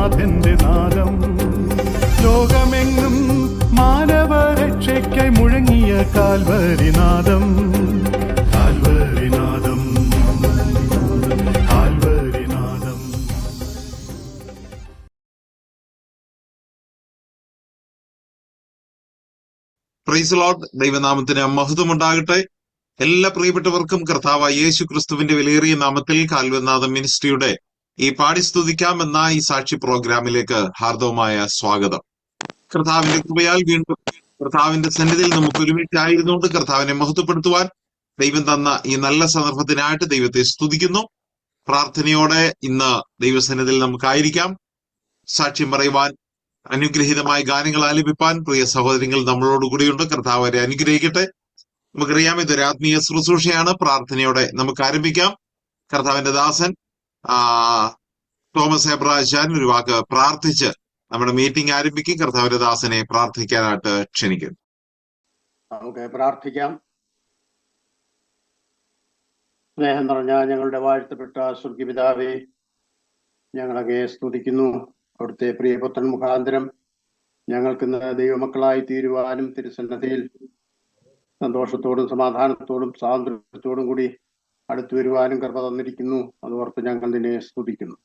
നാഥന്റെ നാദം. ലോകമെങ്ങും മാനവരക്ഷയ്ക്കായി മുഴങ്ങിയ കാൽവരിനാദം, കാൽവരിനാദം, കാൽവരിനാദം. Praise Lord. ദൈവനാമത്തിന് മഹത്വമുണ്ടാകട്ടെ. എല്ലാ പ്രിയപ്പെട്ടവർക്കും കർത്താവായ യേശു ക്രിസ്തുവിന്റെ വിലയേറിയ നാമത്തിൽ കാൽവരിനാദം മിനിസ്ട്രിയുടെ ഈ പാടി സ്തുതിക്കാം എന്ന ഈ സാക്ഷി പ്രോഗ്രാമിലേക്ക് ഹാർദവമായ സ്വാഗതം. കർത്താവിന്റെ കൃപയാൽ വീണ്ടും കർത്താവിന്റെ സന്നിധിയിൽ നമുക്ക് ഒരുമിച്ചായിരുന്നുകൊണ്ട് കർത്താവിനെ മഹത്വപ്പെടുത്തുവാൻ ദൈവം തന്ന ഈ നല്ല സന്ദർഭത്തിനായിട്ട് ദൈവത്തെ സ്തുതിക്കുന്നു. പ്രാർത്ഥനയോടെ ഇന്ന് ദൈവസന്നിധിയിൽ നമുക്കായിരിക്കാം. സാക്ഷ്യം പറയുവാൻ, അനുഗ്രഹീതമായ ഗാനങ്ങൾ ആലപിപ്പാൻ പ്രിയ സഹോദരങ്ങൾ നമ്മളോടുകൂടിയുണ്ട്. കർത്താവ് അവരെ അനുഗ്രഹിക്കട്ടെ. നമുക്കറിയാം, ഇതൊരു ആത്മീയ ശുശ്രൂഷയാണ്. പ്രാർത്ഥനയോടെ നമുക്ക് ആരംഭിക്കാം. കർത്താവിന്റെ ദാസൻ തോമസ് എബ്രാജാൻ ഒരു വാക്ക് പ്രാർത്ഥിച്ച് നമ്മുടെ മീറ്റിംഗ് ആരംഭിക്കും. കർത്താവിന്റെ ദാസനെ പ്രാർത്ഥിക്കാനായിട്ട് ക്ഷണിക്കുന്നു. നമുക്ക് പ്രാർത്ഥിക്കാം. സ്നേഹം നിറഞ്ഞ ഞങ്ങളുടെ വാഴ്ത്തപ്പെട്ട സ്വർഗീയപിതാവേ, ഞങ്ങളങ്ങയെ സ്തുതിക്കുന്നു. അവിടുത്തെ പ്രിയപുത്രൻ മുഖാന്തരം ഞങ്ങൾക്കിന്ന് ദൈവമക്കളായി തീരുവാനും തിരുസന്നതിയിൽ സന്തോഷത്തോടും സമാധാനത്തോടും സ്വാതന്ത്ര്യത്തോടും കൂടി അടുത്തു വരുവാനും കൃപ തന്നിരിക്കുന്നു. അതോർത്ത് ഞങ്ങൾ നിന്നെ സ്തുതിക്കുന്നു.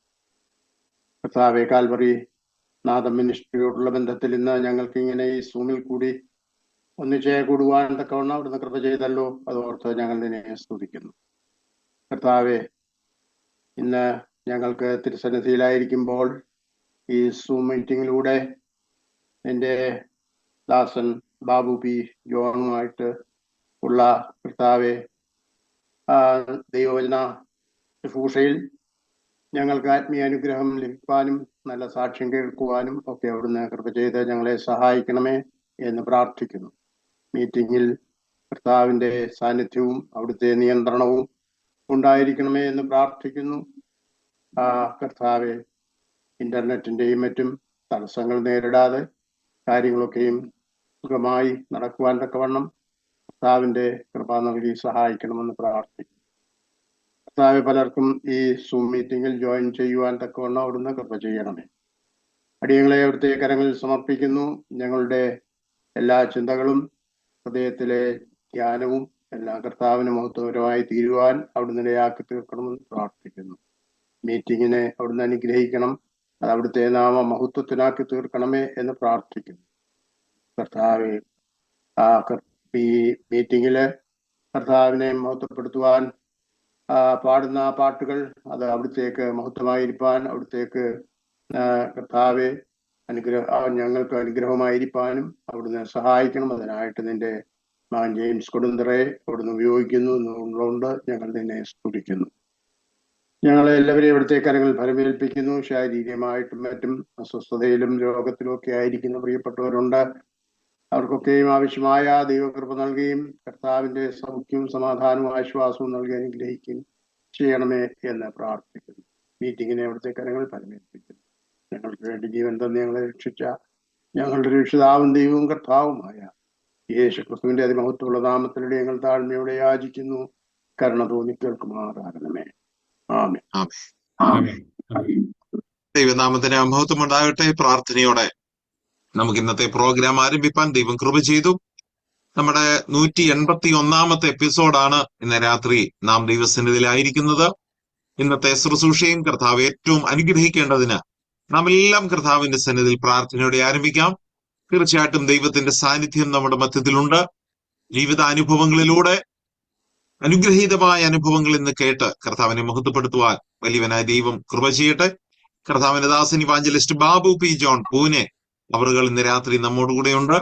കർത്താവേ, കാൽവറി നാദം മിനിസ്ട്രിയോടുള്ള ബന്ധത്തിൽ ഇന്ന് ഞങ്ങൾക്ക് ഇങ്ങനെ ഈ സൂമിൽ കൂടി ഒന്നിച്ചേ കൂടുവാൻ തക്കവണ്ണം അവിടുന്ന് കൃപ ചെയ്തല്ലോ. അതോർത്ത് ഞങ്ങൾ നിന്നെ സ്തുതിക്കുന്നു. കർത്താവേ, ഇന്ന് ഞങ്ങൾക്ക് തിരുസന്നിധിയിലായിരിക്കുമ്പോൾ ഈ സൂം മീറ്റിങ്ങിലൂടെ എൻ്റെ ദാസൻ ബാബു പി ജോണുമായിട്ട് ഉള്ള കർത്താവെ ദൈവവചന ശുശ്രൂഷയിൽ ഞങ്ങൾക്ക് ആത്മീയ അനുഗ്രഹം ലഭിക്കാനും നല്ല സാക്ഷ്യം കേൾക്കുവാനും ഒക്കെ അവിടുന്ന് കൃപ ചെയ്ത് ഞങ്ങളെ സഹായിക്കണമേ എന്ന് പ്രാർത്ഥിക്കുന്നു. മീറ്റിങ്ങിൽ കർത്താവിൻ്റെ സാന്നിധ്യവും അവിടുത്തെ നിയന്ത്രണവും ഉണ്ടായിരിക്കണമേ എന്ന് പ്രാർത്ഥിക്കുന്നു. കർത്താവെ, ഇന്റർനെറ്റിന്റെയും മറ്റും തടസ്സങ്ങൾ നേരിടാതെ കാര്യങ്ങളൊക്കെയും സുഖമായി നടക്കുവാൻ തക്കവണ്ണം കർത്താവിന്റെ കൃപ നൽകി സഹായിക്കണമെന്ന് പ്രാർത്ഥിക്കുന്നു. കർത്താവ്, പലർക്കും ഈ സൂം മീറ്റിംഗിൽ ജോയിൻ ചെയ്യുവാൻ തക്കവണ്ണം അവിടുന്ന് കൃപ ചെയ്യണമേ. അടിയങ്ങളെ അവിടുത്തെ കരങ്ങളിൽ സമർപ്പിക്കുന്നു. ഞങ്ങളുടെ എല്ലാ ചിന്തകളും ഹൃദയത്തിലെ ധ്യാനവും എല്ലാ കർത്താവിന് മഹത്വപരമായി തീരുവാൻ അവിടുന്ന് ഇടയാക്കി തീർക്കണമെന്ന് പ്രാർത്ഥിക്കുന്നു. മീറ്റിങ്ങിനെ അവിടുന്ന് അനുഗ്രഹിക്കണം. അത് അവിടുത്തെ നാമ മഹത്വത്തിനാക്കി തീർക്കണമേ എന്ന് പ്രാർത്ഥിക്കുന്നു. കർത്താവെ, ഈ മീറ്റിങ്ങില് കർത്താവിനെ മഹത്വപ്പെടുത്തുവാൻ പാടുന്ന പാട്ടുകൾ അത് അവിടുത്തേക്ക് മഹത്വമായിരിക്കാൻ, അവിടുത്തേക്ക് കർത്താവെ ഞങ്ങൾക്ക് അനുഗ്രഹമായിരിക്കാനും അവിടുന്ന് സഹായിക്കണം. അതിനായിട്ട് നിന്റെ മകൻ ജെയിംസ് കൊടുന്തറയെ അവിടുന്ന് ഉപയോഗിക്കുന്നു എന്നുള്ളതുകൊണ്ട് ഞങ്ങൾ നിന്നെ സ്തുതിക്കുന്നു. ഞങ്ങളെ എല്ലാവരെയും ഇവിടുത്തെ കരങ്ങളിൽ ഫലമേൽപ്പിക്കുന്നു. ശാരീരികമായിട്ടും മറ്റും അസ്വസ്ഥതയിലും രോഗത്തിലും ഒക്കെ ആയിരിക്കുന്ന പ്രിയപ്പെട്ടവരുണ്ട്. അവർക്കൊക്കെയും ആവശ്യമായ ദൈവകൃപ നൽകുകയും കർത്താവിന്റെ സൗഖ്യവും സമാധാനവും ആശ്വാസവും നൽകി അനുഗ്രഹിക്കുകയും ചെയ്യണമേ എന്ന് പ്രാർത്ഥിക്കുന്നു. മീറ്റിങ്ങിനെ അവിടുത്തെ കരങ്ങളിൽ ഫലമേൽപ്പിക്കുന്നു. ഞങ്ങൾക്ക് വേണ്ടി ജീവൻ തന്നെ ഞങ്ങളെ രക്ഷിച്ച ഞങ്ങളുടെ രക്ഷിതാവും ദൈവവും കർത്താവുമായ യേശു ക്രിസ്തുവിന്റെ അതിമഹത്വമുള്ള നാമത്തിലൂടെ ഞങ്ങൾ താഴ്മയോടെ യാചിക്കുന്നു. കരുണ തോന്നി കേൾക്കുമാറാകണമേ. ദൈവനാമത്തിന് മഹത്വം ഉണ്ടാകട്ടെ. പ്രാർത്ഥനയോടെ നമുക്ക് ഇന്നത്തെ പ്രോഗ്രാം ആരംഭിപ്പാൻ ദൈവം കൃപ ചെയ്തു. നമ്മുടെ 181 എപ്പിസോഡാണ് ഇന്ന് രാത്രി നാം ദൈവസന്നിധിയിലായിരിക്കുന്നത്. ഇന്നത്തെ ശുശ്രൂഷയും കർത്താവ് ഏറ്റവും അനുഗ്രഹിക്കേണ്ടതിന് നാം എല്ലാം കർത്താവിന്റെ സന്നിധിയിൽ പ്രാർത്ഥനയോടെ ആരംഭിക്കാം. തീർച്ചയായിട്ടും ദൈവത്തിന്റെ സാന്നിധ്യം നമ്മുടെ മധ്യത്തിലുണ്ട്. ജീവിതാനുഭവങ്ങളിലൂടെ അനുഗ്രഹീതമായ അനുഭവങ്ങൾ ഇന്ന് കേട്ട് കർത്താവിനെ മഹത്വപ്പെടുത്തുവാൻ വലിയവനായ ദൈവം കൃപ ചെയ്യട്ടെ. കർത്താവിന്റെ ദാസൻ evangelist Babu P John Pune അവറുകൾ ഇന്ന് രാത്രി നമ്മോടുകൂടെയുണ്ട്.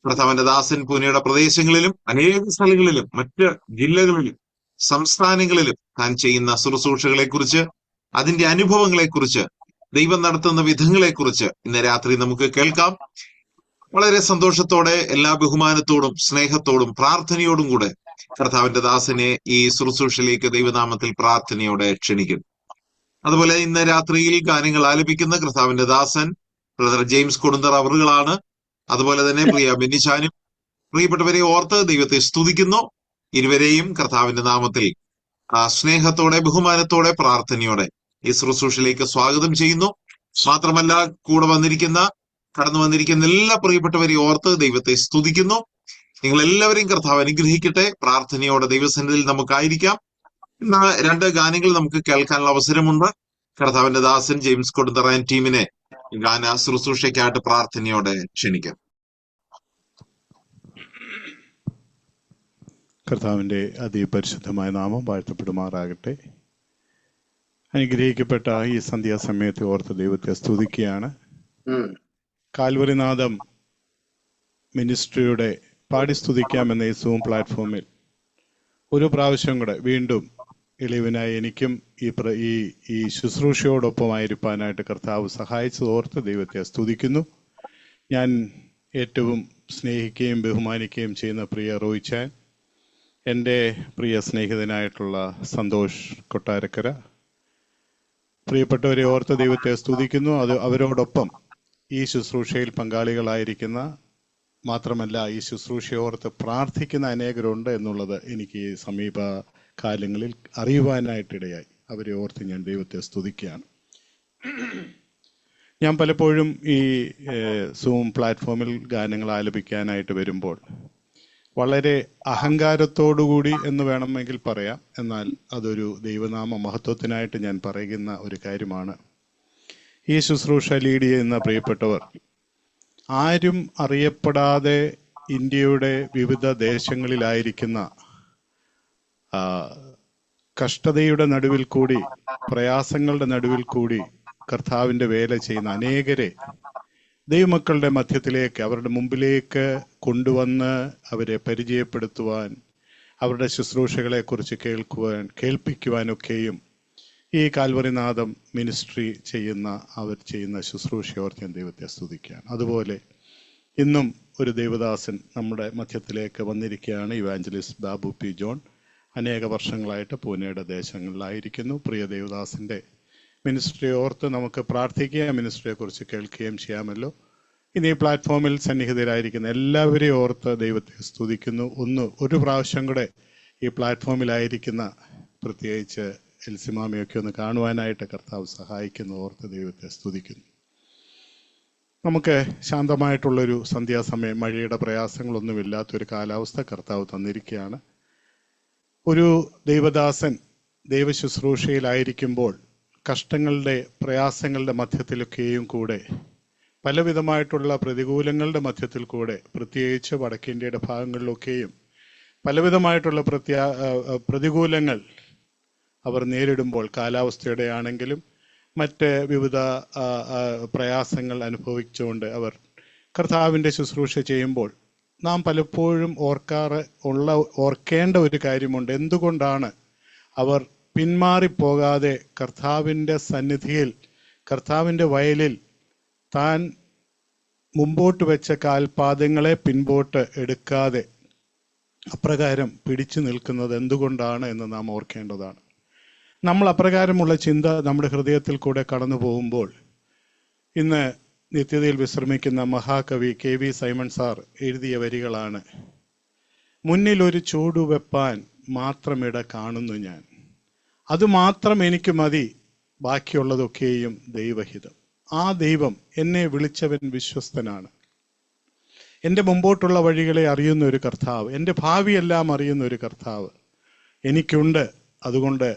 കർത്താവിന്റെ ദാസൻ പൂനെയുടെ പ്രദേശങ്ങളിലും അനേക സ്ഥലങ്ങളിലും മറ്റ് ജില്ലകളിലും സംസ്ഥാനങ്ങളിലും താൻ ചെയ്യുന്ന ശുശ്രൂഷകളെ കുറിച്ച്, അതിന്റെ അനുഭവങ്ങളെ കുറിച്ച്, ദൈവം നടത്തുന്ന വിധങ്ങളെ കുറിച്ച് ഇന്ന് രാത്രി നമുക്ക് കേൾക്കാം. വളരെ സന്തോഷത്തോടെ, എല്ലാ ബഹുമാനത്തോടും സ്നേഹത്തോടും പ്രാർത്ഥനയോടും കൂടെ കർത്താവിന്റെ ദാസനെ ഈ ശുശ്രൂഷയിലേക്ക് ദൈവനാമത്തിൽ പ്രാർത്ഥനയോടെ ക്ഷണിക്കുന്നു. അതുപോലെ ഇന്ന് രാത്രിയിൽ ഗാനങ്ങൾ ആലപിക്കുന്ന കർത്താവിന്റെ ദാസൻ ബ്രദർ ജെയിംസ് കൊടുന്തർ അവറുകളാണ്. അതുപോലെ തന്നെ പ്രിയ ബെന്നിച്ചാനും പ്രിയപ്പെട്ടവരെ ഓർത്ത് ദൈവത്തെ സ്തുതിക്കുന്നു. ഇരുവരെയും കർത്താവിന്റെ നാമത്തിൽ സ്നേഹത്തോടെ ബഹുമാനത്തോടെ പ്രാർത്ഥനയോടെ ഈ ശുശ്രൂഷയിലേക്ക് സ്വാഗതം ചെയ്യുന്നു. മാത്രമല്ല കൂടെ കടന്നു വന്നിരിക്കുന്ന എല്ലാ പ്രിയപ്പെട്ടവരെയും ഓർത്ത് ദൈവത്തെ സ്തുതിക്കുന്നു. നിങ്ങൾ എല്ലാവരെയും കർത്താവ് അനുഗ്രഹിക്കട്ടെ. പ്രാർത്ഥനയോടെ ദൈവസന്നിധിയിൽ നമുക്കായിരിക്കാം. ഇന്ന് 2 ഗാനങ്ങൾ നമുക്ക് കേൾക്കാനുള്ള അവസരമുണ്ട്. കർത്താവിന്റെ ദാസൻ ജെയിംസ് കൊടുന്തറയൻ ടീമിനെ ഗാന ശുശ്രൂഷയ്ക്കായിട്ട് പ്രാർത്ഥനയോടെ ക്ഷണിക്കാം. കർത്താവിൻ്റെ അതിപരിശുദ്ധമായ നാമം വാഴ്ത്തപ്പെടുമാറാകട്ടെ. അനുഗ്രഹിക്കപ്പെട്ട ഈ സന്ധ്യാസമയത്തെ ഓർത്ത് ദൈവത്തെ സ്തുതിക്കുകയാണ്. കാൽവറിനാഥം മിനിസ്ട്രിയുടെ പാടി സ്തുതിക്കാമെന്ന ഈ സൂം പ്ലാറ്റ്ഫോമിൽ ഒരു പ്രാവശ്യം കൂടെ വീണ്ടും എളിവനായി എനിക്കും ഈ ശുശ്രൂഷയോടൊപ്പമായിരിക്കാനായിട്ട് കർത്താവ് സഹായിച്ചത് ഓർത്ത് ദൈവത്തെ സ്തുതിക്കുന്നു. ഞാൻ ഏറ്റവും സ്നേഹിക്കുകയും ബഹുമാനിക്കുകയും ചെയ്യുന്ന പ്രിയ റോയിച്ചാൻ, എൻ്റെ പ്രിയ സ്നേഹിതനായിട്ടുള്ള സന്തോഷ് കൊട്ടാരക്കര, പ്രിയപ്പെട്ടവരെ ഓർത്ത് ദൈവത്തെ സ്തുതിക്കുന്നു. അവരോടൊപ്പം ഈ ശുശ്രൂഷയിൽ പങ്കാളികളായിരിക്കുന്ന, മാത്രമല്ല ഈ ശുശ്രൂഷയോർത്ത് പ്രാർത്ഥിക്കുന്ന അനേകരുണ്ട് എന്നുള്ളത് എനിക്ക് ഈ സമീപ കാലങ്ങളിൽ അറിയുവാനായിട്ടിടയായി. അവരെ ഓർത്ത് ഞാൻ ദൈവത്തെ സ്തുതിക്കുകയാണ്. ഞാൻ പലപ്പോഴും ഈ സൂം പ്ലാറ്റ്ഫോമിൽ ഗാനങ്ങൾ ആലപിക്കാനായിട്ട് വരുമ്പോൾ വളരെ അഹങ്കാരത്തോടുകൂടി എന്ന് വേണമെങ്കിൽ പറയാം, എന്നാൽ അതൊരു ദൈവനാമ മഹത്വത്തിനായിട്ട് ഞാൻ പറയുന്ന ഒരു കാര്യമാണ്. ഈ ശുശ്രൂഷ ലീഡ് ചെയ്യുന്ന പ്രിയപ്പെട്ടവർ ആരും അറിയപ്പെടാതെ ഇന്ത്യയുടെ വിവിധ ദേശങ്ങളിലായിരിക്കുന്ന കഷ്ടതയുടെ നടുവിൽ കൂടി, പ്രയാസങ്ങളുടെ നടുവിൽ കൂടി കർത്താവിൻ്റെ വേല ചെയ്യുന്ന അനേകരെ ദൈവമക്കളുടെ മധ്യത്തിലേക്ക്, അവരുടെ മുമ്പിലേക്ക് കൊണ്ടുവന്ന് അവരെ പരിചയപ്പെടുത്തുവാൻ, അവരുടെ ശുശ്രൂഷകളെക്കുറിച്ച് കേൾപ്പിക്കുവാനൊക്കെയും ഈ കാൽവറിനാഥം മിനിസ്ട്രി അവർ ചെയ്യുന്ന ശുശ്രൂഷയോർത്ത് ഞാൻ ദൈവത്തെ സ്തുതിക്കുകയാണ്. അതുപോലെ ഇന്നും ഒരു ദൈവദാസൻ നമ്മുടെ മധ്യത്തിലേക്ക് വന്നിരിക്കുകയാണ്, ഇവാഞ്ചലിസ്റ്റ് ബാബു പി ജോൺ. അനേക വർഷങ്ങളായിട്ട് പൂനെയുടെ ദേശങ്ങളിലായിരിക്കുന്നു. പ്രിയ ദേവദാസിൻ്റെ മിനിസ്ട്രിയെ ഓർത്ത് നമുക്ക് പ്രാർത്ഥിക്കുകയും മിനിസ്ട്രിയെക്കുറിച്ച് കേൾക്കുകയും ചെയ്യാമല്ലോ. ഇനി ഈ പ്ലാറ്റ്ഫോമിൽ സന്നിഹിതരായിരിക്കുന്ന എല്ലാവരെയും ഓർത്ത് ദൈവത്തെ സ്തുതിക്കുന്നു. ഒരു പ്രാവശ്യം കൂടെ ഈ പ്ലാറ്റ്ഫോമിലായിരിക്കുന്ന പ്രത്യേകിച്ച് എൽസിമാമയൊക്കെ ഒന്ന് കാണുവാനായിട്ട് കർത്താവ് സഹായിക്കുന്നു, ഓർത്ത് ദൈവത്തെ സ്തുതിക്കുന്നു. നമുക്ക് ശാന്തമായിട്ടുള്ളൊരു സന്ധ്യാസമയം, മഴയുടെ പ്രയാസങ്ങളൊന്നുമില്ലാത്തൊരു കാലാവസ്ഥ കർത്താവ് തന്നിരിക്കുകയാണ്. ഒരു ദൈവദാസൻ ദൈവശുശ്രൂഷയിലായിരിക്കുമ്പോൾ കഷ്ടങ്ങളുടെ പ്രയാസങ്ങളുടെ മധ്യത്തിലൊക്കെയും കൂടെ, പലവിധമായിട്ടുള്ള പ്രതികൂലങ്ങളുടെ മധ്യത്തിൽ കൂടെ, പ്രത്യേകിച്ച് വടക്കേന്ത്യയുടെ ഭാഗങ്ങളിലൊക്കെയും പലവിധമായിട്ടുള്ള പ്രതികൂലങ്ങൾ അവർ നേരിടുമ്പോൾ, കാലാവസ്ഥയുടെ ആണെങ്കിലും മറ്റ് വിവിധ പ്രയാസങ്ങൾ അനുഭവിച്ചുകൊണ്ട് അവർ കർത്താവിൻ്റെ ശുശ്രൂഷ ചെയ്യുമ്പോൾ നാം പലപ്പോഴും ഓർക്കേണ്ട ഒരു കാര്യമുണ്ട്. എന്തുകൊണ്ടാണ് അവർ പിന്മാറിപ്പോകാതെ കർത്താവിൻ്റെ സന്നിധിയിൽ, കർത്താവിൻ്റെ വയലിൽ താൻ മുമ്പോട്ട് വെച്ച കാൽപാദങ്ങളെ പിൻപോട്ട് എടുക്കാതെ അപ്രകാരം പിടിച്ചു നിൽക്കുന്നത് എന്തുകൊണ്ടാണ് എന്ന് നാം ഓർക്കേണ്ടതാണ്. നമ്മൾ അപ്രകാരമുള്ള ചിന്ത നമ്മുടെ ഹൃദയത്തിൽ കൂടെ കടന്നു പോകുമ്പോൾ, ഇന്ന് നിത്യതയിൽ വിശ്രമിക്കുന്ന മഹാകവി KV സൈമൺ സാർ എഴുതിയ വരികളാണ്: മുന്നിലൊരു ചൂടുവെപ്പാൻ മാത്രമിട കാണുന്നു ഞാൻ, അതുമാത്രം എനിക്ക് മതി, ബാക്കിയുള്ളതൊക്കെയും ദൈവഹിതം. ആ ദൈവം, എന്നെ വിളിച്ചവൻ വിശ്വസ്തനാണ്. എൻ്റെ മുമ്പോട്ടുള്ള വഴികളെ അറിയുന്ന ഒരു കർത്താവ്, എൻ്റെ ഭാവിയെല്ലാം അറിയുന്ന ഒരു കർത്താവ് എനിക്കുണ്ട്. അതുകൊണ്ട്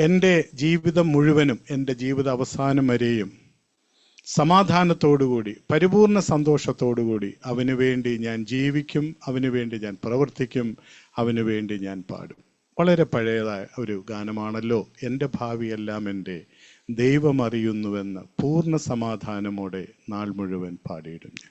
എൻ്റെ ജീവിതം മുഴുവനും, എൻ്റെ ജീവിത അവസാനം വരെയും സമാധാനത്തോടുകൂടി, പരിപൂർണ സന്തോഷത്തോടുകൂടി അവന് വേണ്ടി ഞാൻ ജീവിക്കും, അവന് വേണ്ടി ഞാൻ പ്രവർത്തിക്കും, അവന് വേണ്ടി ഞാൻ പാടും. വളരെ പഴയതായ ഒരു ഗാനമാണല്ലോ. എൻ്റെ ഭാവിയെല്ലാം എൻ്റെ ദൈവം അറിയുന്നുവെന്ന് പൂർണ്ണ സമാധാനമോടെ നാൾ മുഴുവൻ പാടിയിടും ഞാൻ.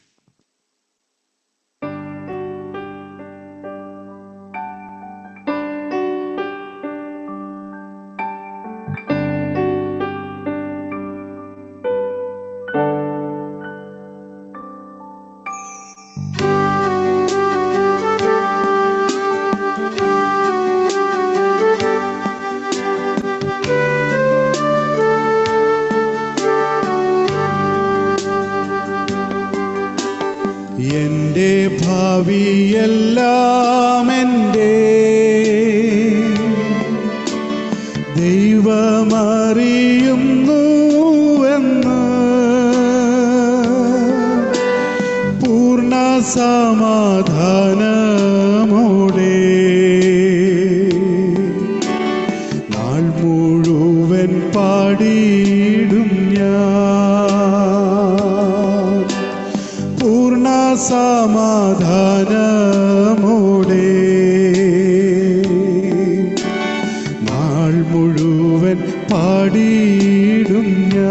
ദൈവമറിയുന്നുവെന്ന് പൂർണ്ണ സമാധാനമോടെ നാൾ മുഴുവൻ പാടിയിടും ഞാൻ. പൂർണ്ണ സമാധാനമോടെ നാൾ മുഴുവൻ പാടിയിടും ഞാൻ.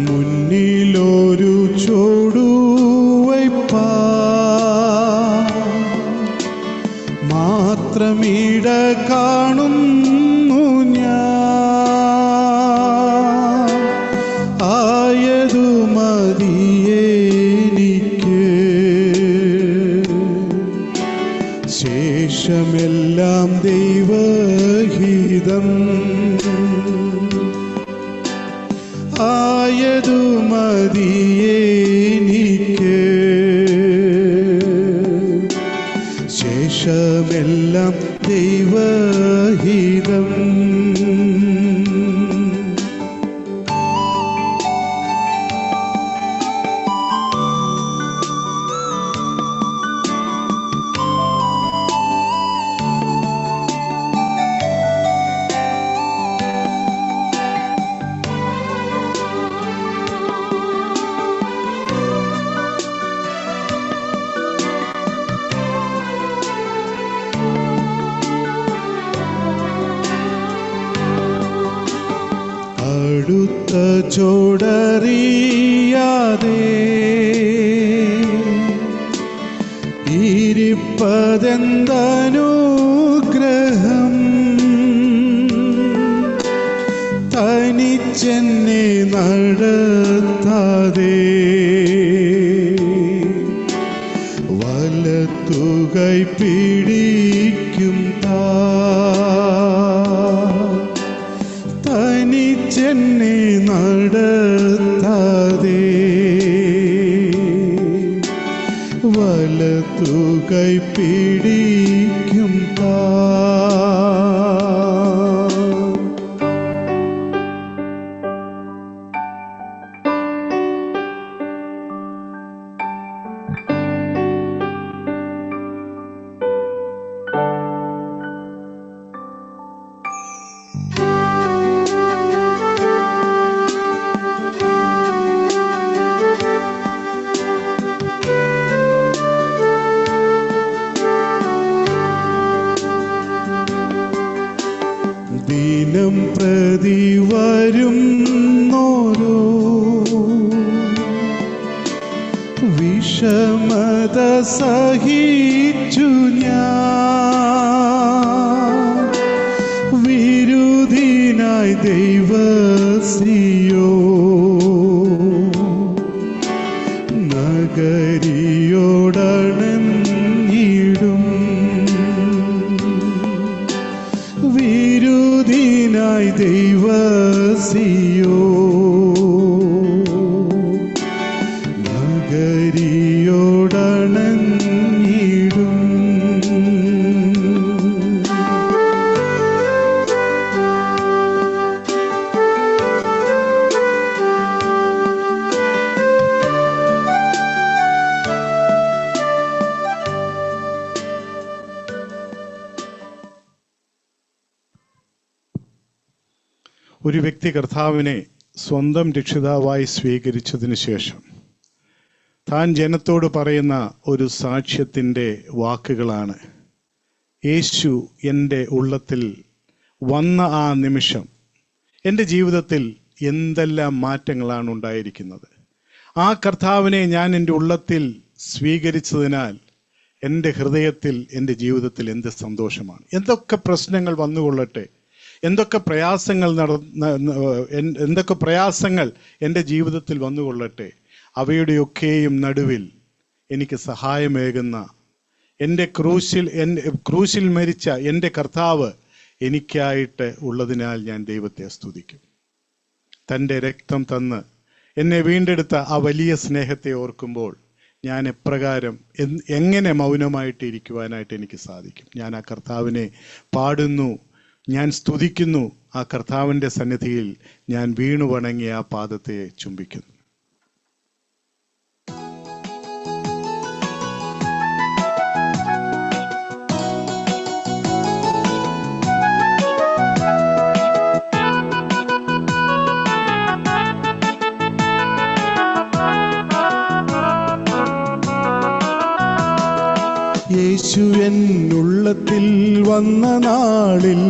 മുന്നിലൊരു ചുവടുവയ്പ്പാ മാത്രമിട കാണുന്നു ഞാൻ. ആയതു മതിയെനിക്ക് ശേഷമെല്ലാം ദൈവഹിതം. ആയതു മതിയെനിക്ക് ശേഷമെല്ലാം ദൈവഹിതം. അടുത്ത ചോടറിയാതെ ഇരിപ്പതെന്തനുഗ്രഹം. തനിച്ചെന്നെ നടത്താതെ വലത്തുകൈ പിടിക്കും തനിച്ചെന്നെ നടത്താതെ വലത്തുകൈ പിടിക്കും ദിനം പ്രതി വരുന്നോരോ വിഷമത സഹിച്ചു ഞാൻ. വിരുദിനായി ദൈവസിയോ നഗരിയോടണഞ്ഞിടും. വിരുദിനായി ദൈവസിയോ നഗരിയോടണഞ്ഞിടും. ഒരു വ്യക്തി കർത്താവിനെ സ്വന്തം രക്ഷിതാവായി സ്വീകരിച്ചതിന് ശേഷം താൻ ജനത്തോട് പറയുന്ന ഒരു സാക്ഷ്യത്തിൻ്റെ വാക്കുകളാണ്, യേശു എൻ്റെ ഉള്ളത്തിൽ വന്ന ആ നിമിഷം എൻ്റെ ജീവിതത്തിൽ എന്തെല്ലാം മാറ്റങ്ങളാണ് ഉണ്ടായിരിക്കുന്നത്. ആ കർത്താവിനെ ഞാൻ എൻ്റെ ഉള്ളത്തിൽ സ്വീകരിച്ചതിനാൽ എൻ്റെ ഹൃദയത്തിൽ, എൻ്റെ ജീവിതത്തിൽ എന്ത് സന്തോഷമാണ്. എന്തൊക്കെ പ്രശ്നങ്ങൾ വന്നുകൊള്ളട്ടെ, എന്തൊക്കെ പ്രയാസങ്ങൾ എൻ്റെ ജീവിതത്തിൽ വന്നുകൊള്ളട്ടെ, അവയുടെയൊക്കെയും നടുവിൽ എനിക്ക് സഹായമേകുന്ന എൻ്റെ ക്രൂശിൽ മരിച്ച എൻ്റെ കർത്താവ് എനിക്കായിട്ട് ഉള്ളതിനാൽ ഞാൻ ദൈവത്തെ സ്തുതിക്കും. തൻ്റെ രക്തം തന്ന് എന്നെ വീണ്ടെടുത്ത ആ വലിയ സ്നേഹത്തെ ഓർക്കുമ്പോൾ ഞാൻ എപ്രകാരം എങ്ങനെ മൗനമായിട്ട് ഇരിക്കുവാനായിട്ട് എനിക്ക് സാധിക്കും. ഞാൻ ആ കർത്താവിനെ പാടുന്നു, ഞാൻ സ്തുതിക്കുന്നു. ആ കർത്താവിൻ്റെ സന്നിധിയിൽ ഞാൻ വീണു വണങ്ങി ആ പാദത്തെ ചുംബിക്കുന്നു. യേശു എന്നുള്ളത്തിൽ വന്ന നാളിൽ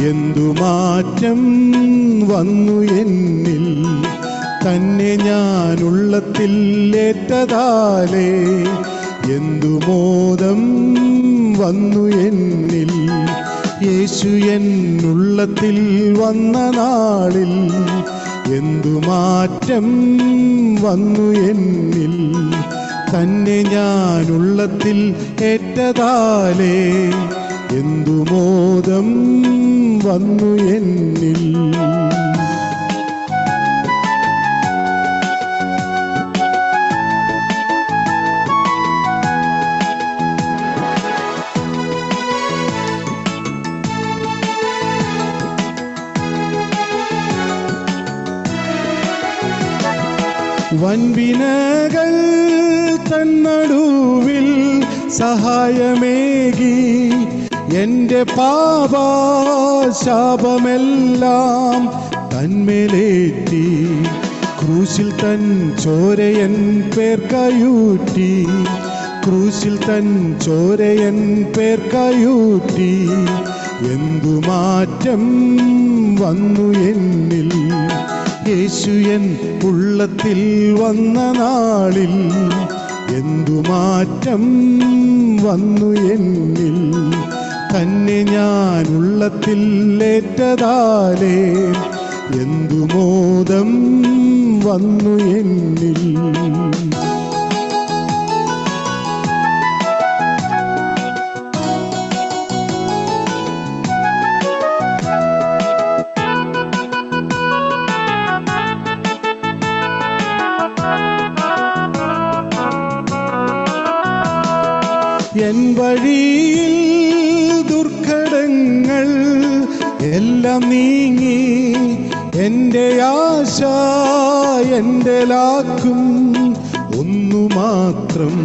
എന്തു മാറ്റം വന്നു എന്നിൽ. തന്നെ ഞാനുള്ളത്തിൽ ഏറ്റതാലേ എന്തു മോദം വന്നു എന്നിൽ. യേശു എന്നുള്ളത്തിൽ വന്ന നാളിൽ എന്തു മാറ്റം വന്നു എന്നിൽ. തന്നെ ഞാനുള്ളത്തിൽ ഏറ്റതാലേ എന്തു മോദം വന്നു എന്നിൽ. വൻവിനകൾ തന്നടുവിൽ സഹായമേകി എൻ്റെ പാപശാപമെല്ലാം തന്മേലേറ്റി. ക്രൂശിൽ തൻ ചോരയൻ പേർക്കയൂറ്റി. ക്രൂശിൽ തൻ ചോരയൻ പേർക്കയൂറ്റി. എന്തു മാറ്റം വന്നു എന്നിൽ. യേശു എൻ ഉള്ളത്തിൽ വന്ന നാളിൽ എന്തു മാറ്റം വന്നു എന്നിൽ. തന്നെ ഞാനുള്ളത്തിൽ ഏറ്റതാലേ എന്തു മോദം വന്നു എന്നിൽ. എൻ വഴിയിൽ ദുർഘടങ്ങൾ എല്ലാം നീങ്ങി. എൻ്റെ ആശ എൻ്റെ ലാക്കും ഒന്നു മാത്രം.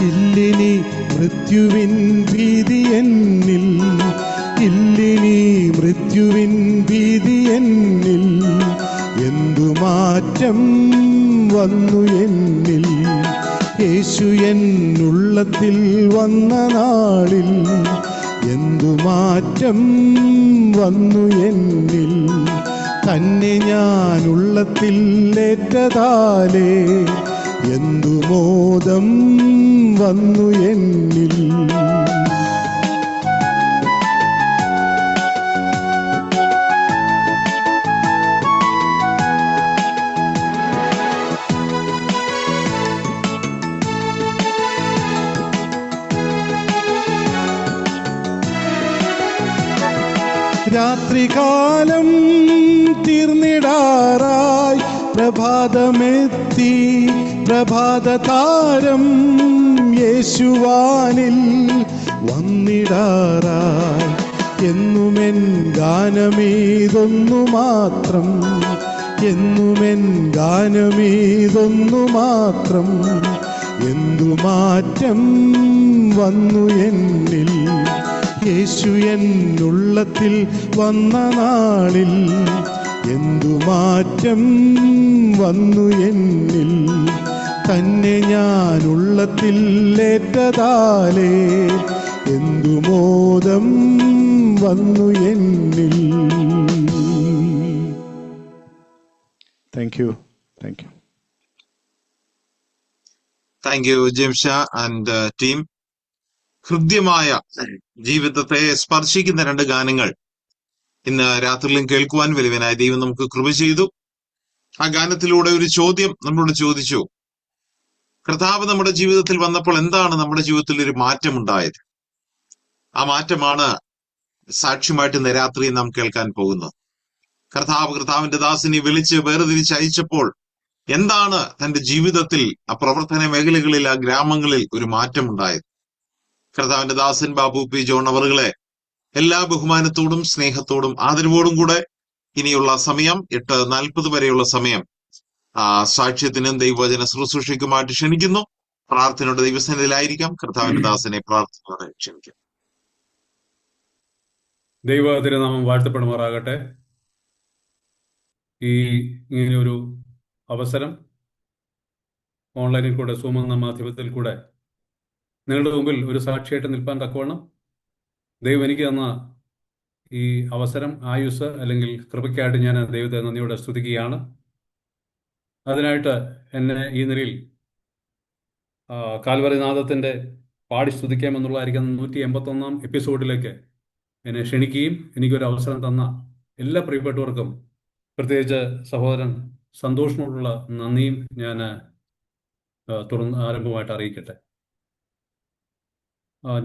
ഇല്ലിനി മൃത്യുവിൻ ഭീതി എന്നിൽ. ഇല്ലിനി മൃത്യുവിൻ ഭീതി എന്നിൽ. എന്തു മാറ്റം വന്നു എന്നിൽ. യേശു എന്നുള്ളത്തിൽ വന്ന നാളിൽ എന്തു മാറ്റം വന്നു എന്നിൽ. തന്നെ ഞാനുള്ളത്തിൽ ഏറ്റതാലേ എന്തു മോദം വന്നു എന്നിൽ. രാത്രികാലം തീർന്നിടാറായി പ്രഭാതമെത്തി. പ്രഭാതതാരം യേശുവാനിൽ വന്നിടാറായി. എന്നുമെൻ ഗാനമീതൊന്നു മാത്രം. എന്നുമെൻ ഗാനമീതൊന്നു മാത്രം. എന്തു മാറ്റം വന്നു എന്നിൽ. യേശു എന്നുള്ളത്തിൽ വന്ന നാളിൽ എന്തു മാറ്റം വന്നു എന്നിൽ. തന്നെ ഞാനുള്ളത്തിൽ ഏറ്റതാലേ എന്തു മോദം വന്നു എന്നിൽ. Thank you. Thank you, Jimsha and team. ഹൃദ്യമായ ജീവിതത്തെ സ്പർശിക്കുന്ന രണ്ട് ഗാനങ്ങൾ ഇന്ന് രാത്രിയിലും കേൾക്കുവാൻ വലിയവനായ ദൈവം നമുക്ക് കൃപ ചെയ്തു. ആ ഗാനത്തിലൂടെ ഒരു ചോദ്യം നമ്മളോട് ചോദിച്ചു. കർത്താവ് നമ്മുടെ ജീവിതത്തിൽ വന്നപ്പോൾ എന്താണ് നമ്മുടെ ജീവിതത്തിൽ ഒരു മാറ്റം ഉണ്ടായത്? ആ മാറ്റമാണ് സാക്ഷ്യമായിട്ട് ഇന്ന് രാത്രി നാം കേൾക്കാൻ പോകുന്നത്. കർത്താവിന്റെ ദാസിനെ വിളിച്ച് വേർതിരിച്ച് അയച്ചപ്പോൾ എന്താണ് തന്റെ ജീവിതത്തിൽ ആ പ്രവർത്തന മേഖലകളിൽ, ആ ഗ്രാമങ്ങളിൽ ഒരു മാറ്റം ഉണ്ടായത്? കർത്താവിന്റെ ദാസൻ ബാബു പി ജോൺ അവറുകളെ എല്ലാ ബഹുമാനത്തോടും സ്നേഹത്തോടും ആദരവോടും കൂടെ ഇനിയുള്ള സമയം 8:40 വരെയുള്ള സമയം സാക്ഷ്യത്തിനും ദൈവവചന ശുശ്രൂഷയ്ക്കുമായിട്ട് ക്ഷണിക്കുന്നു. പ്രാർത്ഥനയുടെ ദൈവസന്നിധിയിലായിരിക്കാം. കർത്താവിന്റെ ദാസനെ പ്രാർത്ഥനയോടെ ക്ഷണിക്കാം. ദൈവ തിരുനാമം വാഴ്ത്തപ്പെടുമാറാകട്ടെ. ഇങ്ങനെയൊരു അവസരം ഓൺലൈനിൽ കൂടെ, സൂം എന്ന മാധ്യമത്തിൽ കൂടെ നിങ്ങളുടെ മുമ്പിൽ ഒരു സാക്ഷിയായിട്ട് നിൽപ്പാൻ തക്കവണ്ണം ദൈവം എനിക്ക് തന്ന ഈ അവസരം, ആയുസ് അല്ലെങ്കിൽ കൃപയ്ക്കായിട്ട് ഞാൻ ദൈവത്തെ നന്ദിയോടെ സ്തുതിക്കുകയാണ്. അതിനായിട്ട് എന്നെ ഈ നിലയിൽ കാൽവരിനാഥത്തിൻ്റെ പാടി സ്തുതിക്കാമെന്നുള്ളതായിരിക്കുന്ന 181-ാം എപ്പിസോഡിലേക്ക് എന്നെ ക്ഷണിക്കുകയും എനിക്കൊരു അവസരം തന്ന എല്ലാ പ്രിയപ്പെട്ടവർക്കും, പ്രത്യേകിച്ച് സഹോദരൻ സന്തോഷിനോടുള്ള നന്ദിയും ഞാൻ തുറന്ന് ആരംഭമായിട്ട് അറിയിക്കട്ടെ.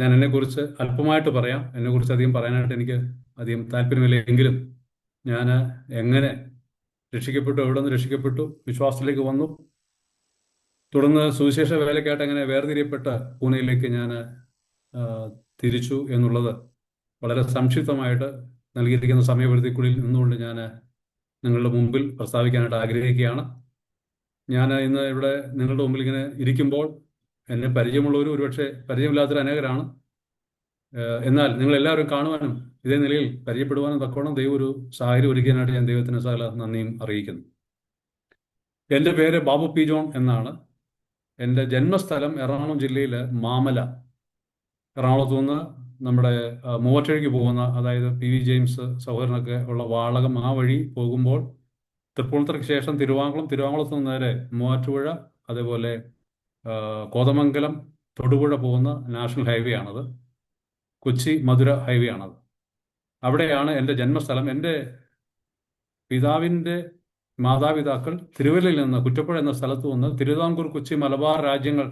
ഞാൻ എന്നെക്കുറിച്ച് അല്പമായിട്ട് പറയാം. എന്നെക്കുറിച്ച് അധികം പറയാനായിട്ട് എനിക്ക് അധികം താല്പര്യമില്ല. എങ്കിലും ഞാൻ എങ്ങനെ രക്ഷിക്കപ്പെട്ടു, എവിടെ നിന്ന് രക്ഷിക്കപ്പെട്ടു, വിശ്വാസത്തിലേക്ക് വന്നു, തുടർന്ന് സുവിശേഷ വേലയ്ക്കായിട്ട് എങ്ങനെ വേർതിരിയപ്പെട്ട പൂനെയിലേക്ക് ഞാൻ തിരിച്ചു എന്നുള്ളത് വളരെ സംക്ഷിപ്തമായിട്ട് നൽകിയിരിക്കുന്ന സമയപരിധിക്കുള്ളിൽ നിന്നുകൊണ്ട് ഞാൻ നിങ്ങളുടെ മുമ്പിൽ പ്രസ്താവിക്കാനായിട്ട് ആഗ്രഹിക്കുകയാണ്. ഞാൻ ഇന്ന് ഇവിടെ നിങ്ങളുടെ മുമ്പിൽ ഇങ്ങനെ ഇരിക്കുമ്പോൾ എന്നെ പരിചയമുള്ളവരും ഒരുപക്ഷെ പരിചയമില്ലാത്തൊരു അനേകരാണ്. എന്നാൽ നിങ്ങളെല്ലാവരും കാണുവാനും ഇതേ നിലയിൽ പരിചയപ്പെടുവാനും തക്കോണം ദൈവം ഒരു സാഹചര്യം ഒരുക്കാനായിട്ട് ഞാൻ ദൈവത്തിന് സകല നന്ദിയും അറിയിക്കുന്നു. എൻ്റെ പേര് ബാബു പി ജോൺ എന്നാണ്. എൻ്റെ ജന്മസ്ഥലം എറണാകുളം ജില്ലയിൽ മാമല. എറണാകുളത്തു നിന്ന് നമ്മുടെ മൂവാറ്റുപുഴയ്ക്ക് പോകുന്ന, അതായത് പി വി ജെയിംസ് സഹോദരനൊക്കെ ഉള്ള വാളകം, ആ വഴി പോകുമ്പോൾ തൃപ്പൂണിത്തുറയ്ക്ക് ശേഷം തിരുവാങ്കുളത്ത് നിന്ന് നേരെ മൂവാറ്റുപുഴ, അതേപോലെ കോതമംഗലം, തൊടുപുഴ പോകുന്ന നാഷണൽ ഹൈവേ ആണത്. കൊച്ചി മധുര ഹൈവേ ആണത്. അവിടെയാണ് എൻ്റെ ജന്മസ്ഥലം. എൻ്റെ പിതാവിൻ്റെ മാതാപിതാക്കൾ തിരുവല്ലയിൽ നിന്ന് കുറ്റപ്പുഴ എന്ന സ്ഥലത്ത് വന്ന് തിരുവിതാംകൂർ, കൊച്ചി, മലബാർ രാജ്യങ്ങൾ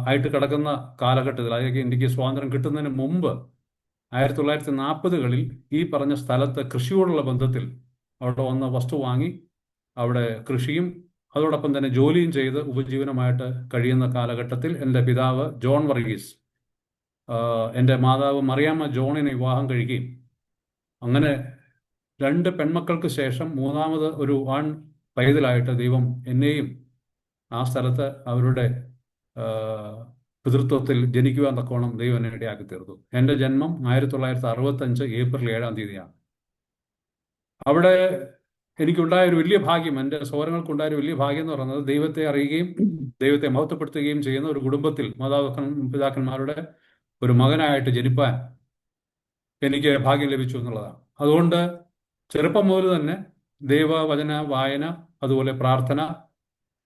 ആയിട്ട് കിടക്കുന്ന കാലഘട്ടത്തിൽ, അതായത് ഇന്ത്യക്ക് സ്വാതന്ത്ര്യം കിട്ടുന്നതിന് മുമ്പ് 1940-കളിൽ ഈ പറഞ്ഞ സ്ഥലത്ത് കൃഷിയോടുള്ള ബന്ധത്തിൽ അവിടെ വന്ന് വസ്തു വാങ്ങി അവിടെ കൃഷിയും അതോടൊപ്പം തന്നെ ജോലിയും ചെയ്ത് ഉപജീവനമായിട്ട് കഴിയുന്ന കാലഘട്ടത്തിൽ എൻ്റെ പിതാവ് ജോൺ വർഗീസ് എൻ്റെ മാതാവ് മറിയാമ്മ ജോണിനെ വിവാഹം കഴിക്കുകയും അങ്ങനെ 2 പെൺമക്കൾക്ക് ശേഷം മൂന്നാമത് ഒരു ആൺ പൈതലായിട്ട് ദൈവം എന്നെയും ആ സ്ഥലത്ത് അവരുടെ പിതൃത്വത്തിൽ ജനിക്കുവാൻ തക്കോണം ദൈവം എന്നെ ഇടയാക്കി തീർത്തു. എൻ്റെ ജന്മം 1965 ഏപ്രിൽ 7-ാം തീയതിയാണ്. അവിടെ എനിക്കുണ്ടായ ഒരു വലിയ ഭാഗ്യം, എൻ്റെ സഹോദരങ്ങൾക്കുണ്ടായ ഒരു വലിയ ഭാഗ്യം എന്ന് പറയുന്നത് ദൈവത്തെ അറിയുകയും ദൈവത്തെ മഹത്വപ്പെടുത്തുകയും ചെയ്യുന്ന ഒരു കുടുംബത്തിൽ പിതാക്കന്മാരുടെ ഒരു മകനായിട്ട് ജനിപ്പാൻ എനിക്ക് ഭാഗ്യം ലഭിച്ചു എന്നുള്ളതാണ്. അതുകൊണ്ട് ചെറുപ്പം മുതൽ തന്നെ ദൈവവചന വായന, അതുപോലെ പ്രാർത്ഥന,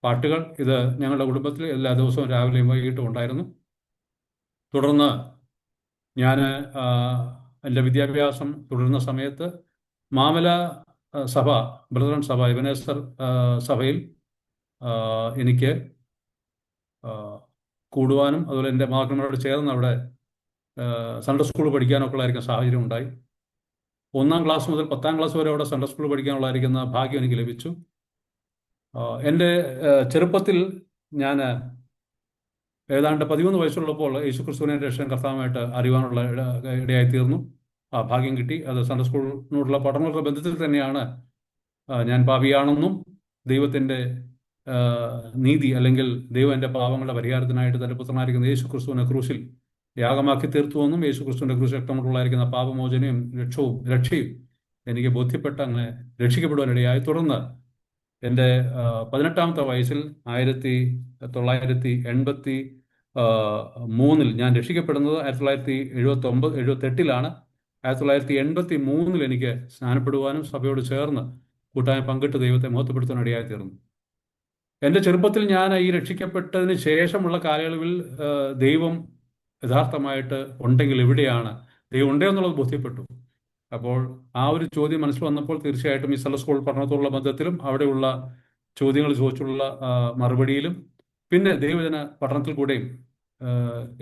പാട്ടുകൾ, ഇത് ഞങ്ങളുടെ കുടുംബത്തിൽ എല്ലാ ദിവസവും രാവിലെയും വൈകിട്ടും ഉണ്ടായിരുന്നു. തുടർന്ന് ഞാൻ എൻ്റെ വിദ്യാഭ്യാസം തുടരുന്ന സമയത്ത് മാമല സഭ, ബ്രദറൻ സഭ, എബനേസർ സഭയിൽ എനിക്ക് കൂടുവാനും അതുപോലെ എൻ്റെ മാതാപിതാക്കളോട് ചേർന്ന് അവിടെ സൺഡേ സ്കൂൾ പഠിക്കാനൊക്കെ ഉള്ളതായിരിക്കുന്ന സാഹചര്യം ഉണ്ടായി. 1-ാം ക്ലാസ് മുതൽ 10-ാം ക്ലാസ് വരെ അവിടെ സൺഡേ സ്കൂൾ പഠിക്കാനുള്ളതായിരിക്കുന്ന ഭാഗ്യം എനിക്ക് ലഭിച്ചു. എൻ്റെ ചെറുപ്പത്തിൽ ഞാൻ ഏതാണ്ട് 13 വയസ്സുള്ളപ്പോൾ യേശുക്രിസ്തുവിനെ രക്ഷകൻ കർത്താവുമായിട്ട് അറിയുവാനുള്ള ഇടയായിത്തീർന്നു. ആ ഭാഗ്യം കിട്ടി. അത് സൺഡേ സ്കൂളിനോടുള്ള പഠനങ്ങളുടെ ബന്ധത്തിൽ തന്നെയാണ് ഞാൻ പാപിയാണെന്നും ദൈവത്തിൻ്റെ നീതി അല്ലെങ്കിൽ ദൈവം എൻ്റെ പാപങ്ങളുടെ പരിഹാരത്തിനായിട്ട് തൻ്റെ പുത്രനായിരിക്കുന്ന യേശുക്രിസ്തുവിനെ ക്രൂശിൽ യാഗമാക്കി തീർത്തുവെന്നും യേശുക്രിസ്തുവിൻ്റെ ക്രൂശ് രക്തമുള്ളതായിരിക്കുന്ന പാപമോചനയും രക്ഷയും എനിക്ക് ബോധ്യപ്പെട്ട് അങ്ങനെ രക്ഷിക്കപ്പെടുവാനിടയായി. തുടർന്ന് എൻ്റെ 18-ാമത്തെ വയസ്സിൽ 1983 ഞാൻ രക്ഷിക്കപ്പെടുന്നത് 1978-ലാണ്. 1983 എനിക്ക് സ്നാനപ്പെടുവാനും സഭയോട് ചേർന്ന് കൂട്ടായ്മ പങ്കിട്ട് ദൈവത്തെ മഹത്വപ്പെടുത്താനിടയായി തീർന്നു. എൻ്റെ ചെറുപ്പത്തിൽ ഞാൻ ഈ രക്ഷിക്കപ്പെട്ടതിന് ശേഷമുള്ള കാലയളവിൽ ദൈവം യഥാർത്ഥമായിട്ട് ഉണ്ടെങ്കിൽ എവിടെയാണ് ദൈവം ഉണ്ടേ എന്നുള്ളത് ബോധ്യപ്പെട്ടു. അപ്പോൾ ആ ഒരു ചോദ്യം മനസ്സിൽ വന്നപ്പോൾ തീർച്ചയായിട്ടും ഈ സൺഡേ സ്കൂൾ പഠനത്തോടുള്ള ബന്ധത്തിലും അവിടെയുള്ള ചോദ്യങ്ങൾ ചോദിച്ചുള്ള മറുപടിയിലും പിന്നെ ദൈവജന പഠനത്തിൽ കൂടെയും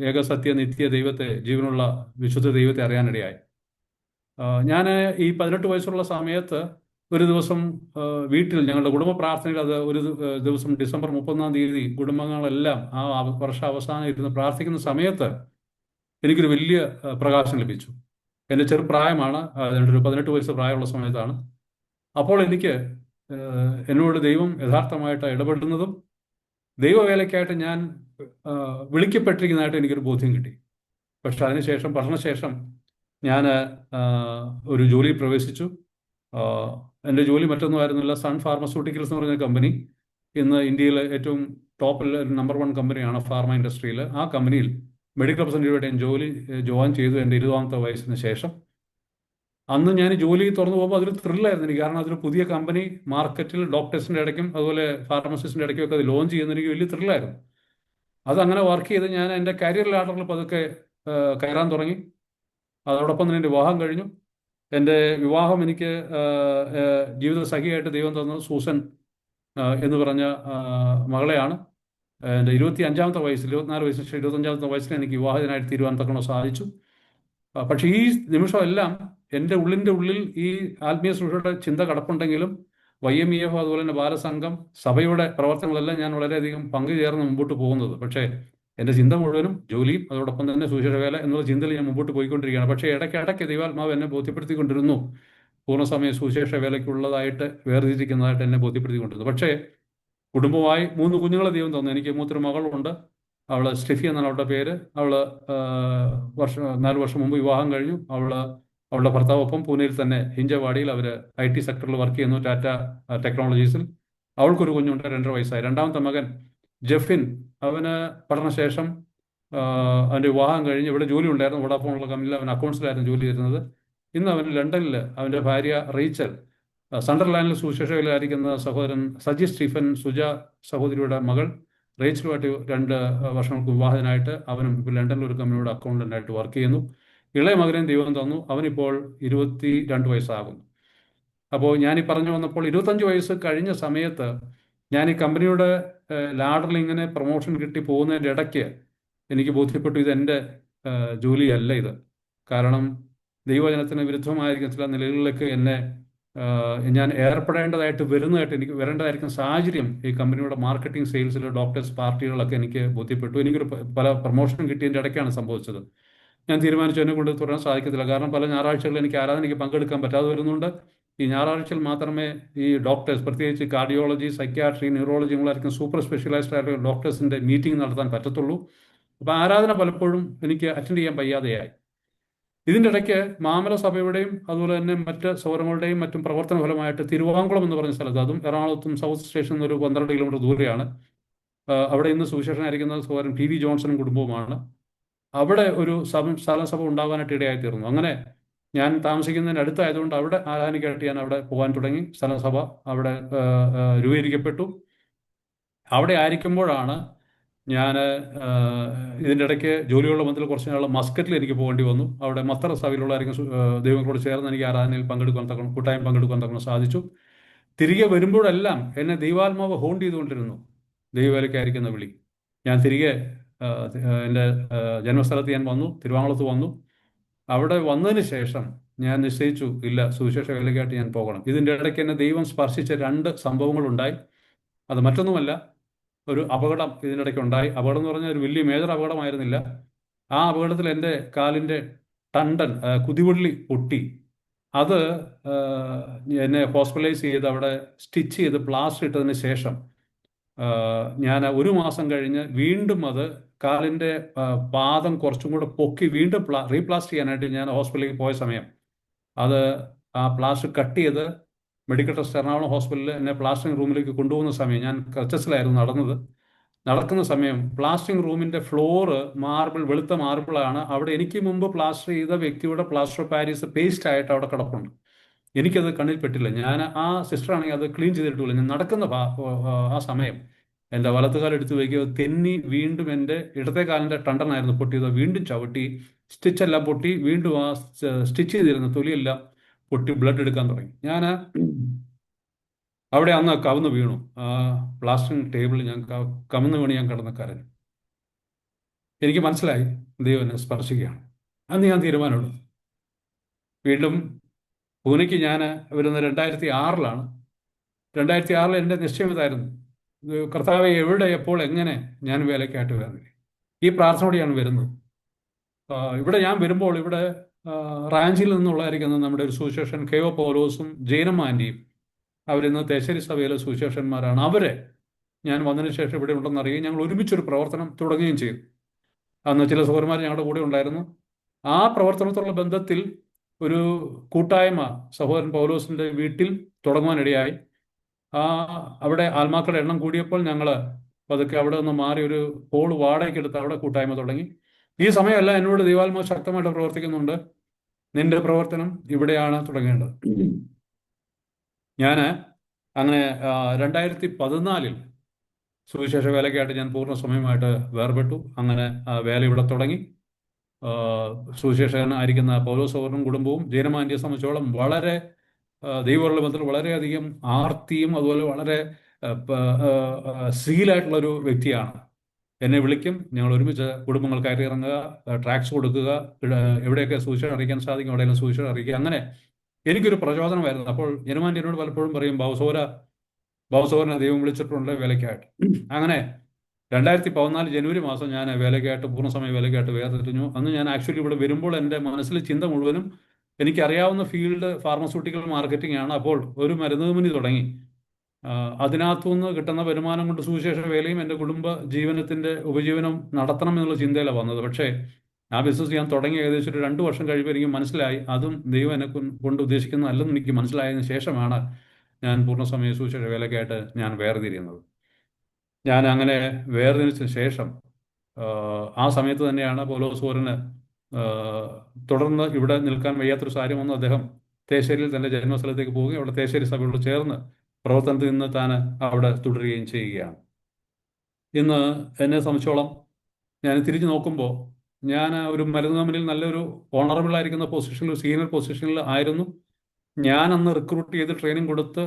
ഏകസത്യ നിത്യ ദൈവത്തെ, ജീവനുള്ള വിശുദ്ധ ദൈവത്തെ അറിയാനിടയായി. ഞാൻ ഈ 18 വയസ്സുള്ള സമയത്ത് ഒരു ദിവസം വീട്ടിൽ ഞങ്ങളുടെ കുടുംബ പ്രാർത്ഥനയിൽ, അത് ഒരു ദിവസം ഡിസംബർ 30-ാം തീയതി കുടുംബങ്ങളെല്ലാം ആ വർഷ അവസാനം ഇരുന്ന് പ്രാർത്ഥിക്കുന്ന സമയത്ത് എനിക്കൊരു വലിയ പ്രകാശം ലഭിച്ചു. എൻ്റെ ചെറുപ്രായമാണ്, ഒരു 18 വയസ്സ് പ്രായമുള്ള സമയത്താണ്. അപ്പോൾ എനിക്ക് എന്നോട് ദൈവം യഥാർത്ഥമായിട്ട് ഇടപെടുന്നതും ദൈവവേലയ്ക്കായിട്ട് ഞാൻ വിളിക്കപ്പെട്ടിരിക്കുന്നതായിട്ട് എനിക്കൊരു ബോധ്യം കിട്ടി. പക്ഷെ അതിനുശേഷം പഠനശേഷം ഞാൻ ഒരു ജോലിയിൽ പ്രവേശിച്ചു. എൻ്റെ ജോലി മറ്റൊന്നുമായിരുന്നില്ല, സൺ ഫാർമസ്യൂട്ടിക്കൽസ് എന്ന് പറഞ്ഞ കമ്പനി ഇന്ന് ഇന്ത്യയിലെ ഏറ്റവും ടോപ്പിൽ നമ്പർ 1 കമ്പനിയാണ് ഫാർമ ഇൻഡസ്ട്രിയിൽ. ആ കമ്പനിയിൽ മെഡിക്കൽ റെപ്രസെൻറ്റേറ്റീവായിട്ട് ഞാൻ ജോയിൻ ചെയ്തു എൻ്റെ 20-ാമത്തെ വയസ്സിന് ശേഷം. അന്ന് ഞാൻ ജോലി തുറന്നു പോകുമ്പോൾ അതൊരു ത്രില്ലായിരുന്നു എനിക്ക്. കാരണം അതൊരു പുതിയ കമ്പനി, മാർക്കറ്റിൽ ഡോക്ടേഴ്സിൻ്റെ ഇടയ്ക്കും അതുപോലെ ഫാർമസിസ്റ്റിൻ്റെ ഇടയ്ക്കും ഒക്കെ അത് ലോഞ്ച് ചെയ്യുന്ന എനിക്ക് വലിയ ത്രില്ലായിരുന്നു. അതങ്ങനെ വർക്ക് ചെയ്ത് ഞാൻ എൻ്റെ കരിയർ ലാഡറിൽ പതുക്കെ കയറാൻ തുടങ്ങി. അതോടൊപ്പം തന്നെ എൻ്റെ വിവാഹം കഴിഞ്ഞു. എൻ്റെ വിവാഹം എനിക്ക് ജീവിത സഖിയായിട്ട് ദൈവം തന്നത് സൂസൻ എന്ന് പറഞ്ഞ മകളെയാണ്. എൻ്റെ 25-ാമത്തെ വയസ്സിൽ, 24 വയസ്സിന് ശേഷം 25-ാമത്തെ വയസ്സിൽ എനിക്ക് വിവാഹത്തിനായിട്ട് തീരുവാൻ തക്കണം സാധിച്ചു. പക്ഷേ ഈ നിമിഷമെല്ലാം എൻ്റെ ഉള്ളിൻ്റെ ഉള്ളിൽ ഈ ആത്മീയ സുരക്ഷയുടെ ചിന്ത കിടപ്പുണ്ടെങ്കിലും YMEF അതുപോലെ തന്നെ ബാലസംഘം സഭയുടെ പ്രവർത്തനങ്ങളെല്ലാം ഞാൻ വളരെയധികം പങ്കുചേർന്ന് മുമ്പോട്ട് പോകുന്നത്. പക്ഷേ എൻ്റെ ചിന്ത മുഴുവനും ജോലിയും അതോടൊപ്പം തന്നെ സുവിശേഷ വേല എന്നുള്ള ചിന്തയിൽ ഞാൻ മുമ്പോട്ട് പോയിക്കൊണ്ടിരിക്കുകയാണ്. പക്ഷേ ഇടയ്ക്കിടയ്ക്ക് ദൈവാത്മാവ് എന്നെ ബോധ്യപ്പെടുത്തിക്കൊണ്ടിരുന്നു, പൂർണ്ണസമയ സുവിശേഷ വേലയ്ക്കുള്ളതായിട്ട് വേർതിരിക്കുന്നതായിട്ട് എന്നെ ബോധ്യപ്പെടുത്തിക്കൊണ്ടിരുന്നു. പക്ഷേ കുടുംബമായി 3 കുഞ്ഞുങ്ങളെ ദൈവം തന്നു. എനിക്ക് മൂത്തൊരു മകളുണ്ട്, അവൾ സ്റ്റെഫി എന്നാണ് അവളുടെ പേര്. അവൾ 4 വർഷം മുമ്പ് വിവാഹം കഴിഞ്ഞു. അവളുടെ ഭർത്താവൊപ്പം പൂനെയിൽ തന്നെ ഹിഞ്ചവാടിയിൽ അവർ IT സെക്ടറിൽ വർക്ക് ചെയ്യുന്നു, ടാറ്റ ടെക്നോളജീസിൽ. അവൾക്കൊരു കുഞ്ഞുണ്ട്, 2.5 വയസ്സായി. രണ്ടാമത്തെ മകൻ ജെഫിൻ, അവന് പഠനശേഷം അവൻ്റെ വിവാഹം കഴിഞ്ഞ് ഇവിടെ ജോലി ഉണ്ടായിരുന്നു, വോഡാഫോണുള്ള കമ്പനിയിൽ അവൻ അക്കൗണ്ട്സിലായിരുന്നു ജോലി ചെയ്യുന്നത്. ഇന്ന് അവൻ ലണ്ടനിൽ അവൻ്റെ ഭാര്യ റീച്ചൽ, സണ്ടർലാൻഡിൽ സുവിശേഷകയിലായിരിക്കുന്ന സഹോദരൻ സജി സ്റ്റീഫൻ, സുജ സഹോദരിയുടെ മകൾ റേച്ചലുമായിട്ട് 2 വർഷങ്ങൾക്ക് വിവാഹത്തിനായിട്ട് അവനും ഇപ്പോൾ ലണ്ടനിൽ ഒരു കമ്പനിയുടെ അക്കൗണ്ടൻ്റായിട്ട് വർക്ക് ചെയ്യുന്നു. ഇളയ മകനെയും ദൈവം തന്നു, അവനിപ്പോൾ 22 വയസ്സാകുന്നു. അപ്പോൾ ഞാൻ ഈ പറഞ്ഞു വന്നപ്പോൾ 25 വയസ്സ് കഴിഞ്ഞ സമയത്ത് ഞാൻ ഈ കമ്പനിയുടെ ലാഡറിൽ ഇങ്ങനെ പ്രൊമോഷൻ കിട്ടി പോകുന്നതിൻ്റെ ഇടയ്ക്ക് എനിക്ക് ബോധ്യപ്പെട്ടു, ഇത് എൻ്റെ ജോലിയല്ല ഇത്. കാരണം ദൈവവചനത്തിന് വിരുദ്ധമായിരിക്കുന്ന ചില നിലകളിലേക്ക് ഞാൻ ഏർപ്പെടേണ്ടതായിട്ട് വരേണ്ടതായിരിക്കുന്ന സാഹചര്യം ഈ കമ്പനിയുടെ മാർക്കറ്റിംഗ്, സെയിൽസിൽ, ഡോക്ടേഴ്സ് പാർട്ടികളൊക്കെ എനിക്ക് ബോധ്യപ്പെട്ടു. എനിക്കൊരു പല പ്രൊമോഷനും കിട്ടിയതിൻ്റെ ഇടയ്ക്കാണ് സംഭവിച്ചത്. ഞാൻ തീരുമാനിച്ചു എന്നെ കൊണ്ട് തുടരാൻ സാധിക്കത്തില്ല. കാരണം പല ഞായറാഴ്ചകളിൽ എനിക്ക് ആരാധനയ്ക്ക് പങ്കെടുക്കാൻ പറ്റാതെ വരുന്നുണ്ട്. ഈ ഞായറാഴ്ചയിൽ മാത്രമേ ഈ ഡോക്ടേഴ്സ്, പ്രത്യേകിച്ച് കാർഡിയോളജി, സൈക്യാട്രി, ന്യൂറോളജി മുതലായിരിക്കും സൂപ്പർ സ്പെഷ്യലൈസ്ഡ് ആയിട്ടുള്ള ഡോക്ടേഴ്സിൻ്റെ മീറ്റിംഗ് നടത്താൻ പറ്റത്തുള്ളൂ. അപ്പോൾ ആരാധന പലപ്പോഴും എനിക്ക് അറ്റൻഡ് ചെയ്യാൻ വയ്യാതെയായി. ഇതിൻ്റെ ഇടയ്ക്ക് മാമല സഭയുടെയും അതുപോലെ തന്നെ മറ്റ് സൗരങ്ങളുടെയും മറ്റും പ്രവർത്തന ഫലമായിട്ട് തിരുവാങ്കുളം എന്ന് പറഞ്ഞ സ്ഥലത്ത്, അതും എറണാകുളത്തും സൗത്ത് സ്റ്റേഷൻ ഒരു 12 കിലോമീറ്റർ ദൂരെയാണ്, അവിടെ ഇന്ന് സുവിശേഷനായിരിക്കുന്ന സഹോദരൻ PV ജോൺസണും കുടുംബവുമാണ്. അവിടെ ഒരു സഭ ഉണ്ടാകാനായിട്ട് ഇടയായിത്തീർന്നു. അങ്ങനെ ഞാൻ താമസിക്കുന്നതിന് അടുത്തായതുകൊണ്ട് അവിടെ ആരാധനയ്ക്കായിട്ട് ഞാൻ അവിടെ പോകാൻ തുടങ്ങി. സ്ഥലസഭ അവിടെ രൂപീകരിക്കപ്പെട്ടു. അവിടെ ആയിരിക്കുമ്പോഴാണ് ഞാൻ ഇതിൻ്റെ ഇടയ്ക്ക് ജോലിയുള്ള ബന്ധത്തിൽ കുറച്ച് നാൾ മസ്കറ്റിൽ എനിക്ക് പോകേണ്ടി വന്നു. അവിടെ മത്തറ സഭയിലുള്ളതായിരിക്കും ദൈവങ്ങളോട് ചേർന്ന് എനിക്ക് ആരാധനയിൽ കൂട്ടായ്മ പങ്കെടുക്കാൻ തക്കണം സാധിച്ചു. തിരികെ വരുമ്പോഴെല്ലാം എന്നെ ദൈവാത്മാവ് ഹോണ്ട് ചെയ്തുകൊണ്ടിരുന്നു, ദൈവവേലയ്ക്കായിരിക്കുന്ന വിളി. ഞാൻ തിരികെ എൻ്റെ ജന്മസ്ഥലത്ത് ഞാൻ വന്നു, തിരുവാങ്കുളത്ത് വന്നു. അവിടെ വന്നതിന് ശേഷം ഞാൻ നിശ്ചയിച്ചു, ഇല്ല, സുവിശേഷ വേലയ്ക്കായിട്ട് ഞാൻ പോകണം. ഇതിൻ്റെ ഇടയ്ക്ക് എന്നെ ദൈവം സ്പർശിച്ച 2 സംഭവങ്ങളുണ്ടായി. അത് മറ്റൊന്നുമല്ല, ഒരു അപകടം ഇതിനിടയ്ക്ക് ഉണ്ടായി. അപകടം എന്ന് പറഞ്ഞാൽ ഒരു വലിയ മേജർ അപകടമായിരുന്നില്ല. ആ അപകടത്തിൽ എൻ്റെ കാലിൻ്റെ ടണ്ടൻ, കുതിവള്ളി പൊട്ടി. അത് എന്നെ ഹോസ്പിറ്റലൈസ് ചെയ്ത് അവിടെ സ്റ്റിച്ച് ചെയ്ത് പ്ലാസ്റ്റർ ഇട്ടതിന് ശേഷം ഞാൻ 1 മാസം കഴിഞ്ഞ് വീണ്ടും അത് കാലിൻ്റെ പാദം കുറച്ചും കൂടെ പൊക്കി വീണ്ടും റീപ്ലാസ്റ്റർ ചെയ്യാനായിട്ട് ഞാൻ ഹോസ്പിറ്റലിലേക്ക് പോയ സമയം, അത് ആ പ്ലാസ്റ്റർ കട്ട് ചെയ്ത് മെഡിക്കൽ ട്രസ്റ്റ് എറണാകുളം ഹോസ്പിറ്റലിൽ എന്നെ പ്ലാസ്റ്ററിംഗ് റൂമിലേക്ക് കൊണ്ടുപോകുന്ന സമയം, ഞാൻ ക്രച്ചസിലായിരുന്നു നടക്കുന്ന സമയം, പ്ലാസ്റ്ററിംഗ് റൂമിൻ്റെ ഫ്ലോറ് വെളുത്ത മാർബിളാണ്. അവിടെ എനിക്ക് മുമ്പ് പ്ലാസ്റ്റർ ചെയ്ത വ്യക്തിയുടെ പ്ലാസ്റ്റർ ഓഫ് പാരീസ് പേസ്റ്റ് ആയിട്ട് അവിടെ കിടപ്പുണ്ട്. എനിക്കത് കണ്ണിൽ പെട്ടില്ല. ഞാൻ ആ സിസ്റ്ററാണെങ്കിൽ അത് ക്ലീൻ ചെയ്തിട്ടില്ല. ഞാൻ നടക്കുന്ന ആ സമയം എൻ്റെ വലത്തുകാൽ എടുത്ത് വയ്ക്കുക, തെന്നി വീണ്ടും എൻ്റെ ഇടത്തെ കാലിൻ്റെ ടണ്ടനായിരുന്നു പൊട്ടിയത്, വീണ്ടും ചവിട്ടി, സ്റ്റിച്ചെല്ലാം പൊട്ടി, വീണ്ടും ആ സ്റ്റിച്ച് ചെയ്തിരുന്ന തൊലിയെല്ലാം പൊട്ടി ബ്ലഡ് എടുക്കാൻ തുടങ്ങി. ഞാൻ അവിടെ അന്ന് കവുന്ന് വീണു. ആ പ്ലാസ്റ്ററിങ് ടേബിളിൽ ഞാൻ കമന്ന് വീണ് ഞാൻ കിടന്ന കരഞ്ഞു. എനിക്ക് മനസ്സിലായി ദൈവം എന്നെ സ്പർശിക്കുകയാണ്. അന്ന് ഞാൻ തീരുമാനമെടുത്തു. വീണ്ടും പൂനെക്ക് ഞാൻ വരുന്നത് 2006 2006 എൻ്റെ നിശ്ചയം ഇതായിരുന്നു: കർത്താവെ, എവിടെ, എപ്പോൾ, എങ്ങനെ ഞാൻ വേലയ്ക്കായിട്ട് വരുന്നില്ല. ഈ പ്രാർത്ഥനയോടെയാണ് വരുന്നത്. ഇവിടെ ഞാൻ വരുമ്പോൾ ഇവിടെ റാഞ്ചിയിൽ നിന്നുള്ളതായിരിക്കുന്നത് നമ്മുടെ ഒരു സുവിശേഷൻ കെ.ഒ. പൗലോസും ജൈനമ്മ ആൻറ്റിയും. അവരിന്ന് തേശ്ശേരി സഭയിലെ സുവിശേഷന്മാരാണ്. അവരെ ഞാൻ വന്നതിന് ശേഷം ഇവിടെ ഉണ്ടെന്നറിയുകയും ഞങ്ങൾ ഒരുമിച്ചൊരു പ്രവർത്തനം തുടങ്ങുകയും ചെയ്തു. അന്ന് ചില സഹോദരന്മാർ ഞങ്ങളുടെ കൂടെ ഉണ്ടായിരുന്നു. ആ പ്രവർത്തനത്തോടുള്ള ബന്ധത്തിൽ ഒരു കൂട്ടായ്മ സഹോദരൻ പൗലോസിൻ്റെ വീട്ടിൽ തുടങ്ങുവാനിടയായി. അവിടെ ആത്മാക്കളുടെ എണ്ണം കൂടിയപ്പോൾ ഞങ്ങൾ പതുക്കെ അവിടെ നിന്ന് മാറി ഒരു ഹോൾ വാടകയ്ക്കെടുത്ത് അവിടെ കൂട്ടായ്മ തുടങ്ങി. ഈ സമയമല്ല എന്നോട് ദൈവാത്മാവ് ശക്തമായിട്ട് പ്രവർത്തിക്കുന്നുണ്ട്: നിന്റെ പ്രവർത്തനം ഇവിടെയാണ് തുടങ്ങേണ്ടത്. ഞാൻ അങ്ങനെ 2014 സുവിശേഷ വേലയ്ക്കായിട്ട് ഞാൻ പൂർണ്ണ സമയമായിട്ട് വേർപെട്ടു. അങ്ങനെ വേല ഇവിടെ തുടങ്ങി. സുവിശേഷകനായിരിക്കുന്ന പൗലോസ് സഹോദരനും കുടുംബവും ജൈനമാൻറ്റിയെ സംബന്ധിച്ചോളം വളരെ ദൈവമുള്ള ബന്ധത്തിൽ വളരെയധികം ആർത്തിയും അതുപോലെ വളരെ സീലായിട്ടുള്ളൊരു വ്യക്തിയാണ്. എന്നെ വിളിക്കും, ഞങ്ങൾ ഒരുമിച്ച് കുടുംബങ്ങൾ കയറി ഇറങ്ങുക, ട്രാക്സ് കൊടുക്കുക, എവിടെയൊക്കെ സുവിശേഷം അറിയിക്കാൻ സാധിക്കും അവിടെയെല്ലാം സുവിശേഷം അറിയിക്കുക. അങ്ങനെ എനിക്കൊരു പ്രചോദനമായിരുന്നു. അപ്പോൾ ജനമാൻറ്റി എന്നോട് പലപ്പോഴും പറയും, ബാബുസോരനെ ദൈവം വിളിച്ചിട്ടുണ്ട് വേലയ്ക്കായിട്ട്. അങ്ങനെ 2014 ജനുവരി മാസം ഞാൻ വേലയ്ക്കായിട്ട്, പൂർണ്ണസമയ വേലയ്ക്കായിട്ട് വേർതിരിഞ്ഞു. അന്ന് ഞാൻ ആക്ച്വലി ഇവിടെ വരുമ്പോൾ എൻ്റെ മനസ്സിൽ ചിന്ത മുഴുവനും എനിക്കറിയാവുന്ന ഫീൽഡ് ഫാർമസ്യൂട്ടിക്കൽ മാർക്കറ്റിംഗ് ആണ്. അപ്പോൾ ഒരു മരുന്ന് കമ്പനി തുടങ്ങി. അതിനകത്തുനിന്ന് കിട്ടുന്ന വരുമാനം കൊണ്ട് സുവിശേഷ വേലയും എൻ്റെ കുടുംബ ജീവനത്തിൻ്റെ ഉപജീവനം നടത്തണം എന്നുള്ള ചിന്തയിലാണ് വന്നത്. പക്ഷേ ആ ബിസിനസ് ഞാൻ തുടങ്ങി ഏകദേശം ഒരു 2 വർഷം കഴിയുമ്പോൾ എനിക്ക് മനസ്സിലായി അതും ദൈവം എന്നെ കൊണ്ട് ഉദ്ദേശിക്കുന്നതല്ലെന്ന് എനിക്ക് മനസ്സിലായതിനു ശേഷമാണ് ഞാൻ പൂർണ്ണസമയ സുവിശേഷ വേലയ്ക്കായിട്ട് ഞാൻ വേർതിരിയുന്നത്. ഞാൻ അങ്ങനെ വേർതിരിച്ച ശേഷം ആ സമയത്ത് തന്നെയാണ് പൗലോസ് സഹോദരന് തുടർന്ന് ഇവിടെ നിൽക്കാൻ വയ്യാത്തൊരു സാഹചര്യം വന്നു. അദ്ദേഹം തേശ്ശേരിയിൽ തൻ്റെ ജന്മസ്ഥലത്തേക്ക് പോവുകയും അവിടെ തേശ്ശേരി സഭയോട് ചേർന്ന് പ്രവർത്തനത്തിൽ നിന്ന് താൻ അവിടെ തുടരുകയും ചെയ്യുകയാണ്. ഇന്ന് എന്നെ സംബന്ധിച്ചോളം ഞാൻ തിരിഞ്ഞു നോക്കുമ്പോൾ ഞാൻ ഒരു മരുന്ന് കമ്പനിയിൽ നല്ലൊരു ഓണറബിൾ ആയിരിക്കുന്ന പൊസിഷനിൽ, സീനിയർ പൊസിഷനിൽ ആയിരുന്നു. ഞാൻ അന്ന് റിക്രൂട്ട് ചെയ്ത് ട്രെയിനിങ് കൊടുത്ത്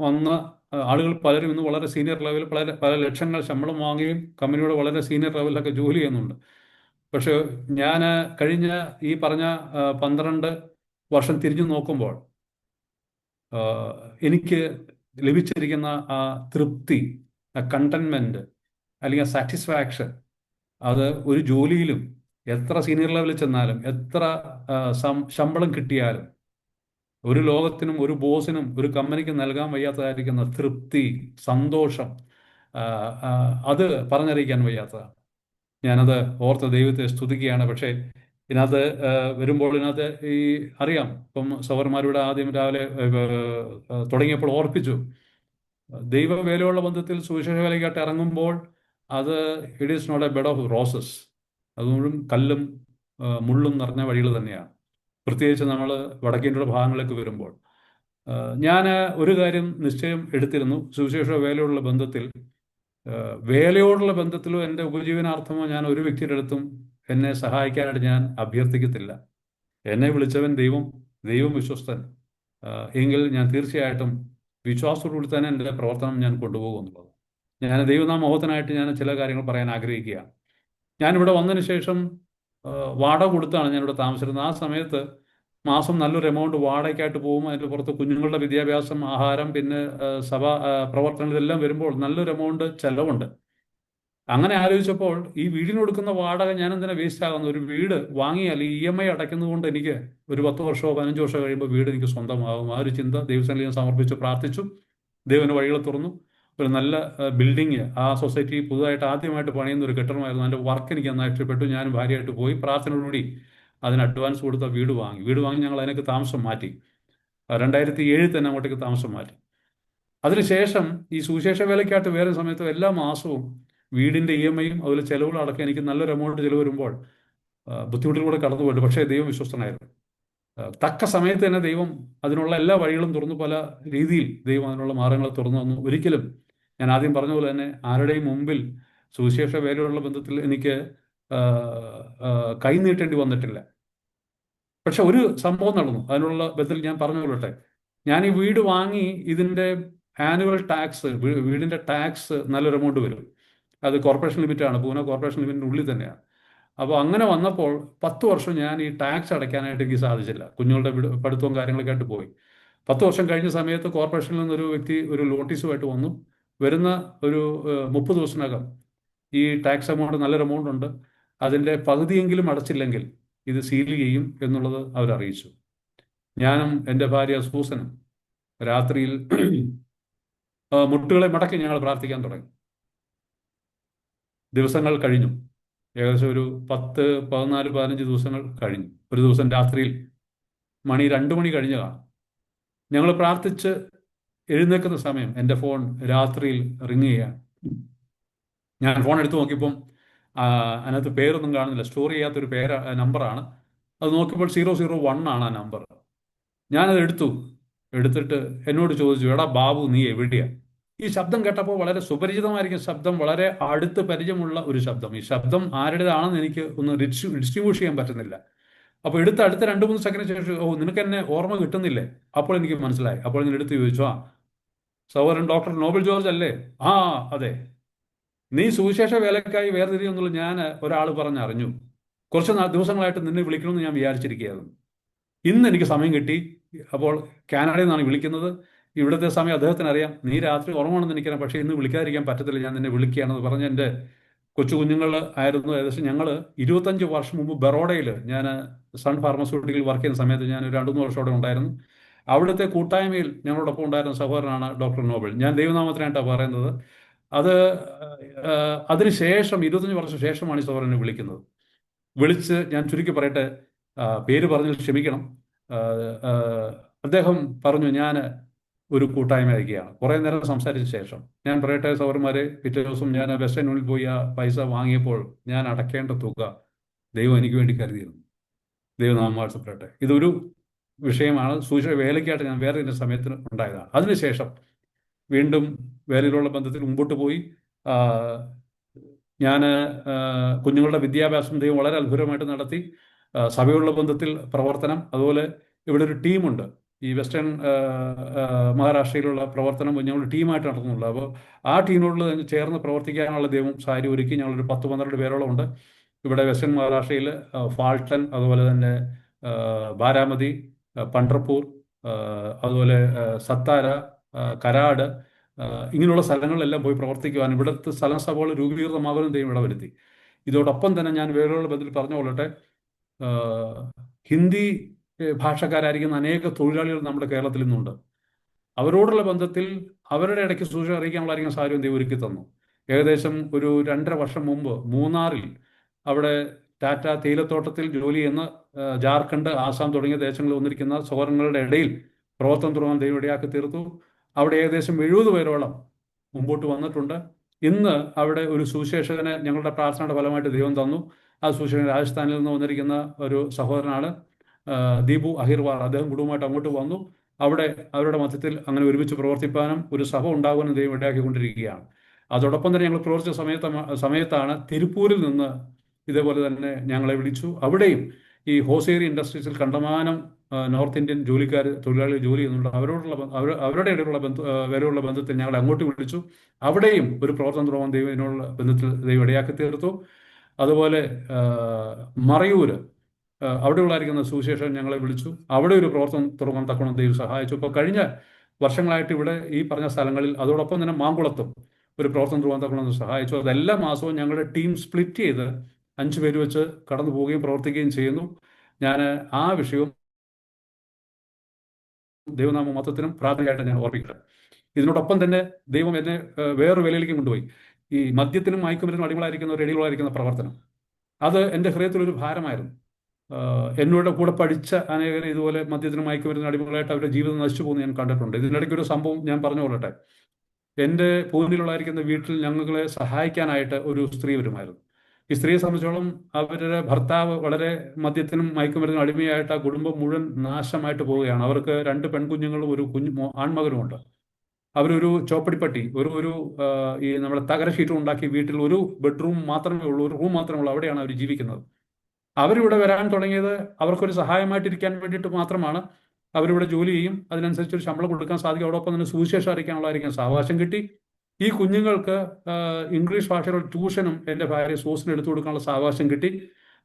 വന്ന ആളുകൾ പലരും ഇന്ന് വളരെ സീനിയർ ലെവലിൽ പല ലക്ഷങ്ങൾ ശമ്പളം വാങ്ങുകയും കമ്പനിയുടെ വളരെ സീനിയർ ലെവലിലൊക്കെ ജോലി ചെയ്യുന്നുണ്ട്. പക്ഷെ ഞാൻ കഴിഞ്ഞ ഈ പറഞ്ഞ 12 വർഷം തിരിഞ്ഞു നോക്കുമ്പോൾ എനിക്ക് ലഭിച്ചിരിക്കുന്ന ആ തൃപ്തി, ആ കണ്ടൻമെൻറ്റ് അല്ലെങ്കിൽ സാറ്റിസ്ഫാക്ഷൻ, അത് ഒരു ജോലിയിലും എത്ര സീനിയർ ലെവലിൽ ചെന്നാലും എത്ര ശമ്പളം കിട്ടിയാലും ഒരു ലോകത്തിനും ഒരു ബോസിനും ഒരു കമ്പനിക്കും നൽകാൻ വയ്യാത്തതായിരിക്കുന്ന തൃപ്തി, സന്തോഷം, അത് പറഞ്ഞറിയിക്കാൻ വയ്യാത്തതാണ്. ഞാനത് ഓർത്ത് ദൈവത്തെ സ്തുതിക്കുകയാണ്. പക്ഷേ ഇതിനകത്ത് വരുമ്പോൾ ഇതിനകത്ത് ഈ അറിയാം, ഇപ്പം സഹോദരന്മാരുടെ ആദ്യം രാവിലെ തുടങ്ങിയപ്പോൾ ഓർപ്പിച്ചു, ദൈവവേലയുള്ള ബന്ധത്തിൽ സുവിശേഷ വേലയ്ക്കായിട്ട് ഇറങ്ങുമ്പോൾ അത് it is not a bed of roses. അതുകൊണ്ടും കല്ലും മുള്ളും നിറഞ്ഞ വഴികൾ തന്നെയാണ്. പ്രത്യേകിച്ച് നമ്മൾ വടക്കേന്ത്യയുടെ ഭാഗങ്ങളിലേക്ക് വരുമ്പോൾ ഞാൻ ഒരു കാര്യം നിശ്ചയം എടുത്തിരുന്നു: സുവിശേഷ വേലയോടുള്ള ബന്ധത്തിൽ, വേലയോടുള്ള ബന്ധത്തിലോ എൻ്റെ ഉപജീവനാർത്ഥമോ ഞാൻ ഒരു വ്യക്തിയുടെ അടുത്തും എന്നെ സഹായിക്കാനായിട്ട് ഞാൻ അഭ്യർത്ഥിക്കത്തില്ല. എന്നെ വിളിച്ചവൻ ദൈവം വിശ്വസ്തൻ എങ്കിൽ ഞാൻ തീർച്ചയായിട്ടും വിശ്വാസത്തോടുകൂടി തന്നെ എൻ്റെ പ്രവർത്തനം ഞാൻ കൊണ്ടുപോകുന്നുള്ളത്. ഞാൻ ദൈവനാമോഹത്തിനായിട്ട് ഞാൻ ചില കാര്യങ്ങൾ പറയാൻ ആഗ്രഹിക്കുകയാണ്. ഞാനിവിടെ വന്നതിന് ശേഷം വാടക കൊടുത്താണ് ഞാനിവിടെ താമസിച്ചിരുന്നത്. ആ സമയത്ത് മാസം നല്ലൊരു എമൗണ്ട് വാടകയ്ക്കായിട്ട് പോകും. അതിൻ്റെ പുറത്ത് കുഞ്ഞുങ്ങളുടെ വിദ്യാഭ്യാസം, ആഹാരം, പിന്നെ സഭാ പ്രവർത്തനങ്ങൾ, ഇതെല്ലാം വരുമ്പോൾ നല്ലൊരു എമൗണ്ട് ചെലവുണ്ട്. അങ്ങനെ ആലോചിച്ചപ്പോൾ ഈ വീടിന് കൊടുക്കുന്ന വാടക ഞാൻ എന്തിനാ വേസ്റ്റ് ആകുന്നു? ഒരു വീട് വാങ്ങിയാൽ EMI അടയ്ക്കുന്നത് കൊണ്ട് എനിക്ക് ഒരു 10 വർഷമോ 15 വർഷമോ കഴിയുമ്പോൾ വീട് എനിക്ക് സ്വന്തമാകും. ആ ഒരു ചിന്ത ദൈവസന്നിധിയിൽ സമർപ്പിച്ച് പ്രാർത്ഥിച്ചു. ദൈവന് വഴികൾ തുറന്നു. ഒരു നല്ല ബിൽഡിങ് ആ സൊസൈറ്റി പുതുതായിട്ട് ആദ്യമായിട്ട് പണിയുന്ന ഒരു കെട്ടിടമായിരുന്നു. അതിൻ്റെ വർക്ക് എനിക്ക് നന്നായി ഇഷ്ടപ്പെട്ടു. ഞാൻ ഭാര്യയായിട്ട് പോയി പ്രാർത്ഥനയോടുകൂടി അതിന് അഡ്വാൻസ് കൊടുത്ത വീട് വാങ്ങി ഞങ്ങൾ അതിനൊക്കെ താമസം മാറ്റി. 2007 തന്നെ അങ്ങോട്ടേക്ക് താമസം മാറ്റി. അതിനുശേഷം ഈ സുവിശേഷ വേലയ്ക്കായിട്ട് വേറെ സമയത്ത് എല്ലാ മാസവും വീടിൻ്റെ EMIയും അതുപോലെ ചിലവുകൾ അടക്കം എനിക്ക് നല്ലൊരു എമൗണ്ട് ചിലവ് വരുമ്പോൾ ബുദ്ധിമുട്ടിലൂടെ കടന്നു പോയിട്ട്, പക്ഷേ ദൈവം വിശ്വസ്തനായിരുന്നു. തക്ക സമയത്ത് തന്നെ ദൈവം അതിനുള്ള എല്ലാ വഴികളും തുറന്നു. പല രീതിയിൽ ദൈവം അതിനുള്ള മാർഗങ്ങൾ തുറന്നു തന്നു. ഒരിക്കലും ഞാൻ ആദ്യം പറഞ്ഞ പോലെ തന്നെ ആരുടെയും മുമ്പിൽ സുവിശേഷ വേലയുള്ള ബന്ധത്തിൽ എനിക്ക് ആ, ആ, കൈ നീട്ടേണ്ടി വന്നിട്ടില്ല. പക്ഷെ ഒരു സംഭവം നടന്നു. അതിനുള്ള ബന്ധത്തിൽ ഞാൻ പറഞ്ഞു കൊള്ളട്ടെ. ഞാൻ ഈ വീട് വാങ്ങി ഇതിന്റെ ആനുവൽ ടാക്സ്, വീടിന്റെ ടാക്സ് നല്ലൊരു എമൗണ്ട് വരും. അത് കോർപ്പറേഷൻ ലിമിറ്റ് ആണ്, പൂനെ കോർപ്പറേഷൻ ലിമിറ്റിന് ഉള്ളിൽ തന്നെയാണ്. അപ്പോൾ അങ്ങനെ വന്നപ്പോൾ 10 വർഷം ഞാൻ ഈ ടാക്സ് അടയ്ക്കാനായിട്ട് എനിക്ക് സാധിച്ചില്ല. കുഞ്ഞുങ്ങളുടെ പഠിത്തവും കാര്യങ്ങളൊക്കെ ആയിട്ട് പോയി. 10 വർഷം കഴിഞ്ഞ സമയത്ത് കോർപ്പറേഷനിൽ നിന്നൊരു വ്യക്തി ഒരു നോട്ടീസുമായിട്ട് വന്നു. വരുന്ന ഒരു 30 ദിവസത്തിനകം ഈ ടാക്സ് എമൗണ്ട് നല്ലൊരു എമൗണ്ട് ഉണ്ട്, അതിൻ്റെ പകുതിയെങ്കിലും അടച്ചില്ലെങ്കിൽ ഇത് സീൽ ചെയ്യും എന്നുള്ളത് അവരറിയിച്ചു. ഞാനും എൻ്റെ ഭാര്യ സൂസനും രാത്രിയിൽ മുട്ടുകളെ മടക്കി ഞങ്ങൾ പ്രാർത്ഥിക്കാൻ തുടങ്ങി. ദിവസങ്ങൾ കഴിഞ്ഞു. ഏകദേശം ഒരു 10, 14, 15 ദിവസങ്ങൾ കഴിഞ്ഞു. ഒരു ദിവസം രാത്രിയിൽ 2 മണി കഴിഞ്ഞ് കാണും. ഞങ്ങൾ പ്രാർത്ഥിച്ച് എഴുന്നേൽക്കുന്ന സമയം എൻ്റെ ഫോൺ രാത്രിയിൽ റിങ് ചെയ്യുകയാണ്. ഞാൻ ഫോൺ എടുത്ത് നോക്കിയപ്പം അതിനകത്ത് പേരൊന്നും കാണുന്നില്ല, സ്റ്റോർ ചെയ്യാത്തൊരു നമ്പറാണ്. അത് നോക്കിയപ്പോൾ 001 ആണ് ആ നമ്പർ. ഞാനത് എടുത്തിട്ട് എന്നോട് ചോദിച്ചു, എടാ ബാബു, നീ എവിടെയാ? ഈ ശബ്ദം കേട്ടപ്പോൾ വളരെ സുപരിചിതമായിരിക്കും ശബ്ദം, വളരെ അടുത്ത് പരിചയമുള്ള ഒരു ശബ്ദം. ഈ ശബ്ദം ആരുടേതാണെന്ന് എനിക്ക് ഒന്ന് ഡിസ്ട്രിബ്യൂട്ട് ചെയ്യാൻ പറ്റുന്നില്ല. അപ്പോൾ അടുത്ത 2-3 സെക്കൻഡ് ശേഷം, ഓ, നിനക്ക് എന്നെ ഓർമ്മ കിട്ടുന്നില്ലേ? അപ്പോൾ എനിക്ക് മനസ്സിലായി. അപ്പോൾ ഞാൻ എടുത്ത് ചോദിച്ചു, ആ സഹോദരൻ ഡോക്ടർ നോബൽ ജോർജ് അല്ലേ? ആ അതെ. നീ സുവിശേഷ വേലക്കായി വേർതിരിയെന്നുള്ള ഞാൻ ഒരാൾ പറഞ്ഞറിഞ്ഞു. കുറച്ച് ദിവസങ്ങളായിട്ട് നിന്നെ വിളിക്കണമെന്ന് ഞാൻ വിചാരിച്ചിരിക്കുകയായിരുന്നു. ഇന്ന് എനിക്ക് സമയം കിട്ടി. അപ്പോൾ കാനഡയിൽ നിന്നാണ് വിളിക്കുന്നത്. ഇവിടുത്തെ സമയം അദ്ദേഹത്തിന് അറിയാം. നീ രാത്രി ഉറങ്ങണമെന്ന് എനിക്കറിയാം, പക്ഷേ ഇന്ന് വിളിക്കാതിരിക്കാൻ പറ്റത്തില്ല, ഞാൻ നിന്നെ വിളിക്കുകയാണെന്ന് പറഞ്ഞ് എൻ്റെ കൊച്ചു കുഞ്ഞുങ്ങൾ ആയിരുന്നു. ഏകദേശം ഞങ്ങൾ 25 വർഷം മുമ്പ് ബറോഡയിൽ ഞാൻ സൺ ഫാർമസ്യൂട്ടിക്കൽ വർക്ക് ചെയ്യുന്ന സമയത്ത് ഞാൻ 2-3 വർഷം അവിടെ ഉണ്ടായിരുന്നു. അവിടുത്തെ കൂട്ടായ്മയിൽ ഞങ്ങളോടൊപ്പം ഉണ്ടായിരുന്ന സഹോദരനാണ് ഡോക്ടർ നോബൽ. ഞാൻ ദൈവനാമത്തിനായിട്ടാണ് പറയുന്നത്. അത് അതിനുശേഷം 25 വർഷം ശേഷമാണ് ഈ സഹോദരനെ വിളിക്കുന്നത്. വിളിച്ച് ഞാൻ ചുരുക്കി പറയട്ടെ, പേര് പറഞ്ഞാൽ ക്ഷമിക്കണം. അദ്ദേഹം പറഞ്ഞു, ഞാൻ ഒരു കൂട്ടായ്മ അയക്കുകയാണ്. കുറേ നേരം സംസാരിച്ച ശേഷം ഞാൻ പറയട്ടെ സഹോദരന്മാരെ, പിറ്റേ ദിവസം ഞാൻ വെസ്റ്റേൺ യൂണിയനിൽ പോയി ആ പൈസ വാങ്ങിയപ്പോൾ ഞാൻ അടയ്ക്കേണ്ട തുക ദൈവം എനിക്ക് വേണ്ടി കരുതിയിരുന്നു. ദൈവനാമം വാഴ്ത്തപ്പെടട്ടെ. ഇതൊരു വിഷയമാണ്. സുവിശേഷ വേലയ്ക്കായിട്ട് ഞാൻ വേറെ ഇതിൻ്റെ സമയത്തിന് ഉണ്ടായതാണ്. അതിനുശേഷം വീണ്ടും വേലയിലുള്ള ബന്ധത്തിൽ മുമ്പോട്ട് പോയി. ഞാൻ കുഞ്ഞുങ്ങളുടെ വിദ്യാഭ്യാസം ദൈവം വളരെ അത്ഭുതമായിട്ട് നടത്തി. സഭയുള്ള ബന്ധത്തിൽ പ്രവർത്തനം, അതുപോലെ ഇവിടെ ഒരു ടീമുണ്ട്. ഈ വെസ്റ്റേൺ മഹാരാഷ്ട്രയിലുള്ള പ്രവർത്തനം ഞങ്ങൾ ടീമായിട്ട് നടത്തുന്നുള്ളൂ. അപ്പോൾ ആ ടീമിനോട് ചേർന്ന് പ്രവർത്തിക്കാനുള്ള ദൈവം സാഹചര്യം ഒരുക്കി. ഞങ്ങളൊരു 10-12 പേരോളം ഉണ്ട് ഇവിടെ വെസ്റ്റേൺ മഹാരാഷ്ട്രയിൽ. ഫാൾട്ടൻ, അതുപോലെ തന്നെ ബാരാമതി, പണ്ഡർപൂർ, അതുപോലെ സത്താര, കരാട്, ഇങ്ങനെയുള്ള സ്ഥലങ്ങളിലെല്ലാം പോയി പ്രവർത്തിക്കുവാൻ ഇവിടുത്തെ സ്ഥലസഭകൾ രൂപീകൃതമാകാനും ദൈവം ഇടവരുത്തി. ഇതോടൊപ്പം തന്നെ ഞാൻ വേറെയുള്ള ബന്ധത്തിൽ പറഞ്ഞു കൊള്ളട്ടെ, ഹിന്ദി ഭാഷക്കാരായിരിക്കുന്ന അനേക തൊഴിലാളികൾ നമ്മുടെ കേരളത്തിൽ നിന്നുണ്ട്. അവരോടുള്ള ബന്ധത്തിൽ അവരുടെ ഇടയ്ക്ക് സുവിശേഷം അറിയിക്കാനുള്ള സാഹചര്യം ദൈവം ഒരുക്കി തന്നു. ഏകദേശം ഒരു 2.5 വർഷം മുമ്പ് മൂന്നാറിൽ, അവിടെ ടാറ്റ തേയിലത്തോട്ടത്തിൽ ജോലി ചെയ്യുന്ന ജാർഖണ്ഡ്, ആസാം തുടങ്ങിയ ദേശങ്ങളിൽ വന്നിരിക്കുന്ന സഹോദരങ്ങളുടെ ഇടയിൽ പ്രവർത്തനം തുടങ്ങാൻ ദൈവം ഇടയാക്കി തീർത്തു. അവിടെ ഏകദേശം 70 പേരോളം മുമ്പോട്ട് വന്നിട്ടുണ്ട്. ഇന്ന് അവിടെ ഒരു സുവിശേഷകനെ ഞങ്ങളുടെ പ്രാർത്ഥനയുടെ ഫലമായിട്ട് ദൈവം തന്നു. ആ സുവിശേഷൻ രാജസ്ഥാനിൽ നിന്ന് വന്നിരിക്കുന്ന ഒരു സഹോദരനാണ്, ദീപു അഹിർവാർ. അദ്ദേഹം കുടുംബമായിട്ട് അങ്ങോട്ട് വന്നു. അവിടെ അവരുടെ മധ്യത്തിൽ അങ്ങനെ ഒരുമിച്ച് പ്രവർത്തിപ്പാനും ഒരു സഭ ഉണ്ടാകുവാനും ദൈവം ഇടയാക്കിക്കൊണ്ടിരിക്കുകയാണ്. അതോടൊപ്പം തന്നെ ഞങ്ങൾ പ്രവർത്തിച്ച സമയത്താണ് തിരുപ്പൂരിൽ നിന്ന് ഇതേപോലെ തന്നെ ഞങ്ങളെ വിളിച്ചു. അവിടെയും ഈ ഹോസേരി ഇൻഡസ്ട്രീസിൽ കണ്ടമാനം നോർത്ത് ഇന്ത്യൻ തൊഴിലാളികൾ ജോലി ചെയ്യുന്നുണ്ട്. അവരുടെ ഇടയിലുള്ള ബന്ധത്തിൽ ഞങ്ങളെ അങ്ങോട്ട് വിളിച്ചു. അവിടെയും ഒരു പ്രവർത്തനം തുടങ്ങാൻ ദൈവത്തിനുള്ള ബന്ധത്തിൽ ദൈവം ഇടയാക്കി തീർത്തു. അതുപോലെ മറയൂര്, അവിടെയുള്ളായിരിക്കുന്ന സുവിശേഷം ഞങ്ങളെ വിളിച്ചു. അവിടെ ഒരു പ്രവർത്തനം തുടങ്ങാൻ തക്കവണ്ണം ദൈവം സഹായിച്ചു. ഇപ്പോൾ കഴിഞ്ഞ വർഷങ്ങളായിട്ട് ഇവിടെ ഈ പറഞ്ഞ സ്ഥലങ്ങളിൽ, അതോടൊപ്പം തന്നെ മാങ്കുളത്തും ഒരു പ്രവർത്തനം തുടങ്ങാൻ തക്കവണ്ണം സഹായിച്ചു. അതെല്ലാ മാസവും ഞങ്ങളുടെ ടീം സ്പ്ലിറ്റ് ചെയ്ത് 5 പേര് വെച്ച് കടന്നു പോവുകയും പ്രവർത്തിക്കുകയും ചെയ്യുന്നു. ഞാൻ ആ വിഷയവും ദൈവനാമ മൊത്തത്തിനും പ്രാർത്ഥനയായിട്ട് ഞാൻ ഓർമ്മിക്കട്ടെ. ഇതിനോടൊപ്പം തന്നെ ദൈവം എന്നെ വേറൊരു വേലയിലേക്ക് കൊണ്ടുപോയി. ഈ മദ്യത്തിനും മയക്കുമരുന്നും അടിമകളായിരിക്കുന്ന പ്രവർത്തനം, അത് എൻ്റെ ഹൃദയത്തിലൊരു ഭാരമായിരുന്നു. എന്നോട് കൂടെ പഠിച്ച അനേകരെ ഇതുപോലെ മദ്യത്തിനും മയക്കുമരുന്നും അടിമകളായിട്ട് അവരുടെ ജീവിതം നശിച്ചു പോകുന്നത് ഞാൻ കണ്ടിട്ടുണ്ട്. ഇതിനിടയ്ക്ക് ഒരു സംഭവം ഞാൻ പറഞ്ഞു കൊള്ളട്ടെ. എൻ്റെ പൂനിലുള്ളായിരിക്കുന്ന വീട്ടിൽ ഞങ്ങളെ സഹായിക്കാനായിട്ട് ഒരു സ്ത്രീ വരുമായിരുന്നു. ഈ സ്ത്രീയെ സംബന്ധിച്ചോളം അവരുടെ ഭർത്താവ് വളരെ മദ്യത്തിനും മയക്കുമരുന്നും അടിമയായിട്ട് ആ കുടുംബം മുഴുവൻ നാശമായിട്ട് പോവുകയാണ്. അവർക്ക് 2 പെൺകുഞ്ഞുങ്ങളും ഒരു ആൺമകനുമുണ്ട്. അവരൊരു ചോപ്പടിപ്പട്ടി ഒരു ഒരു ഈ നമ്മുടെ തകര ഷീറ്റ് ഉണ്ടാക്കി വീട്ടിൽ ഒരു ബെഡ്റൂം മാത്രമേ ഉള്ളൂ, ഒരു റൂം മാത്രമേ ഉള്ളൂ, അവിടെയാണ് അവർ ജീവിക്കുന്നത്. അവരിവിടെ വരാൻ തുടങ്ങിയത് അവർക്കൊരു സഹായമായിട്ടിരിക്കാൻ വേണ്ടിയിട്ട് മാത്രമാണ്. അവരിവിടെ ജോലി ചെയ്യും, അതിനനുസരിച്ച് ഒരു ശമ്പളം കൊടുക്കാൻ സാധിക്കും, അതോടൊപ്പം തന്നെ സുവിശേഷം അറിയിക്കാനുള്ളതായിരിക്കും. സാവകാശം കിട്ടി. ഈ കുഞ്ഞുങ്ങൾക്ക് ഇംഗ്ലീഷ് ഭാഷയുടെ ട്യൂഷനും എൻ്റെ ഭാര്യ സോസിന് എടുത്തു കൊടുക്കാനുള്ള സാവകാശം കിട്ടി.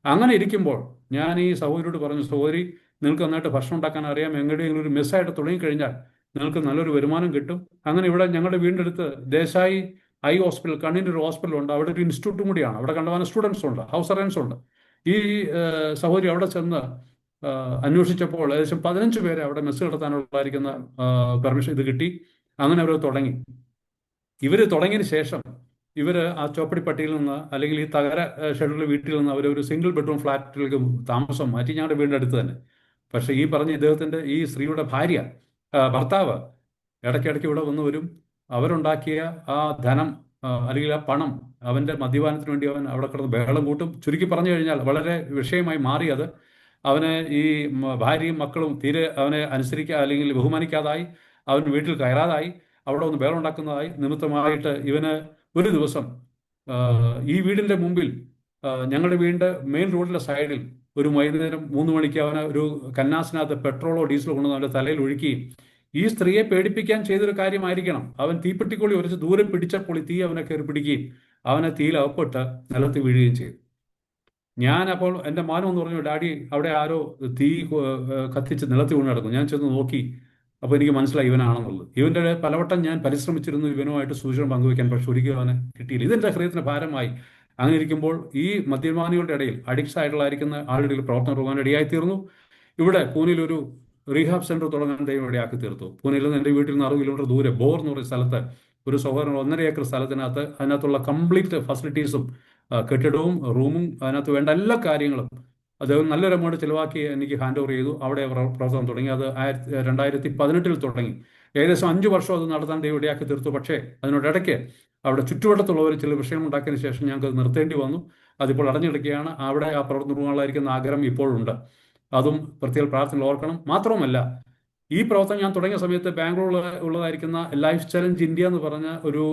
അങ്ങനെ ഇരിക്കുമ്പോൾ ഞാൻ ഈ സഹോദരിയോട് പറഞ്ഞു, സഹോദരി, നിങ്ങൾക്ക് നന്നായിട്ട് ഭക്ഷണം ഉണ്ടാക്കാൻ അറിയാം, എങ്ങനെയെങ്കിലും ഒരു മെസ്സായിട്ട് തുടങ്ങിക്കഴിഞ്ഞാൽ നിങ്ങൾക്ക് നല്ലൊരു വരുമാനം കിട്ടും. അങ്ങനെ ഇവിടെ ഞങ്ങളുടെ വീടിൻ്റെ അടുത്ത് ദേശായി ഐ ഹോസ്പിറ്റൽ, കണ്ണിൻ്റെ ഒരു ഹോസ്പിറ്റൽ ഉണ്ട്, അവിടെ ഒരു ഇൻസ്റ്റിറ്റ്യൂട്ടും കൂടിയാണ്. അവിടെ കണ്ടമാനം സ്റ്റുഡൻസ് ഉണ്ട്, ഹൗസ് സർവൻസ് ഉണ്ട്. ഈ സഹോദരി അവിടെ ചെന്ന് അന്വേഷിച്ചപ്പോൾ ഏകദേശം 15 പേരെ അവിടെ മെസ്സ് നടത്താനുള്ളതായിരിക്കുന്ന പെർമിഷൻ ഇത് കിട്ടി. അങ്ങനെ അവർ തുടങ്ങി. ഇവർ തുടങ്ങിയതിന് ശേഷം ഇവർ ആ ചോപ്പടിപ്പട്ടിയിൽ നിന്ന്, അല്ലെങ്കിൽ ഈ തകര ഷെഡ്യൂളിൽ വീട്ടിൽ നിന്ന് അവർ ഒരു സിംഗിൾ ബെഡ്റൂം ഫ്ലാറ്റിലേക്ക് താമസം മാറ്റി, ഞങ്ങളുടെ വീടിൻ്റെ അടുത്ത് തന്നെ. പക്ഷേ ഈ പറഞ്ഞ ഇദ്ദേഹത്തിൻ്റെ ഈ സ്ത്രീയുടെ ഭർത്താവ് ഇടയ്ക്കിടയ്ക്ക് ഇവിടെ വന്ന് വരും. അവരുണ്ടാക്കിയ ആ ധനം അല്ലെങ്കിൽ ആ പണം, അവൻ്റെ മദ്യപാനത്തിന് വേണ്ടി അവൻ അവിടെ കിടന്ന് ബഹളം കൂട്ടും. ചുരുക്കി പറഞ്ഞു കഴിഞ്ഞാൽ വളരെ വിഷയമായി മാറിയത്. അവന് ഈ ഭാര്യയും മക്കളും തീരെ അവനെ അല്ലെങ്കിൽ ബഹുമാനിക്കാതായി. അവൻ വീട്ടിൽ കയറാതായി, അവിടെ ഒന്ന് ബഹളം ഉണ്ടാക്കുന്നതായി നിമിത്തമായിട്ട് ഇവന് ഒരു ദിവസം ഈ വീടിൻ്റെ മുമ്പിൽ, ഞങ്ങളുടെ വീടിൻ്റെ മെയിൻ റോഡിലെ സൈഡിൽ ഒരു വൈകുന്നേരം 3 മണിക്ക് അവന് ഒരു കന്നാസിനകത്ത് പെട്രോളോ ഡീസലോ കൊണ്ടുവന്ന് അവൻ്റെ തലയിൽ ഒഴുക്കുകയും, ഈ സ്ത്രീയെ പേടിപ്പിക്കാൻ ചെയ്തൊരു കാര്യമായിരിക്കണം. അവൻ തീപ്പെട്ടിക്കൊള്ളി ഉരച്ച് ദൂരെ പിടിച്ചപ്പോൾ തീ അവനെ കയറി പിടിക്കുകയും അവനെ തീയിൽ അകപ്പെട്ട് നിലത്ത് വീഴുകയും ചെയ്തു. ഞാൻ അപ്പോൾ എൻ്റെ മോനും എന്ന് പറഞ്ഞു, ഡാഡി അവിടെ ആരോ തീ കത്തിച്ച് നിലത്ത് വീണ് കിടക്കും. ഞാൻ ചെന്ന് നോക്കി, അപ്പോൾ എനിക്ക് മനസ്സിലായി ഇവനാണെന്നുള്ളത്. ഇവൻ്റെ പലവട്ടം ഞാൻ പരിശ്രമിച്ചിരുന്നു ഇവനുമായിട്ട് സൂചന പങ്കുവയ്ക്കാൻ, പക്ഷെ ഒരിക്കലും അവനെ കിട്ടിയില്ല. ഇതെൻ്റെ ഹൃദയത്തിന് ഭാരമായി. അങ്ങനെ ഇരിക്കുമ്പോൾ ഈ മദ്യപാനികളുടെ ഇടയിൽ, അഡിക്ട്സ് ആയിട്ടുള്ളതായിരിക്കുന്ന ആളുടെ ഇടയിൽ പ്രവർത്തനം തുടങ്ങാൻ ഇടയായി തീർന്നു. ഇവിടെ പൂനെയിൽ ഒരു റീഹാബ് സെൻറ്റർ തുടങ്ങാൻ ദൈവം ഇടയാക്കി തീർത്തു. പൂനെയിൽ നിന്ന് എൻ്റെ വീട്ടിൽ നിന്ന് 60 കിലോമീറ്റർ ദൂരെ ബോർ എന്ന് പറയുന്ന സ്ഥലത്ത് ഒരു സഹോദരൻ 1.5 ഏക്കർ സ്ഥലത്തിനകത്ത്, അതിനകത്തുള്ള കംപ്ലീറ്റ് ഫെസിലിറ്റീസും കെട്ടിടവും റൂമും അതിനകത്ത് വേണ്ട എല്ലാ കാര്യങ്ങളും അദ്ദേഹം നല്ലൊരു എമൗണ്ട് ചിലവാക്കി എനിക്ക് ഹാൻഡ് ഓവർ ചെയ്തു. അവിടെ പ്രവർത്തനം തുടങ്ങി. അത് 2018 തുടങ്ങി. ഏകദേശം 5 വർഷം അത് നടത്താൻ ദൈവം ഇടയാക്കി തീർത്തു. പക്ഷേ അതിനോടിടയ്ക്ക് അവിടെ ചുറ്റുവട്ടത്തുള്ളവർ ചില വിഷയങ്ങൾ ഉണ്ടാക്കിയതിന് ശേഷം ഞങ്ങൾക്ക് അത് നിർത്തേണ്ടി വന്നു. അതിപ്പോൾ അടഞ്ഞിടയ്ക്കുകയാണ്. അവിടെ ആ പ്രവർത്തനങ്ങളായിരിക്കുന്ന ആഗ്രഹം ഇപ്പോഴുണ്ട്. അതും പ്രത്യേക പ്രാർത്ഥന ഓർക്കണം. മാത്രവുമല്ല, ഈ പ്രവർത്തനം ഞാൻ തുടങ്ങിയ സമയത്ത് ബാംഗ്ലൂരിൽ ഉള്ളതായിരിക്കുന്ന ലൈഫ് ചലഞ്ച് ഇന്ത്യ എന്ന് പറഞ്ഞ ഒരു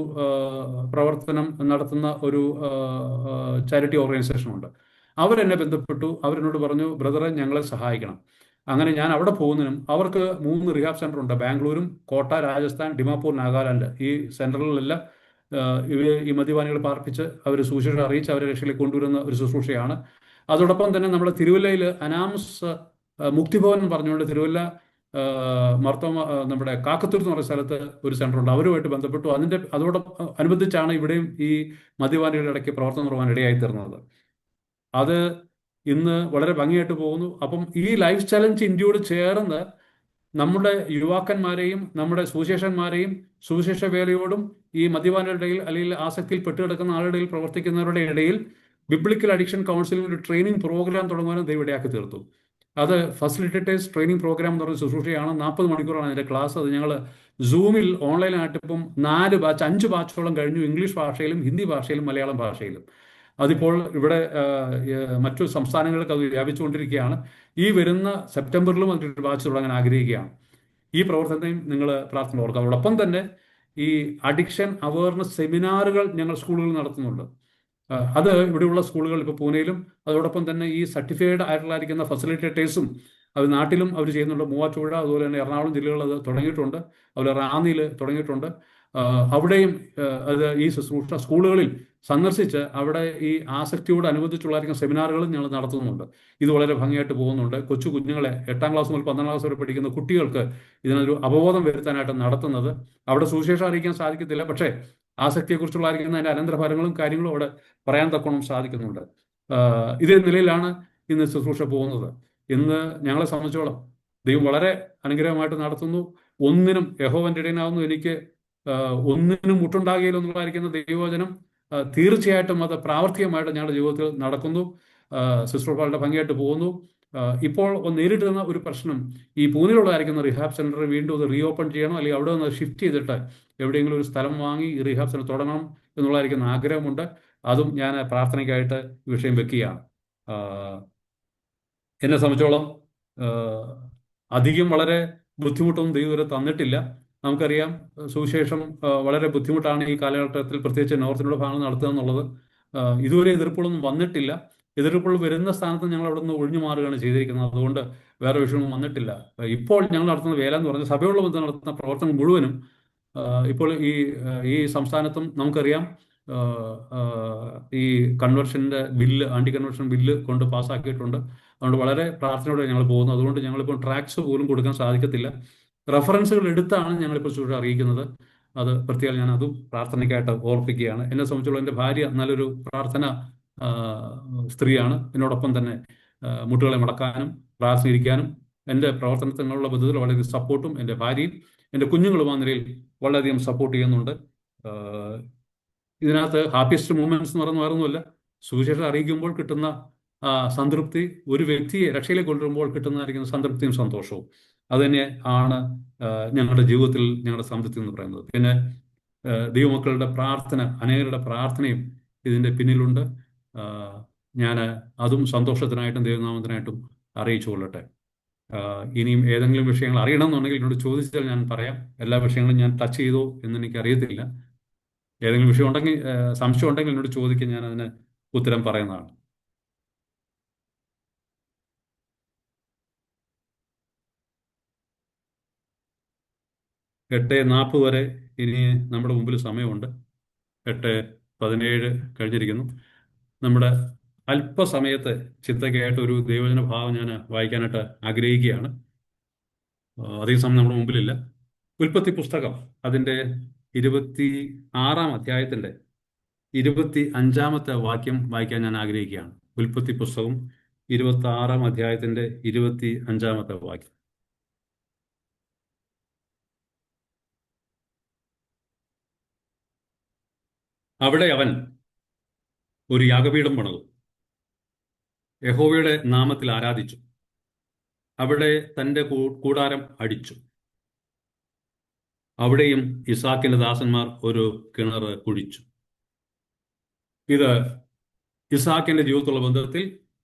പ്രവർത്തനം നടത്തുന്ന ഒരു ചാരിറ്റി ഓർഗനൈസേഷൻ ഉണ്ട്. അവരെന്നെ ബന്ധപ്പെട്ടു. അവരെന്നോട് പറഞ്ഞു, ബ്രദറെ ഞങ്ങളെ സഹായിക്കണം. അങ്ങനെ ഞാൻ അവിടെ പോകുന്നതിനും, അവർക്ക് 3 റിഹാബ് സെൻ്റർ ഉണ്ട്, ബാംഗ്ലൂരും, കോട്ട, രാജസ്ഥാൻ, ഡിമാപൂർ, നാഗാലാൻഡ്. ഈ സെൻ്ററുകളിലെല്ലാം ഈ മദ്യപാനികളെ പാർപ്പിച്ച് അവർ സുവിശേഷം അറിയിച്ച് അവരെ രക്ഷയിലേക്ക് കൊണ്ടുവരുന്ന ഒരു ശുശ്രൂഷയാണ്. അതോടൊപ്പം തന്നെ നമ്മുടെ തിരുവല്ലയിൽ അനാമസ് മുക്തിഭവൻ എന്ന് പറഞ്ഞുകൊണ്ട് തിരുവല്ല നമ്മുടെ കാക്കത്തൂർ എന്ന് പറയുന്ന സ്ഥലത്ത് ഒരു സെൻ്റർ ഉണ്ട്. അവരുമായിട്ട് ബന്ധപ്പെട്ടു. അതോടൊപ്പം അനുബന്ധിച്ചാണ് ഇവിടെയും ഈ മദ്യപാനികളുടെ ഇടയ്ക്ക് പ്രവർത്തനം തുടങ്ങാൻ ഇടയായി തീർന്നത്. അത് ഇന്ന് വളരെ ഭംഗിയായിട്ട് പോകുന്നു. അപ്പം ഈ ലൈഫ് ചലഞ്ച് ഇന്ത്യയോട് ചേർന്ന് നമ്മുടെ യുവാക്കന്മാരെയും നമ്മുടെ സുവിശേഷന്മാരെയും സുവിശേഷ വേലയോടും ഈ മദ്യപാനികളുടെ ഇടയിൽ അല്ലെങ്കിൽ ആസക്തിയിൽ പെട്ടുകിടക്കുന്ന ആളുടെ ഇടയിൽ പ്രവർത്തിക്കുന്നവരുടെ ഇടയിൽ ബിബ്ലിക്കൽ അഡിക്ഷൻ കൗൺസിലിംഗ് ഒരു ട്രെയിനിങ് പ്രോഗ്രാം തുടങ്ങുവാനും ദൈവം ഇടയാക്കി തീർത്തു. അത് ഫെസിലിറ്റേറ്റേഴ്സ് ട്രെയിനിങ് പ്രോഗ്രാം എന്ന് പറയുന്ന ശുശ്രൂഷയാണ്. 40 മണിക്കൂറാണ് അതിൻ്റെ ക്ലാസ്. അത് ഞങ്ങൾ സൂമിൽ ഓൺലൈനായിട്ട് ഇപ്പം 5 ബാച്ചോളം കഴിഞ്ഞു. ഇംഗ്ലീഷ് ഭാഷയിലും ഹിന്ദി ഭാഷയിലും മലയാളം ഭാഷയിലും. അതിപ്പോൾ ഇവിടെ മറ്റു സംസ്ഥാനങ്ങൾക്ക് അത് വ്യാപിച്ചുകൊണ്ടിരിക്കുകയാണ്. ഈ വരുന്ന സെപ്റ്റംബറിലും അതിൻ്റെ ബാച്ച് തുടങ്ങാൻ ആഗ്രഹിക്കുകയാണ്. ഈ പ്രവർത്തനത്തെയും നിങ്ങൾ പ്രാർത്ഥന ഓർക്കുക. അതോടൊപ്പം തന്നെ ഈ അഡിക്ഷൻ അവയർനെസ് സെമിനാറുകൾ ഞങ്ങൾ സ്കൂളുകളിൽ നടത്തുന്നുണ്ട്. അത് ഇവിടെയുള്ള സ്കൂളുകൾ ഇപ്പോൾ പൂനെയിലും, അതോടൊപ്പം തന്നെ ഈ സർട്ടിഫൈഡ് ആയിട്ടുള്ളതായിരിക്കുന്ന ഫെസിലിറ്റേറ്റേഴ്സും അത് നാട്ടിലും അവർ ചെയ്യുന്നുണ്ട്. മൂവാറ്റുപുഴ, അതുപോലെ തന്നെ എറണാകുളം ജില്ലകളിൽ അത് തുടങ്ങിയിട്ടുണ്ട്. അതുപോലെ റാന്നിയിൽ തുടങ്ങിയിട്ടുണ്ട്. അവിടെയും അത് ഈ ശുശ്രൂഷ സ്കൂളുകളിൽ സന്ദർശിച്ച് അവിടെ ഈ ആസക്തിയോട് അനുബന്ധിച്ചുള്ള സെമിനാറുകളും ഞങ്ങൾ നടത്തുന്നുണ്ട്. ഇത് വളരെ ഭംഗിയായിട്ട് പോകുന്നുണ്ട്. കൊച്ചു കുഞ്ഞുങ്ങളെ 8ാം ക്ലാസ് മുതൽ 12ാം ക്ലാസ് വരെ പഠിക്കുന്ന കുട്ടികൾക്ക് ഇതിനൊരു അവബോധം വരുത്താനായിട്ട് നടത്തുന്നത്. അവിടെ സുവിശേഷം അറിയിക്കാൻ സാധിക്കത്തില്ല, പക്ഷേ ആസക്തിയെക്കുറിച്ചുള്ള അതിൻ്റെ അനന്തരഫലങ്ങളും കാര്യങ്ങളും അവിടെ പറയാൻ തക്കോണം സാധിക്കുന്നുണ്ട്. ഇതേ നിലയിലാണ് ഇന്ന് ശുശ്രൂഷ പോകുന്നത്. ഇന്ന് ഞങ്ങളെ സംബന്ധിച്ചോളം ദൈവം വളരെ അനുഗ്രഹമായിട്ട് നടത്തുന്നു. ഒന്നിനും യഹോവൻ്റെ ഇടയനാവുന്നു, എനിക്ക് ഒന്നിനും മുട്ടുണ്ടാകുകയില്ല എന്നുള്ളതായിരിക്കുന്ന ദൈവവചനം തീർച്ചയായിട്ടും അത് പ്രാവർത്തികമായിട്ട് ഞങ്ങളുടെ ജീവിതത്തിൽ നടക്കുന്നു. ശുശ്രൂഷ വളരെ ഭംഗിയായിട്ട് പോകുന്നു. ഇപ്പോൾ നേരിട്ട് തന്ന ഒരു പ്രശ്നം, ഈ പൂനെയിലുള്ളതായിരിക്കുന്ന റിഹാബ് സെൻറ്റർ വീണ്ടും അത് റീഓപ്പൺ ചെയ്യണം, അല്ലെങ്കിൽ അവിടെ നിന്ന് ഷിഫ്റ്റ് ചെയ്തിട്ട് എവിടെയെങ്കിലും ഒരു സ്ഥലം വാങ്ങി ഈ റീഹാബ് സെൻറ്റർ തുടങ്ങണം എന്നുള്ളതായിരിക്കുന്ന ആഗ്രഹമുണ്ട്. അതും ഞാൻ പ്രാർത്ഥനയ്ക്കായിട്ട് ഈ വിഷയം വെക്കുകയാണ്. എന്നെ സംബന്ധിച്ചോളം അധികം വളരെ ബുദ്ധിമുട്ടൊന്നും ദൈവം വരെ തന്നിട്ടില്ല. നമുക്കറിയാം സുവിശേഷം വളരെ ബുദ്ധിമുട്ടാണ് ഈ കാലഘട്ടത്തിൽ, പ്രത്യേകിച്ച് നോർത്തിനുള്ള ഭാഗങ്ങൾ നടത്തുക എന്നുള്ളത്. ഇതുവരെ എതിർപ്പുകളൊന്നും വന്നിട്ടില്ല. എതിർപ്പുകൾ വരുന്ന സ്ഥാനത്ത് ഞങ്ങൾ അവിടെ നിന്ന് ഒഴിഞ്ഞു മാറുകയാണ് ചെയ്തിരിക്കുന്നത്. അതുകൊണ്ട് വേറെ വിഷയമൊന്നും വന്നിട്ടില്ല. ഇപ്പോൾ ഞങ്ങൾ നടത്തുന്ന വേല എന്ന് പറഞ്ഞാൽ സഭയുള്ള ബന്ധം നടത്തുന്ന പ്രവർത്തനം മുഴുവനും ഇപ്പോൾ ഈ സംസ്ഥാനത്തും നമുക്കറിയാം ഈ കൺവെർഷൻ്റെ ബില്ല്, ആന്റി കൺവെർഷൻ ബില്ല് കൊണ്ട് പാസ്സാക്കിയിട്ടുണ്ട്. അതുകൊണ്ട് വളരെ പ്രാർത്ഥനയോടെ ഞങ്ങൾ പോകുന്നു. അതുകൊണ്ട് ഞങ്ങളിപ്പോൾ ട്രാക്സ് പോലും കൊടുക്കാൻ സാധിക്കത്തില്ല. റെഫറൻസുകൾ എടുത്താണ് ഞങ്ങളിപ്പോൾ ശുശ്രൂഷ അറിയിക്കുന്നത്. അത് പ്രത്യേകം ഞാൻ അതും പ്രാർത്ഥനയ്ക്കായിട്ട് ഓർപ്പിക്കുകയാണ്. എന്നെ സംബന്ധിച്ചുള്ള എൻ്റെ ഭാര്യ നല്ലൊരു പ്രാർത്ഥന സ്ത്രീയാണ്. എന്നോടൊപ്പം തന്നെ മുട്ടുകളെ മടക്കാനും പ്രാർത്ഥിക്കാനും എൻ്റെ പ്രവർത്തനത്തിനുള്ള ബന്ധത്തിൽ വളരെ സപ്പോർട്ടും എൻ്റെ ഭാര്യയും എൻ്റെ കുഞ്ഞുങ്ങളും ആ നിലയിൽ വളരെയധികം സപ്പോർട്ട് ചെയ്യുന്നുണ്ട്. ഇതിനകത്ത് ഹാപ്പിയസ്റ്റ് മൂമെന്റ്സ് എന്ന് പറയുന്ന വേറൊന്നുമല്ല, സുവിശേഷം അറിയിക്കുമ്പോൾ കിട്ടുന്ന സംതൃപ്തി, ഒരു വ്യക്തിയെ രക്ഷയിലേക്ക് കൊണ്ടുവരുമ്പോൾ കിട്ടുന്നതായിരിക്കുന്ന സംതൃപ്തിയും സന്തോഷവും, അതുതന്നെ ആണ് ഞങ്ങളുടെ ജീവിതത്തിൽ ഞങ്ങളുടെ സംതൃപ്തി എന്ന് പറയുന്നത്. പിന്നെ ദൈവമക്കളുടെ പ്രാർത്ഥന, അനേകരുടെ പ്രാർത്ഥനയും ഇതിൻ്റെ പിന്നിലുണ്ട്. ഞാൻ അതും സന്തോഷത്തിനായിട്ടും ദൈവനാമത്തിനായിട്ടും അറിയിച്ചു കൊള്ളട്ടെ. ഇനിയും ഏതെങ്കിലും വിഷയങ്ങൾ അറിയണമെന്നുണ്ടെങ്കിൽ എന്നോട് ചോദിച്ചാൽ ഞാൻ പറയാം. എല്ലാ വിഷയങ്ങളും ഞാൻ ടച്ച് ചെയ്തോ എന്ന് എനിക്ക് അറിയത്തില്ല. ഏതെങ്കിലും വിഷയം ഉണ്ടെങ്കിൽ, സംശയം ഉണ്ടെങ്കിൽ എന്നോട് ചോദിക്കാൻ ഞാൻ അതിന് ഉത്തരം പറയുന്നതാണ്. എട്ട് 40 വരെ ഇനി നമ്മുടെ മുമ്പിൽ സമയമുണ്ട്. 8:17 കഴിഞ്ഞിരിക്കുന്നു. നമ്മുടെ അല്പസമയത്ത് ചിന്തയ്ക്കായിട്ട് ഒരു ദൈവവചന ഭാഗം ഞാൻ വായിക്കാനായിട്ട് ആഗ്രഹിക്കുകയാണ്. അധികം സമയം നമ്മുടെ മുമ്പിലില്ല. ഉൽപ്പത്തി പുസ്തകം അതിൻ്റെ 26-ാം അധ്യായത്തിൻ്റെ 25-ാമത്തെ വാക്യം വായിക്കാൻ ഞാൻ ആഗ്രഹിക്കുകയാണ്. ഉൽപ്പത്തി പുസ്തകം 26-ാം അധ്യായത്തിൻ്റെ 25-ാമത്തെ വാക്യം. അവിടെ അവൻ ഒരു യാഗപീഠം പണിതു, യഹോവയുടെ നാമത്തിൽ ആരാധിച്ചു. അവിടെ തൻ്റെ കൂടാരം അടിച്ചു. അവിടെയും ഇസാക്കിന്റെ ദാസന്മാർ ഒരു കിണർ കുഴിച്ചു. ഇത് ഇസാക്കിന്റെ ജീവിതത്തിലുള്ള ബന്ധത്തിൽ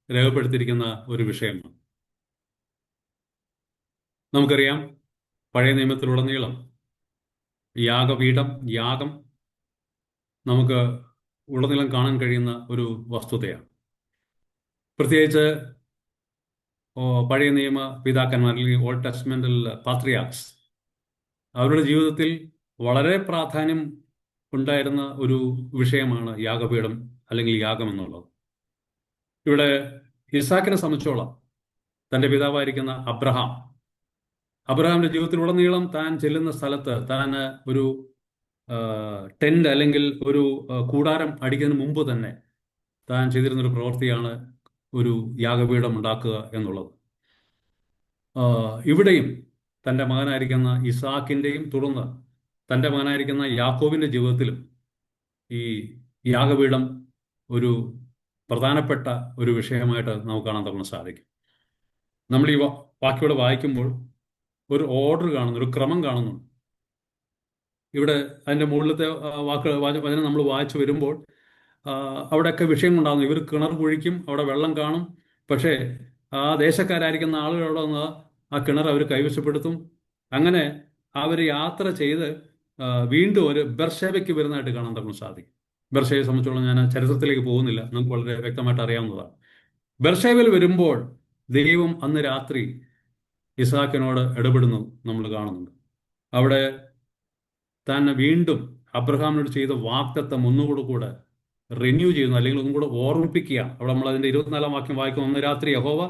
രേഖപ്പെടുത്തിയിരിക്കുന്ന ഒരു വിഷയമാണ്. നമുക്കറിയാം, പഴയ നിയമത്തിലുടനീളം യാഗപീഠം, യാഗം നമുക്ക് ഉടനീളം കാണാൻ കഴിയുന്ന ഒരു വസ്തുതയാണ്. പ്രത്യേകിച്ച് പഴയ നിയമ പിതാക്കന്മാർ അല്ലെങ്കിൽ ഓൾഡ് ടെസ്റ്റ്മെന്റിൽ പാത്രിയാർക്സ്, അവരുടെ ജീവിതത്തിൽ വളരെ പ്രാധാന്യം ഉണ്ടായിരുന്ന ഒരു വിഷയമാണ് യാഗപീഠം അല്ലെങ്കിൽ യാഗം എന്നുള്ളത്. ഇവിടെ ഇസാക്കിനെ സംബന്ധിച്ചോളം തൻ്റെ പിതാവായിരിക്കുന്ന അബ്രഹാമിന്റെ ജീവിതത്തിലുടനീളം താൻ ചെല്ലുന്ന സ്ഥലത്ത് താൻ ഒരു ടെന്റ് അല്ലെങ്കിൽ ഒരു കൂടാരം അടിക്കുന്നതിന് മുമ്പ് തന്നെ താൻ ചെയ്തിരുന്നൊരു പ്രവൃത്തിയാണ് ഒരു യാഗപീഠം ഉണ്ടാക്കുക എന്നുള്ളത്. ഇവിടെയും തൻ്റെ മകനായിരിക്കുന്ന ഇസാക്കിൻ്റെയും തുടർന്ന് തൻ്റെ മകനായിരിക്കുന്ന യാക്കോബിൻ്റെ ജീവിതത്തിലും ഈ യാഗപീഠം ഒരു പ്രധാനപ്പെട്ട ഒരു വിഷയമായിട്ട് നമുക്ക് കാണാൻ തന്നെ സാധിക്കും. നമ്മൾ ഈ വാക്യോടെ വായിക്കുമ്പോൾ ഒരു ഓർഡർ കാണുന്നു, ഒരു ക്രമം കാണുന്നുണ്ട്. ഇവിടെ അതിൻ്റെ മുകളിലത്തെ വചനം നമ്മൾ വായിച്ചു വരുമ്പോൾ അവിടെയൊക്കെ വിഷയങ്ങളുണ്ടാകുന്നു. ഇവർ കിണർ കുഴിക്കും, അവിടെ വെള്ളം കാണും. പക്ഷേ ആ ദേശക്കാരായിരിക്കുന്ന ആളുകളവിടെ നിന്ന് ആ കിണർ അവർ കൈവശപ്പെടുത്തും. അങ്ങനെ അവർ യാത്ര ചെയ്ത് വീണ്ടും ഒരു ബെർഷേബയ്ക്ക് വരുന്നതായിട്ട് കാണാൻ നമുക്ക് സാധിക്കും. ബെർഷേബയെ സംബന്ധിച്ചോളം ഞാൻ ചരിത്രത്തിലേക്ക് പോകുന്നില്ല, നമുക്ക് വളരെ വ്യക്തമായിട്ട് അറിയാവുന്നതാണ്. ബെർഷേബയിൽ വരുമ്പോൾ ദൈവം അന്ന് രാത്രി ഇസാക്കിനോട് ഇടപെടുന്നു നമ്മൾ കാണുന്നുണ്ട്. അവിടെ താൻ വീണ്ടും അബ്രഹാമിനോട് ചെയ്ത വാഗ്ദത്തം ഒന്നുകൂടെ റിന്യൂ ചെയ്യുന്നു, അല്ലെങ്കിൽ ഒന്നും കൂടെ ഓർമ്മിപ്പിക്കുകയാണ്. അവിടെ നമ്മൾ അതിൻ്റെ 24-ാം വാക്യം വായിക്കും. അന്ന് രാത്രി യഹോവ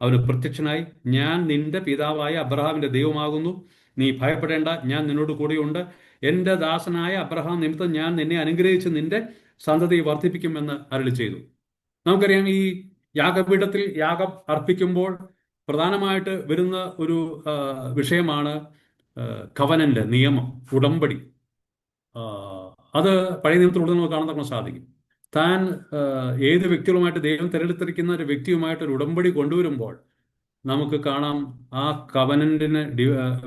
അവന് പ്രത്യക്ഷനായി, ഞാൻ നിന്റെ പിതാവായ അബ്രഹാമിന്റെ ദൈവമാകുന്നു, നീ ഭയപ്പെടേണ്ട, ഞാൻ നിന്നോട് കൂടെയുണ്ട്. എൻ്റെ ദാസനായ അബ്രഹാം നിമിത്തം ഞാൻ നിന്നെ അനുഗ്രഹിച്ച് നിന്റെ സന്തതി വർദ്ധിപ്പിക്കുമെന്ന് അരുളി ചെയ്തു. നമുക്കറിയാം, ഈ യാഗപീഠത്തിൽ യാഗം അർപ്പിക്കുമ്പോൾ പ്രധാനമായിട്ട് വരുന്ന ഒരു വിഷയമാണ് കവനന്റ്, നിയമം, ഉടമ്പടി. അത് പഴയ നിയമത്തിലൂടെ നമുക്ക് കാണാൻ നമുക്ക് സാധിക്കും. താൻ ഏത് വ്യക്തികളുമായിട്ട് ദൈവം തിരഞ്ഞെടുത്തിരിക്കുന്ന ഒരു വ്യക്തിയുമായിട്ട് ഒരു ഉടമ്പടി കൊണ്ടുവരുമ്പോൾ നമുക്ക് കാണാം ആ കവനന്റിനെ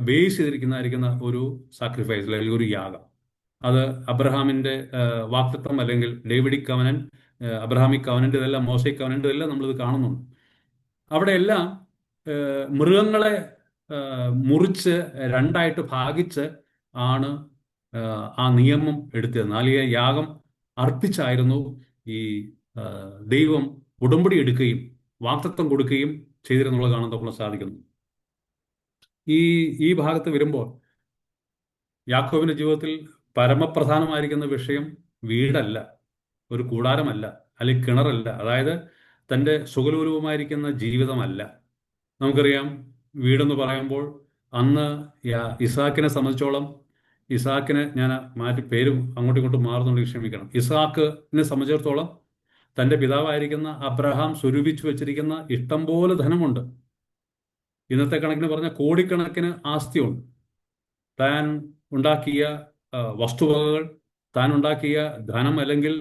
ബേസ് ചെയ്തിരിക്കുന്നതായിരിക്കുന്ന ഒരു സാക്രിഫൈസ് അല്ലെങ്കിൽ ഒരു യാഗം. അത് അബ്രഹാമിന്റെ വാക്തത്വം അല്ലെങ്കിൽ ഡേവിഡിക് കവനന്റ്, അബ്രഹാമിക് കവനന്റ്, ഇതെല്ലാം മോസൈക് കവനന്റ്, ഇതെല്ലാം നമ്മളിത് കാണുന്നുണ്ട്. അവിടെയെല്ലാം മൃഗങ്ങളെ മുറിച്ച് രണ്ടായിട്ട് ഭാഗിച്ച് ആണ് ആ നിയമം എടുത്തത്. നാളികേര യാഗം അർപ്പിച്ചായിരുന്നു ഈ ദൈവം ഉടമ്പടി എടുക്കുകയും വാഗ്ദത്തം കൊടുക്കുകയും ചെയ്തിരുന്നുള്ളത് കാണാൻ നമുക്ക് സാധിക്കുന്നു. ഈ ഭാഗത്ത് വരുമ്പോൾ യാക്കോബിന്റെ ജീവിതത്തിൽ പരമപ്രധാനമായിരിക്കുന്ന വിഷയം വീടല്ല, ഒരു കൂടാരമല്ല, അല്ലെങ്കിൽ കിണറല്ല, അതായത് തൻ്റെ സുഖലോലുപമായിരിക്കുന്ന ജീവിതമല്ല. നമുക്കറിയാം, വീടെന്ന് പറയുമ്പോൾ അന്ന് ഇസാക്കിനെ സംബന്ധിച്ചോളം, ഇസാക്കിന് ഞാൻ മാറ്റി പേരും അങ്ങോട്ടും ഇങ്ങോട്ടും മാറുന്നുണ്ടെങ്കിൽ ക്ഷമിക്കണം. ഇസാക്കിനെ സംബന്ധിച്ചിടത്തോളം തൻ്റെ പിതാവായിരിക്കുന്ന അബ്രഹാം സ്വരൂപിച്ചു വെച്ചിരിക്കുന്ന ഇഷ്ടം പോലെ ധനമുണ്ട്. ഇന്നത്തെ കണക്കിന് പറഞ്ഞ കോടിക്കണക്കിന് ആസ്തിയുണ്ട്. താൻ ഉണ്ടാക്കിയ വസ്തുവകകൾ, താൻ ഉണ്ടാക്കിയ ധനം അല്ലെങ്കിൽ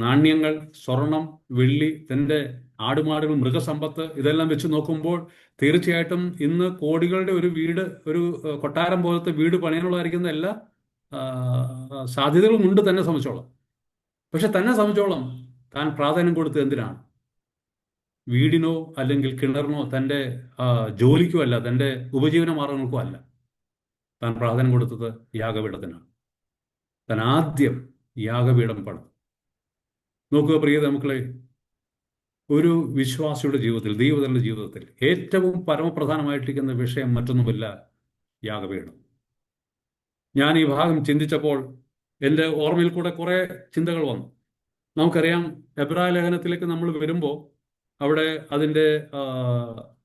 നാണ്യങ്ങൾ, സ്വർണം, വെള്ളി, തൻ്റെ ആടുമാടുകൾ, മൃഗസമ്പത്ത്, ഇതെല്ലാം വെച്ച് നോക്കുമ്പോൾ തീർച്ചയായിട്ടും ഇന്ന് കോടികളുടെ ഒരു വീട്, ഒരു കൊട്ടാരം പോലത്തെ വീട് പണിയാനുള്ളതായിരിക്കുന്ന എല്ലാ സാധ്യതകളും ഉണ്ട് തന്നെ സംബന്ധിച്ചോളം. പക്ഷെ തന്നെ സംബന്ധിച്ചോളം താൻ പ്രാധാന്യം കൊടുത്തത് എന്തിനാണ്? വീടിനോ അല്ലെങ്കിൽ കിണറിനോ തൻ്റെ ജോലിക്കോ അല്ല, തൻ്റെ ഉപജീവന മാർഗങ്ങൾക്കോ അല്ല. താൻ പ്രാധാന്യം കൊടുത്തത് യാഗപീഠത്തിനാണ്. താൻ ആദ്യം യാഗപീഠം പണിതു. നോക്കുക പ്രിയ മക്കളെ, ഒരു വിശ്വാസിയുടെ ജീവിതത്തിൽ, ദൈവത്തിന്റെ ജീവിതത്തിൽ ഏറ്റവും പരമപ്രധാനമായിട്ടിരിക്കുന്ന വിഷയം മറ്റൊന്നുമില്ല, യാഗപീഠം. ഞാൻ ഈ ഭാഗം ചിന്തിച്ചപ്പോൾ എൻ്റെ ഓർമ്മയിൽ കൂടെ കുറേ ചിന്തകൾ വന്നു. നമുക്കറിയാം, എബ്രായ ലേഖനത്തിലേക്ക് നമ്മൾ വരുമ്പോൾ അവിടെ അതിൻ്റെ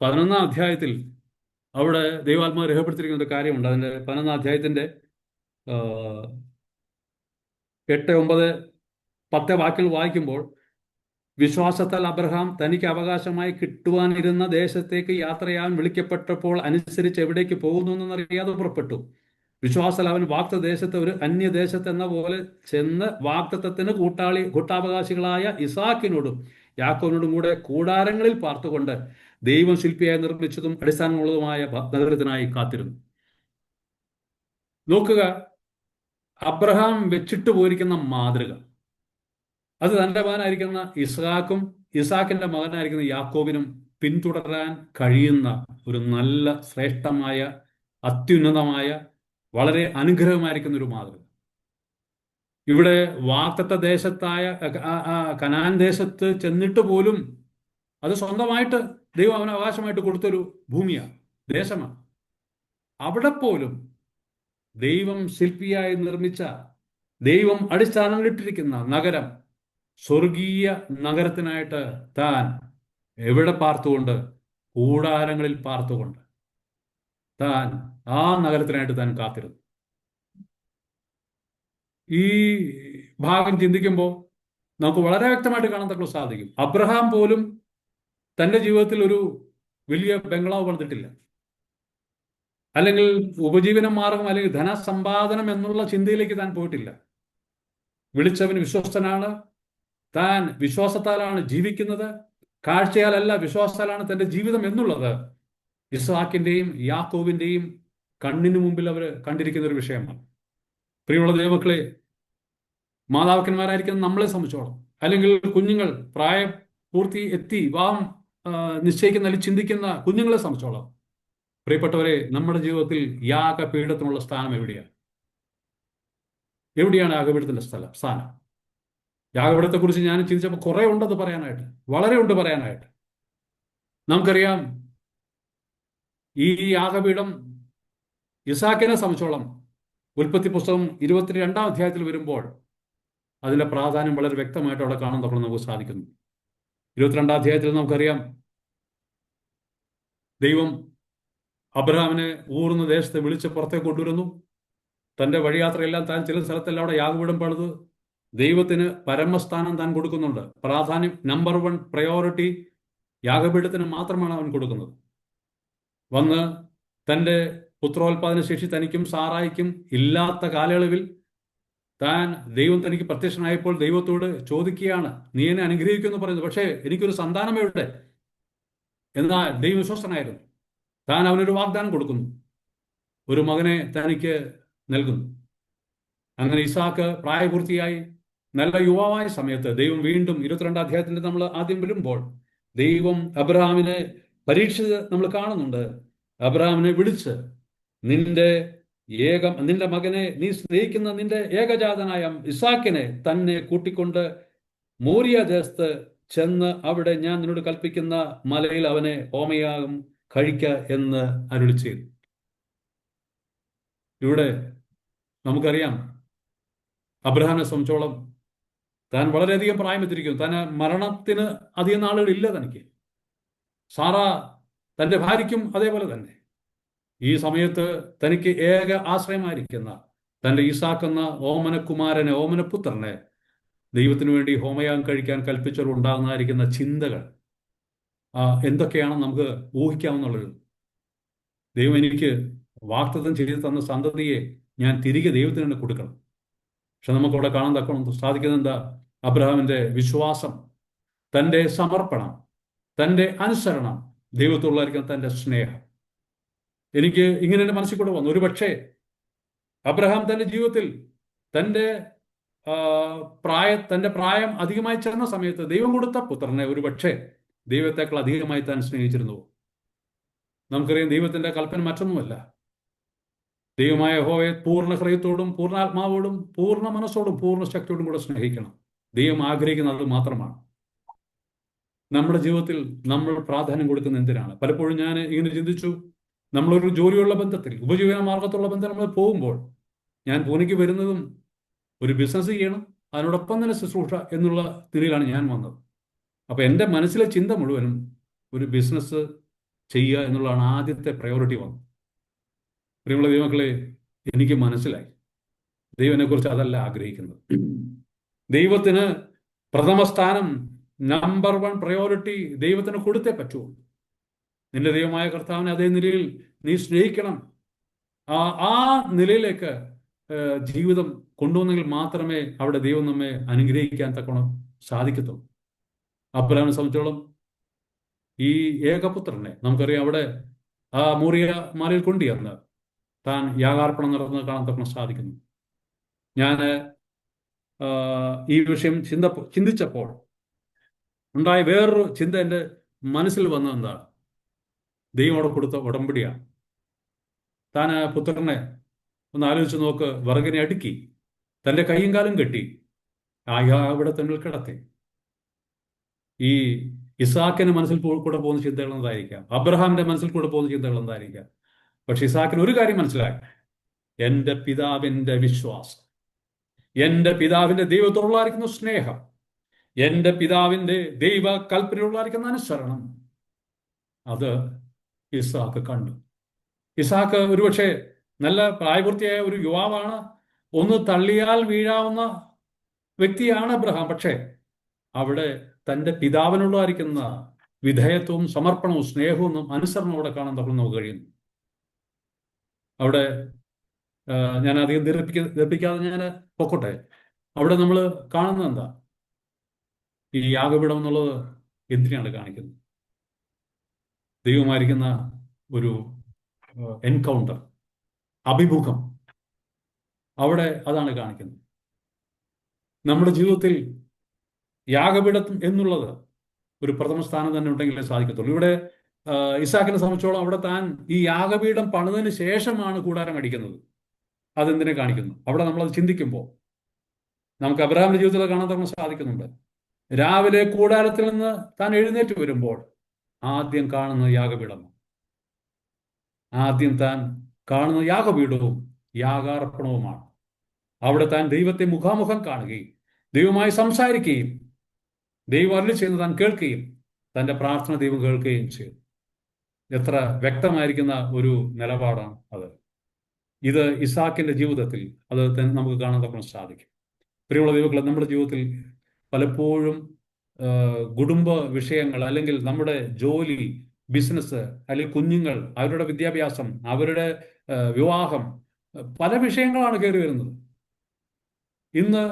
11-ാം അധ്യായത്തിൽ അവിടെ ദൈവാത്മാവ് രേഖപ്പെടുത്തിയിരിക്കുന്ന ഒരു കാര്യമുണ്ട്. അതിൻ്റെ 11-ാം അധ്യായത്തിൻ്റെ 8, 9, 10 വാക്യങ്ങൾ വായിക്കുമ്പോൾ, വിശ്വാസത്താൽ അബ്രഹാം തനിക്ക് അവകാശമായി കിട്ടുവാനിരുന്ന ദേശത്തേക്ക് യാത്രയാൻ വിളിക്കപ്പെട്ടപ്പോൾ അനുസരിച്ച് എവിടേക്ക് പോകുന്നു എന്നറിയാതെ പുറപ്പെട്ടു. വിശ്വാസത്താൽ അവൻ വാഗ്ദത്തദേശത്ത് ഒരു അന്യദേശത്ത് എന്ന പോലെ ചെന്ന് വാഗ്ദത്തത്തിന് കൂട്ടാവകാശികളായ ഇസാക്കിനോടും യാക്കോബിനോടും കൂടെ കൂടാരങ്ങളിൽ പാർത്തുകൊണ്ട് ദൈവം ശില്പിയായി നിർമ്മിച്ചതും അടിസ്ഥാനമുള്ളതുമായ നഗരത്തിനായി കാത്തിരുന്നു. നോക്കുക, അബ്രഹാം വെച്ചിട്ട് പോയിരിക്കുന്ന മാതൃക, അത് തൻ്റെ മകനായിരിക്കുന്ന ഇസ്ഹാക്കും ഇസാക്കിന്റെ മകനായിരിക്കുന്ന യാക്കോബിനും പിന്തുടരാൻ കഴിയുന്ന ഒരു നല്ല ശ്രേഷ്ഠമായ, അത്യുന്നതമായ, വളരെ അനുഗ്രഹമായിരിക്കുന്ന ഒരു മാതൃക. ഇവിടെ വാഗ്ദത്ത ദേശത്തായ കനാൻ ദേശത്ത് ചെന്നിട്ട് പോലും അത് സ്വന്തമായിട്ട് ദൈവം അവന് അവകാശമായിട്ട് കൊടുത്തൊരു ഭൂമിയാണ്, ദേശമാണ്. അവിടെ പോലും ദൈവം ശില്പിയായി നിർമ്മിച്ച, ദൈവം അടിസ്ഥാനങ്ങളിട്ടിരിക്കുന്ന നഗരം, സ്വർഗീയ നഗരത്തിനായിട്ട് താൻ എവിടെ പാർത്തുകൊണ്ട്? കൂടാരങ്ങളിൽ പാർത്തുകൊണ്ട് താൻ ആ നഗരത്തിനായിട്ട് താൻ കാത്തിരുന്നു. ഈ ഭാഗം ചിന്തിക്കുമ്പോൾ നമുക്ക് വളരെ വ്യക്തമായിട്ട് കാണാൻ തക്ക സാധിക്കും. അബ്രഹാം പോലും തൻ്റെ ജീവിതത്തിൽ ഒരു വലിയ ബംഗ്ലാവ് പണിതിട്ടില്ല, അല്ലെങ്കിൽ ഉപജീവന മാർഗം അല്ലെങ്കിൽ ധനസമ്പാദനം എന്നുള്ള ചിന്തയിലേക്ക് താൻ പോയിട്ടില്ല. വിളിച്ചവൻ വിശ്വസ്തനാണ്, താൻ വിശ്വാസത്താലാണ് ജീവിക്കുന്നത്, കാഴ്ചയാലല്ല വിശ്വാസത്താലാണ് തൻ്റെ ജീവിതം എന്നുള്ളത് ഇസ്ഹാക്കിന്റെയും യാക്കോബിന്റെയും കണ്ണിന് മുമ്പിൽ അവർ കണ്ടിരിക്കുന്ന ഒരു വിഷയമാണ്. പ്രിയമുള്ള ദൈവമക്കളെ, മാതാപിതാക്കന്മാരായിരിക്കുന്ന നമ്മളെ സംബന്ധിച്ചോളം, അല്ലെങ്കിൽ കുഞ്ഞുങ്ങൾ പ്രായപൂർത്തി എത്തി വിവാഹം നിശ്ചയിക്കുന്ന അല്ലെങ്കിൽ ചിന്തിക്കുന്ന കുഞ്ഞുങ്ങളെ സംബന്ധിച്ചോളം, പ്രിയപ്പെട്ടവരെ, നമ്മുടെ ജീവിതത്തിൽ യാഗപീഠത്തിനുള്ള സ്ഥാനം എവിടെയാണ്? എവിടെയാണ് യാഗപീഠത്തിന്റെ സ്ഥാനം? യാഗപീഠത്തെക്കുറിച്ച് ഞാൻ ചിന്തിച്ചപ്പോൾ കുറെ ഉണ്ടത് പറയാനായിട്ട്, വളരെ ഉണ്ട് പറയാനായിട്ട്. നമുക്കറിയാം, ഈ യാഗപീഠം ഇസാക്കിനെ സംബന്ധിച്ചോളം ഉൽപ്പത്തി പുസ്തകം 22-ാം അധ്യായത്തിൽ വരുമ്പോൾ അതിന്റെ പ്രാധാന്യം വളരെ വ്യക്തമായിട്ട് അവിടെ കാണാൻ നമുക്ക് സാധിക്കുന്നു. 22-ാം അധ്യായത്തിൽ നമുക്കറിയാം, ദൈവം അബ്രഹാമിനെ ഊർന്ന ദേശത്തെ വിളിച്ച് പുറത്തേക്ക് കൊണ്ടുവരുന്നു. തൻ്റെ വഴിയാത്രയെല്ലാം താൻ ചില സ്ഥലത്തെല്ലാം അവിടെ യാഗപീഠം പണിത് ദൈവത്തിന് പരമസ്ഥാനം താൻ കൊടുക്കുന്നുണ്ട്. പ്രാധാന്യം, നമ്പർ 1 പ്രയോറിറ്റി യാഗപീഠത്തിന് മാത്രമാണ് അവൻ കൊടുക്കുന്നത്. വന്ന് തൻ്റെ പുത്രോത്പാദന ശേഷി തനിക്കും സാറായിക്കും ഇല്ലാത്ത കാലയളവിൽ ദൈവം തനിക്ക് പ്രത്യക്ഷനായപ്പോൾ ദൈവത്തോട് ചോദിക്കുകയാണ്, നീ എന്നെ അനുഗ്രഹിക്കുമെന്ന് പറയുന്നത്, പക്ഷേ എനിക്കൊരു സന്താനം എവിടെ? എന്നാൽ ദൈവം വിശ്വസ്തനായിരുന്നു. താൻ അവനൊരു വാഗ്ദാനം കൊടുക്കുന്നു, ഒരു മകനെ തനിക്ക് നൽകുന്നു. അങ്ങനെ ഇസാക്ക് പ്രായപൂർത്തിയായി നല്ല യുവാവായ സമയത്ത് ദൈവം വീണ്ടും 22-ാം അധ്യായത്തിൽ നമ്മൾ ആദ്യം വരുമ്പോൾ ദൈവം അബ്രഹാമിനെ പരീക്ഷിച്ച് നമ്മൾ കാണുന്നുണ്ട്. അബ്രഹാമിനെ വിളിച്ച്, നിന്റെ നിന്റെ മകനെ, നീ സ്നേഹിക്കുന്ന നിന്റെ ഏകജാതനായ ഇസാക്കിനെ തന്നെ കൂട്ടിക്കൊണ്ട് മോരിയ ദേശത്ത് ചെന്ന് അവിടെ ഞാൻ നിന്നോട് കൽപ്പിക്കുന്ന മലയിൽ അവനെ ഹോമയാഗം കഴിക്ക എന്ന് അരുളി ചെയ്തു. ഇവിടെ നമുക്കറിയാം, അബ്രഹാമിനെ സംബന്ധിച്ചോളം താൻ വളരെയധികം പ്രായമെത്തിരിക്കുന്നു. താൻ മരണത്തിന് അധികം നാളുകളില്ല തനിക്ക്. സാറ തന്റെ ഭാര്യയ്ക്കും അതേപോലെ തന്നെ. ഈ സമയത്ത് തനിക്ക് ഏക ആശ്രയമായിരിക്കുന്ന തന്റെ ഈസാക്കെന്ന ഓമനകുമാരനെ, ഓമനപുത്രനെ ദൈവത്തിനു വേണ്ടി ഹോമയാഗം കഴിക്കാൻ കൽപ്പിച്ചവർ ഉണ്ടാകുന്നതായിരിക്കുന്ന ചിന്തകൾ എന്തൊക്കെയാണെന്ന് നമുക്ക് ഊഹിക്കാവുന്നുള്ളത്. ദൈവം എനിക്ക് വാഗ്ദത്തം ചെയ്തു തന്ന സന്തതിയെ ഞാൻ തിരികെ ദൈവത്തിന് തന്നെ കൊടുക്കണം. പക്ഷെ നമുക്കവിടെ കാണാൻ തക്കണം സാധിക്കുന്നത് എന്താ? അബ്രഹാമിന്റെ വിശ്വാസം, തന്റെ സമർപ്പണം, തന്റെ അനുസരണം, ദൈവത്തോടുള്ളായിരിക്കുന്ന തന്റെ സ്നേഹം. എനിക്ക് ഇങ്ങനെ എൻ്റെ മനസ്സിൽ കൂടെ വന്നു, ഒരു പക്ഷേ അബ്രഹാം തന്റെ ജീവിതത്തിൽ തന്റെ പ്രായം അധികമായി ചേർന്ന സമയത്ത് ദൈവം കൊടുത്ത പുത്രനെ ഒരു പക്ഷേ ദൈവത്തെക്കാൾ അധികമായി താൻ സ്നേഹിച്ചിരുന്നു. നമുക്കറിയാം, ദൈവത്തിന്റെ കൽപ്പന മറ്റൊന്നുമല്ല. ദൈവമായ യഹോവയെ പൂർണ്ണ ഹൃദയത്തോടും പൂർണ്ണാത്മാവോടും പൂർണ്ണ മനസ്സോടും പൂർണ്ണ ശക്തിയോടും കൂടെ സ്നേഹിക്കണം. ദൈവം ആഗ്രഹിക്കുന്നത് അത് മാത്രമാണ്. നമ്മുടെ ജീവിതത്തിൽ നമ്മൾ പ്രാധാന്യം കൊടുക്കുന്ന എന്തിനാണ്? പലപ്പോഴും ഞാൻ ഇങ്ങനെ ചിന്തിച്ചു, നമ്മളൊരു ജോലിയുള്ള ബന്ധത്തിൽ, ഉപജീവന മാർഗത്തുള്ള ബന്ധം നമ്മൾ പോകുമ്പോൾ, ഞാൻ പൂനെക്ക് വരുന്നതും ഒരു ബിസിനസ് ചെയ്യണം, അതിനോടൊപ്പം തന്നെ ശുശ്രൂഷ എന്നുള്ള നിലയിലാണ് ഞാൻ വന്നത്. അപ്പൊ എൻ്റെ മനസ്സിലെ ചിന്ത മുഴുവനും ഒരു ബിസിനസ് ചെയ്യുക എന്നുള്ളതാണ് ആദ്യത്തെ പ്രയോറിറ്റി വന്നത്. പ്രിയമുള്ള ദൈവമക്കളെ, എനിക്ക് മനസ്സിലായി ദൈവനെക്കുറിച്ച് അതല്ല ആഗ്രഹിക്കുന്നത്. ദൈവത്തിന് പ്രഥമ സ്ഥാനം, നമ്പർ 1 പ്രയോറിറ്റി ദൈവത്തിന് കൊടുത്തേ പറ്റുള്ളൂ. നിന്റെ ദൈവമായ കർത്താവിനെ അതേ നിലയിൽ നീ സ്നേഹിക്കണം. ആ നിലയിലേക്ക് ജീവിതം കൊണ്ടുവന്നെങ്കിൽ മാത്രമേ അവിടെ ദൈവം നമ്മെ അനുഗ്രഹിക്കാൻ തക്കണം സാധിക്കത്തുള്ളൂ. അബ്രഹാമിനെ സംബന്ധിച്ചോളം ഈ ഏകപുത്രനെ നമുക്കറിയാം, അവിടെ ആ മോറിയ മലയിൽ കൊണ്ടുവന്ന് താൻ യാഗാർപ്പണം നടന്നത് കാണാൻ തക്കണം സാധിക്കുന്നു. ഞാൻ ഈ വിഷയം ചിന്തിച്ചപ്പോൾ ഉണ്ടായ വേറൊരു ചിന്ത എൻ്റെ മനസ്സിൽ വന്നത് എന്താണ്? ദൈവം അവിടെ കൊടുത്ത ഉടമ്പടിയാണ്. താൻ ആ പുത്രനെ ഒന്ന് ആലോചിച്ച് നോക്ക്. വിറകിനെ അടുക്കി തൻ്റെ കൈയും കാലും കെട്ടി അവിടെ തന്നെ കിടത്തി. ഈ ഇസാക്കിന്റെ മനസ്സിൽ കൂടെ പോകുന്ന ചിന്തകൾ എന്തായിരിക്കാം? അബ്രഹാമിന്റെ മനസ്സിൽ കൂടെ പോകുന്ന ചിന്തകൾ എന്തായിരിക്കാം? പക്ഷെ ഇസാക്കിന് ഒരു കാര്യം മനസ്സിലായി, എൻ്റെ പിതാവിന്റെ വിശ്വാസം, എൻ്റെ പിതാവിന്റെ ദൈവത്തോടുള്ളായിരിക്കുന്ന സ്നേഹം, എൻ്റെ പിതാവിന്റെ ദൈവ കൽപ്പനയോടുള്ളായിരിക്കുന്ന അനുസരണം, അത് ഇസാക്ക് കണ്ടു. ഇസാക്ക് ഒരുപക്ഷെ നല്ല പ്രായപൂർത്തിയായ ഒരു യുവാവാണ്, ഒന്ന് തള്ളിയാൽ വീഴാവുന്ന വ്യക്തിയാണ് അബ്രഹാം. പക്ഷേ അവിടെ തൻ്റെ പിതാവിനുള്ളായിരിക്കുന്ന വിധേയത്വവും സമർപ്പണവും സ്നേഹവും അനുസരണവും അവിടെ കാണാൻ നമുക്ക് കഴിയുന്നു. അവിടെ ഞാൻ അധികം ദീർഘിപ്പിക്കാതെ ഞാൻ പൊക്കോട്ടെ. അവിടെ നമ്മൾ കാണുന്നത് എന്താ? ഈ യാഗപീഠം എന്നുള്ളത് എന്തിനാണ് കാണിക്കുന്നത്? ദൈവമായിരിക്കുന്ന ഒരു എൻകൗണ്ടർ, അഭിമുഖം, അവിടെ അതാണ് കാണിക്കുന്നത്. നമ്മുടെ ജീവിതത്തിൽ യാഗപീഠം എന്നുള്ളത് ഒരു പ്രഥമ സ്ഥാനം തന്നെ ഉണ്ടെങ്കിലേ സാധിക്കത്തുള്ളൂ. ഇവിടെ ഇസാക്കിനെ സംബന്ധിച്ചോളം അവിടെ താൻ ഈ യാഗപീഠം പണിതിന് ശേഷമാണ് കൂടാരം അടിക്കുന്നത്. അതെന്തിനെ കാണിക്കുന്നു? അവിടെ നമ്മളത് ചിന്തിക്കുമ്പോൾ നമുക്ക് അബ്രഹാമിന്റെ ജീവിതത്തിൽ കാണാൻ തന്നെ സാധിക്കുന്നുണ്ട്. രാവിലെ കൂടാരത്തിൽ നിന്ന് താൻ എഴുന്നേറ്റ് വരുമ്പോൾ ആദ്യം കാണുന്ന യാഗപീഠമാണ്. ആദ്യം താൻ കാണുന്ന യാഗപീഠവും യാഗാർപ്പണവുമാണ്. അവിടെ താൻ ദൈവത്തെ മുഖാമുഖം കാണുകയും ദൈവവുമായി സംസാരിക്കുകയും ദൈവം അരുളി ചെയ്യുന്നത് താൻ കേൾക്കുകയും തൻ്റെ പ്രാർത്ഥന ദൈവം കേൾക്കുകയും ചെയ്യും. എത്ര വ്യക്തമായിരിക്കുന്ന ഒരു നിലപാടാണ് അത്. ഇത് ഇസാക്കിന്റെ ജീവിതത്തിൽ അത് നമുക്ക് കാണാൻ തന്നെ സാധിക്കും. പ്രിയമുള്ള ദൈവങ്ങളെ, നമ്മുടെ ജീവിതത്തിൽ പലപ്പോഴും കുടുംബ വിഷയങ്ങൾ, അല്ലെങ്കിൽ നമ്മുടെ ജോലി, ബിസിനസ്, അല്ലെങ്കിൽ കുഞ്ഞുങ്ങൾ, അവരുടെ വിദ്യാഭ്യാസം, അവരുടെ വിവാഹം, പല വിഷയങ്ങളാണ് കയറി വരുന്നത്. ഇന്ന്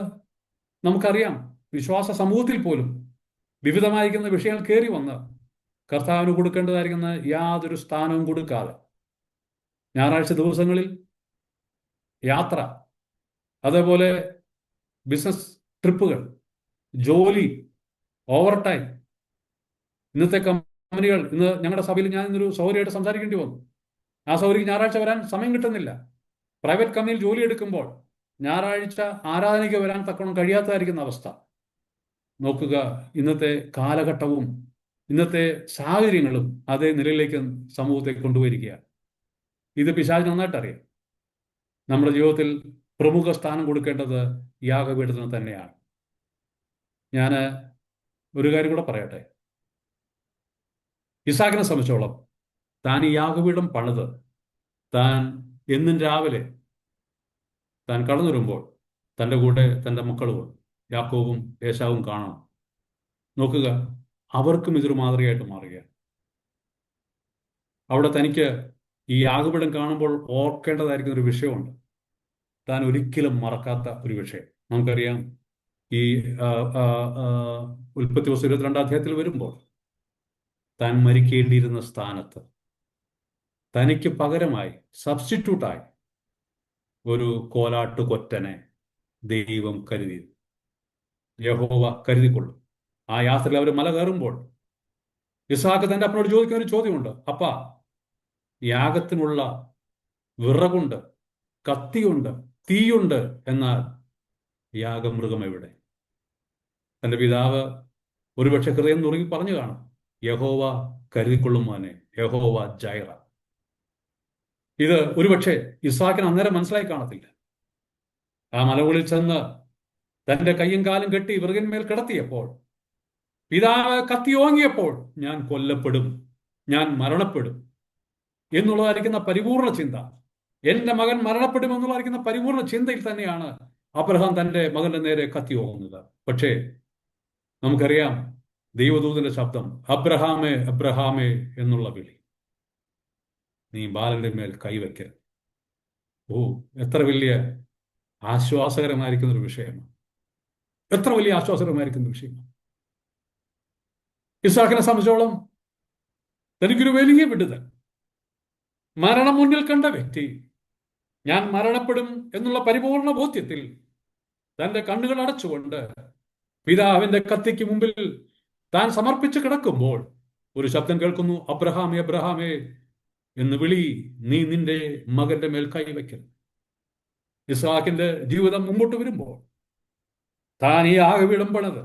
നമുക്കറിയാം, വിശ്വാസ സമൂഹത്തിൽ പോലും വിവിധമായിരിക്കുന്ന വിഷയങ്ങൾ കയറി വന്ന് കർത്താവിന് കൊടുക്കേണ്ടതായിരിക്കുന്ന യാതൊരു സ്ഥാനവും കൊടുക്കാതെ ഞായറാഴ്ച ദിവസങ്ങളിൽ യാത്ര, അതേപോലെ ബിസിനസ് ട്രിപ്പുകൾ, ജോലി, ഓവർ ടൈം. ഇന്നത്തെ കമ്പനികൾ, ഇന്ന് ഞങ്ങളുടെ സഭയിൽ ഞാൻ ഇന്നൊരു സൗകര്യമായിട്ട് സംസാരിക്കേണ്ടി വന്നു. ആ സൗകര്യം ഞായറാഴ്ച വരാൻ സമയം കിട്ടുന്നില്ല. പ്രൈവറ്റ് കമ്പനിയിൽ ജോലി എടുക്കുമ്പോൾ ഞായറാഴ്ച ആരാധനയ്ക്ക് വരാൻ തക്കവണ്ണം കഴിയാത്തതായിരിക്കുന്ന അവസ്ഥ. നോക്കുക, ഇന്നത്തെ കാലഘട്ടവും ഇന്നത്തെ സാഹചര്യങ്ങളും അതേ നിലയിലേക്ക് സമൂഹത്തെ കൊണ്ടുപോയിരിക്കുകയാണ്. ഇത് പിശാചിന് നന്നായിട്ട് അറിയാം. നമ്മുടെ ജീവിതത്തിൽ പ്രമുഖ സ്ഥാനം കൊടുക്കേണ്ടത് യാഗപീഠത്തിന് തന്നെയാണ്. ഞാൻ ഒരു കാര്യം കൂടെ പറയട്ടെ. ഇസാക്കിനെ സംബന്ധിച്ചോളം താൻ ഈ യാഗപീഠം പണിത് താൻ എന്നും രാവിലെ താൻ കടന്നു വരുമ്പോൾ തൻ്റെ കൂടെ തൻ്റെ മക്കളും യാക്കോബും ഏശാവും കാണണം. നോക്കുക, അവർക്കും ഇതൊരു മാതൃകയായിട്ട് മാറുകയാണ്. അവിടെ തനിക്ക് ഈ യാഗപീഠം കാണുമ്പോൾ ഓർക്കേണ്ടതായിരിക്കുന്ന ഒരു വിഷയമുണ്ട്. താൻ ഒരിക്കലും മറക്കാത്ത ഒരു വിഷയം. നമുക്കറിയാം, ഈ ഉൽപ്പത്തി പുസ്തകം 22 അധ്യായത്തിൽ വരുമ്പോൾ താൻ മരിക്കേണ്ടിയിരുന്ന സ്ഥാനത്ത് തനിക്ക് പകരമായി സബ്സ്റ്റിറ്റ്യൂട്ടായി ഒരു കോലാട്ടുകൊറ്റനെ ദൈവം കരുതി. യഹോവ കരുതിക്കൊള്ളും. ആ യാത്രയിൽ അവർ മല കയറുമ്പോൾ ഇസ്ഹാക്ക് തന്റെ അപ്പനോട് ചോദിക്കുന്ന ഒരു ചോദ്യമുണ്ട്. അപ്പാ, യാഗത്തിനുള്ള വിറകുണ്ട്, കത്തിയുണ്ട്, തീയുണ്ട്, എന്നാൽ യാഗമൃഗം എവിടെ? തന്റെ പിതാവ് ഒരുപക്ഷെ ഹൃദയം നുറുങ്ങി പറഞ്ഞു കാണും, യഹോവ കരുതിക്കൊള്ളും മോനെ, യഹോവ ജൈറ. ഇത് ഒരുപക്ഷെ ഇസ്ഹാക്കിന് അന്നേരം മനസ്സിലായി കാണത്തില്ല. ആ മലകളിൽ ചെന്ന് തന്റെ കയ്യും കാലും കെട്ടി വിറകിന്മേൽ കിടത്തിയപ്പോൾ, പിതാവ് കത്തി ഓങ്ങിയപ്പോൾ ഞാൻ കൊല്ലപ്പെടും, ഞാൻ മരണപ്പെടും എന്നുള്ളതായിരിക്കുന്ന പരിപൂർണ ചിന്ത, എന്റെ മകൻ മരണപ്പെടും എന്നുള്ളതായിരിക്കുന്ന പരിപൂർണ ചിന്തയിൽ തന്നെയാണ് അബ്രഹാം തന്റെ മകന്റെ നേരെ കത്തി ഓങ്ങുന്നത്. പക്ഷേ നമുക്കറിയാം, ദൈവദൂതന്റെ ശബ്ദം, അബ്രഹാമേ അബ്രഹാമേ എന്നുള്ള വിളി, നീ ബാലന്റെ മേൽ കൈവയ്ക്കരുത്. ഓ, എത്ര വലിയ ആശ്വാസകരമായിരിക്കുന്ന ഒരു വിഷയമാണ്. എത്ര വലിയ ആശ്വാസകരമായിരിക്കുന്ന വിഷയമാണ്. ഇസ്ഹാക്കിനെ സംബന്ധിച്ചോളം തനിക്കൊരു വലിയ വിടുതൽ. മരണം മുന്നിൽ കണ്ട വ്യക്തി ഞാൻ മരണപ്പെടും എന്നുള്ള പരിപൂർണ ബോധ്യത്തിൽ തന്റെ കണ്ണുകൾ അടച്ചുകൊണ്ട് പിതാവിന്റെ കത്തിക്ക് മുമ്പിൽ താൻ സമർപ്പിച്ച് കിടക്കുമ്പോൾ ഒരു ശബ്ദം കേൾക്കുന്നു, അബ്രഹാമേ അബ്രഹാമേ എന്ന് വിളി, നീ നിന്റെ മകന്റെ മേൽ കൈവയ്ക്കരുത്. ഇസ്ഹാക്കിന്റെ ജീവിതം മുമ്പോട്ട് വരുമ്പോൾ താൻ ഈ യാഗപീഠം പണിത്